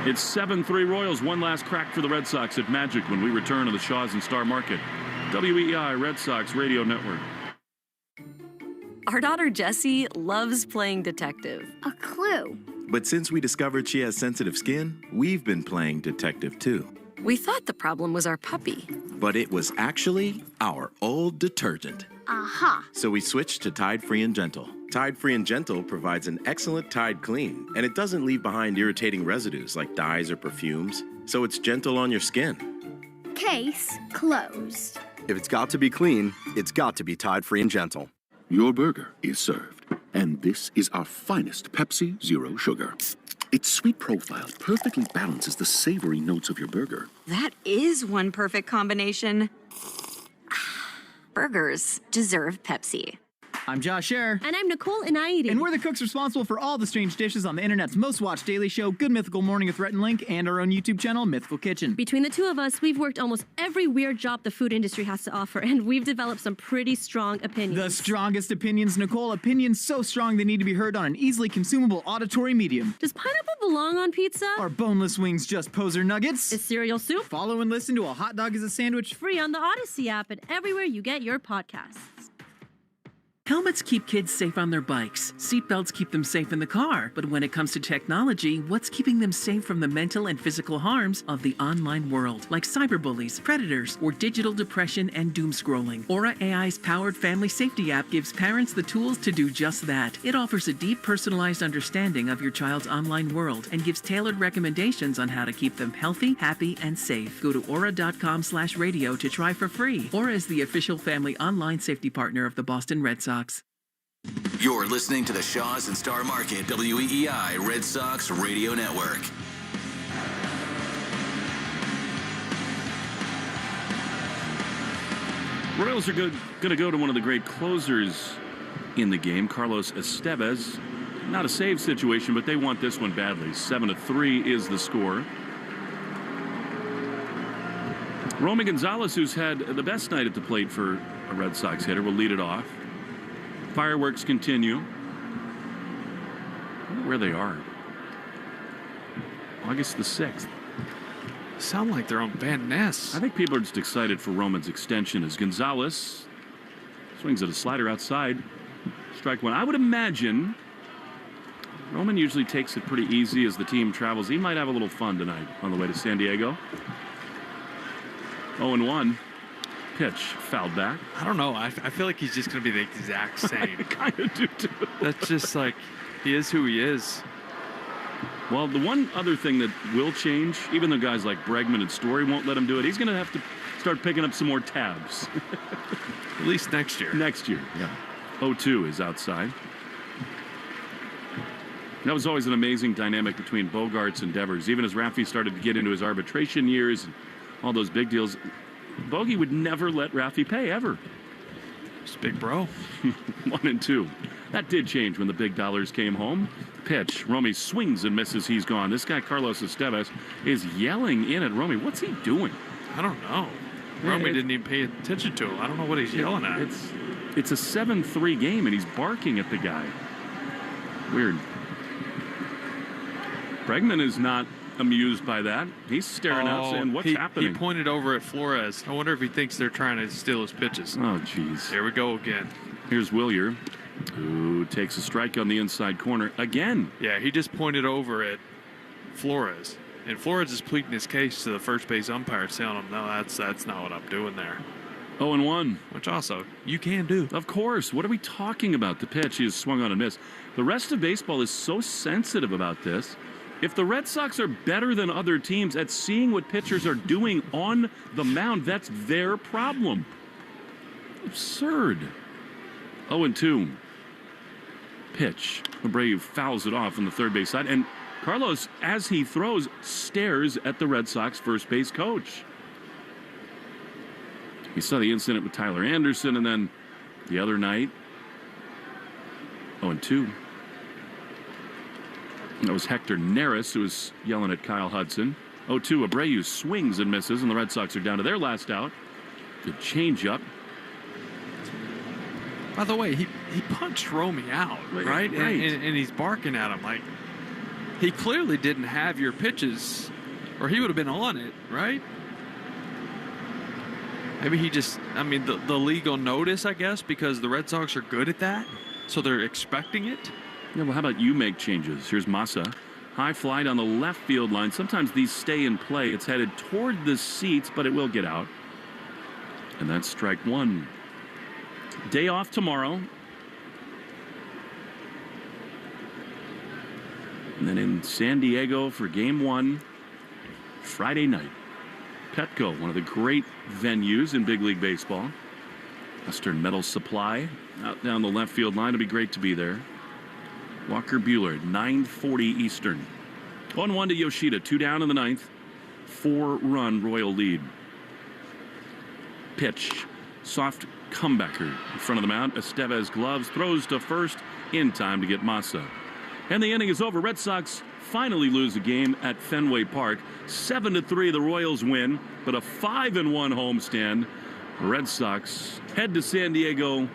It's 7-3 Royals. One last crack for the Red Sox at Magic when we return to the Shaws and Star Market. WEEI Red Sox Radio Network. Our daughter Jessie loves playing detective. A clue. But since we discovered she has sensitive skin, we've been playing detective too. We thought the problem was our puppy. But it was actually our old detergent. Aha. So we switched to Tide Free and Gentle. Tide Free and Gentle provides an excellent Tide clean, and it doesn't leave behind irritating residues like dyes or perfumes, so it's gentle on your skin. Case closed. If it's got to be clean, it's got to be Tide Free and Gentle. Your burger is served, and this is our finest Pepsi Zero Sugar. Its sweet profile perfectly balances the savory notes of your burger. That is one perfect combination. Burgers deserve Pepsi. I'm Josh Scherer. And I'm Nicole Inaidi. And we're the cooks responsible for all the strange dishes on the internet's most watched daily show, Good Mythical Morning with Rhett and Link, and our own YouTube channel, Mythical Kitchen. Between the two of us, we've worked almost every weird job the food industry has to offer, and we've developed some pretty strong opinions. The strongest opinions, Nicole. Opinions so strong they need to be heard on an easily consumable auditory medium. Does pineapple belong on pizza? Are boneless wings just poser nuggets? Is cereal soup? Follow and listen to A Hot Dog is a Sandwich. Free on the Odyssey app and everywhere you get your podcasts. Helmets keep kids safe on their bikes. Seatbelts keep them safe in the car. But when it comes to technology, what's keeping them safe from the mental and physical harms of the online world, like cyberbullies, predators, or digital depression and doom scrolling? Aura AI's powered family safety app gives parents the tools to do just that. It offers a deep, personalized understanding of your child's online world and gives tailored recommendations on how to keep them healthy, happy, and safe. Go to aura.com/radio to try for free. Aura is the official family online safety partner of the Boston Red Sox. You're listening to the Shaws and Star Market WEEI Red Sox Radio Network. Royals are going to go to one of the great closers in the game, Carlos Estevez. Not a save situation, but they want this one badly. 7-3 is the score. Romy Gonzalez, who's had the best night at the plate for a Red Sox hitter, will lead it off. Fireworks continue. I wonder where they are. August the 6th. Sound like they're on Van Ness. I think people are just excited for Roman's extension as Gonzalez swings at a slider outside. Strike one. I would imagine Roman usually takes it pretty easy as the team travels. He might have a little fun tonight on the way to San Diego. 0-1. Pitch fouled back. I don't know. I feel like he's just going to be the exact same. I kind of do too. That's just like, he is who he is. Well, the one other thing that will change, even though guys like Bregman and Story won't let him do it, he's going to have to start picking up some more tabs. At least next year. Next year, yeah. 0-2 is outside. That was always an amazing dynamic between Bogarts and Devers. Even as Raffy started to get into his arbitration years and all those big deals, Bogey would never let Raffy pay, ever. It's big bro. 1-2. That did change when the big dollars came home. Pitch. Romy swings and misses. He's gone. This guy, Carlos Estevez, is yelling in at Romy. What's he doing? I don't know. Romy didn't even pay attention to him. I don't know what he's yelling at. It's a 7-3 game, and he's barking at the guy. Weird. Bregman is not amused by that. He's staring out saying, what's happening? He pointed over at Flores. I wonder if he thinks they're trying to steal his pitches. Oh, jeez. Here we go again. Here's Willier, who takes a strike on the inside corner again. Yeah, he just pointed over at Flores. And Flores is pleading his case to the first base umpire, telling him, no, that's not what I'm doing there. 0-1. Which also, you can do. Of course. What are we talking about? The pitch, he is swung on and missed. The rest of baseball is so sensitive about this. If the Red Sox are better than other teams at seeing what pitchers are doing on the mound, that's their problem. Absurd. 0-2. Pitch. Abreu fouls it off on the third base side. And Carlos, as he throws, stares at the Red Sox first base coach. We saw the incident with Tyler Anderson, and then the other night, 0-2. That was Hector Neris who was yelling at Kyle Hudson. 0-2. Abreu swings and misses, and the Red Sox are down to their last out. Good changeup. By the way, he punched Romy out, right? And he's barking at him like he clearly didn't have your pitches, or he would have been on it, right? Maybe he just, I mean, the legal notice, I guess, because the Red Sox are good at that, so they're expecting it. Yeah, well, how about you make changes? Here's Massa. High fly down the left field line. Sometimes these stay in play. It's headed toward the seats, but it will get out. And that's strike one. Day off tomorrow. And then in San Diego for game one, Friday night. Petco, one of the great venues in big league baseball. Western Metal Supply out down the left field line. It'll be great to be there. Walker Buehler, 9:40 Eastern. 1-1 to Yoshida. 2 down in the ninth. 4-run Royal lead. Pitch. Soft comebacker in front of the mound. Estevez gloves. Throws to first in time to get Massa. And the inning is over. Red Sox finally lose a game at Fenway Park. 7-3 the Royals win, but a 5-1 homestand. The Red Sox head to San Diego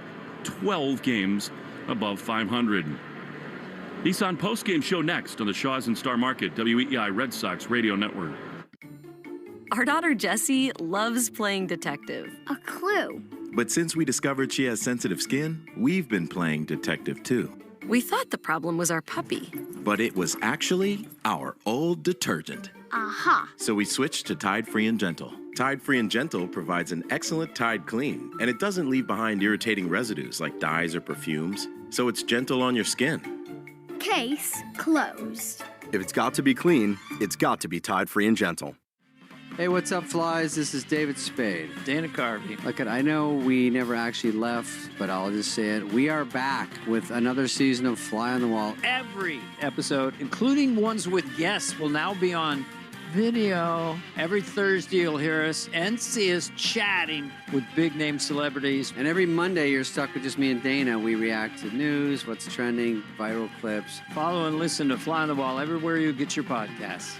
12 games above 500. Nissan postgame show next on the Shaws and Star Market WEEI Red Sox Radio Network. Our daughter Jessie loves playing detective. A clue. But since we discovered she has sensitive skin, we've been playing detective too. We thought the problem was our puppy. But it was actually our old detergent. Aha. So we switched to Tide Free and Gentle. Tide Free and Gentle provides an excellent Tide clean, and it doesn't leave behind irritating residues like dyes or perfumes, so it's gentle on your skin. Case closed. If it's got to be clean, it's got to be Tide Free and Gentle. Hey, what's up, flies? This is David Spade. Dana Carvey. Look, I know we never actually left, but I'll just say it. We are back with another season of Fly on the Wall. Every episode, including ones with guests, will now be on video. Every Thursday, you'll hear us and see us chatting with big-name celebrities. And every Monday, you're stuck with just me and Dana. We react to news, what's trending, viral clips. Follow and listen to Fly on the Wall everywhere you get your podcasts.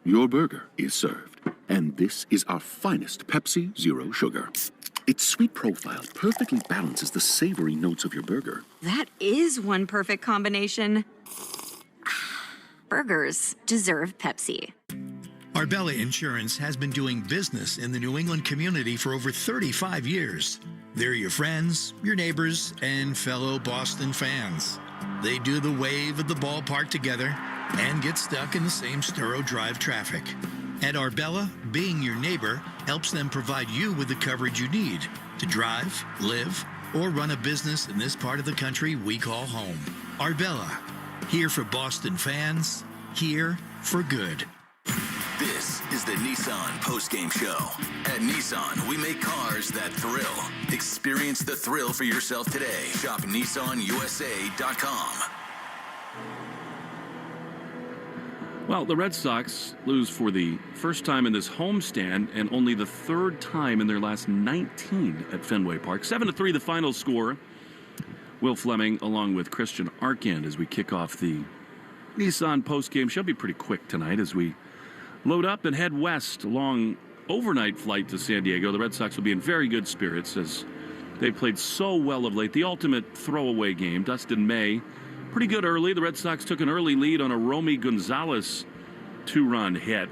Your burger is served, and this is our finest Pepsi Zero Sugar. Its sweet profile perfectly balances the savory notes of your burger. That is one perfect combination. Burgers deserve Pepsi. Arbella Insurance has been doing business in the New England community for over 35 years. They're your friends, your neighbors, and fellow Boston fans. They do the wave at the ballpark together and get stuck in the same Sturo Drive traffic. At Arbella, being your neighbor helps them provide you with the coverage you need to drive, live, or run a business in this part of the country we call home. Arbella, here for Boston fans, here for good. This is the Nissan postgame show. At Nissan, we make cars that thrill. Experience the thrill for yourself today. Shop NissanUSA.com. Well, the Red Sox lose for the first time in this homestand and only the third time in their last 19 at Fenway Park. 7-3 the final score. Will Fleming along with Christian Arkand as we kick off the Nissan postgame show. Be pretty quick tonight as we load up and head west. A long overnight flight to San Diego. The Red Sox will be in very good spirits as they played so well of late. The ultimate throwaway game. Dustin May, pretty good early. The Red Sox took an early lead on a Romy Gonzalez 2-run hit.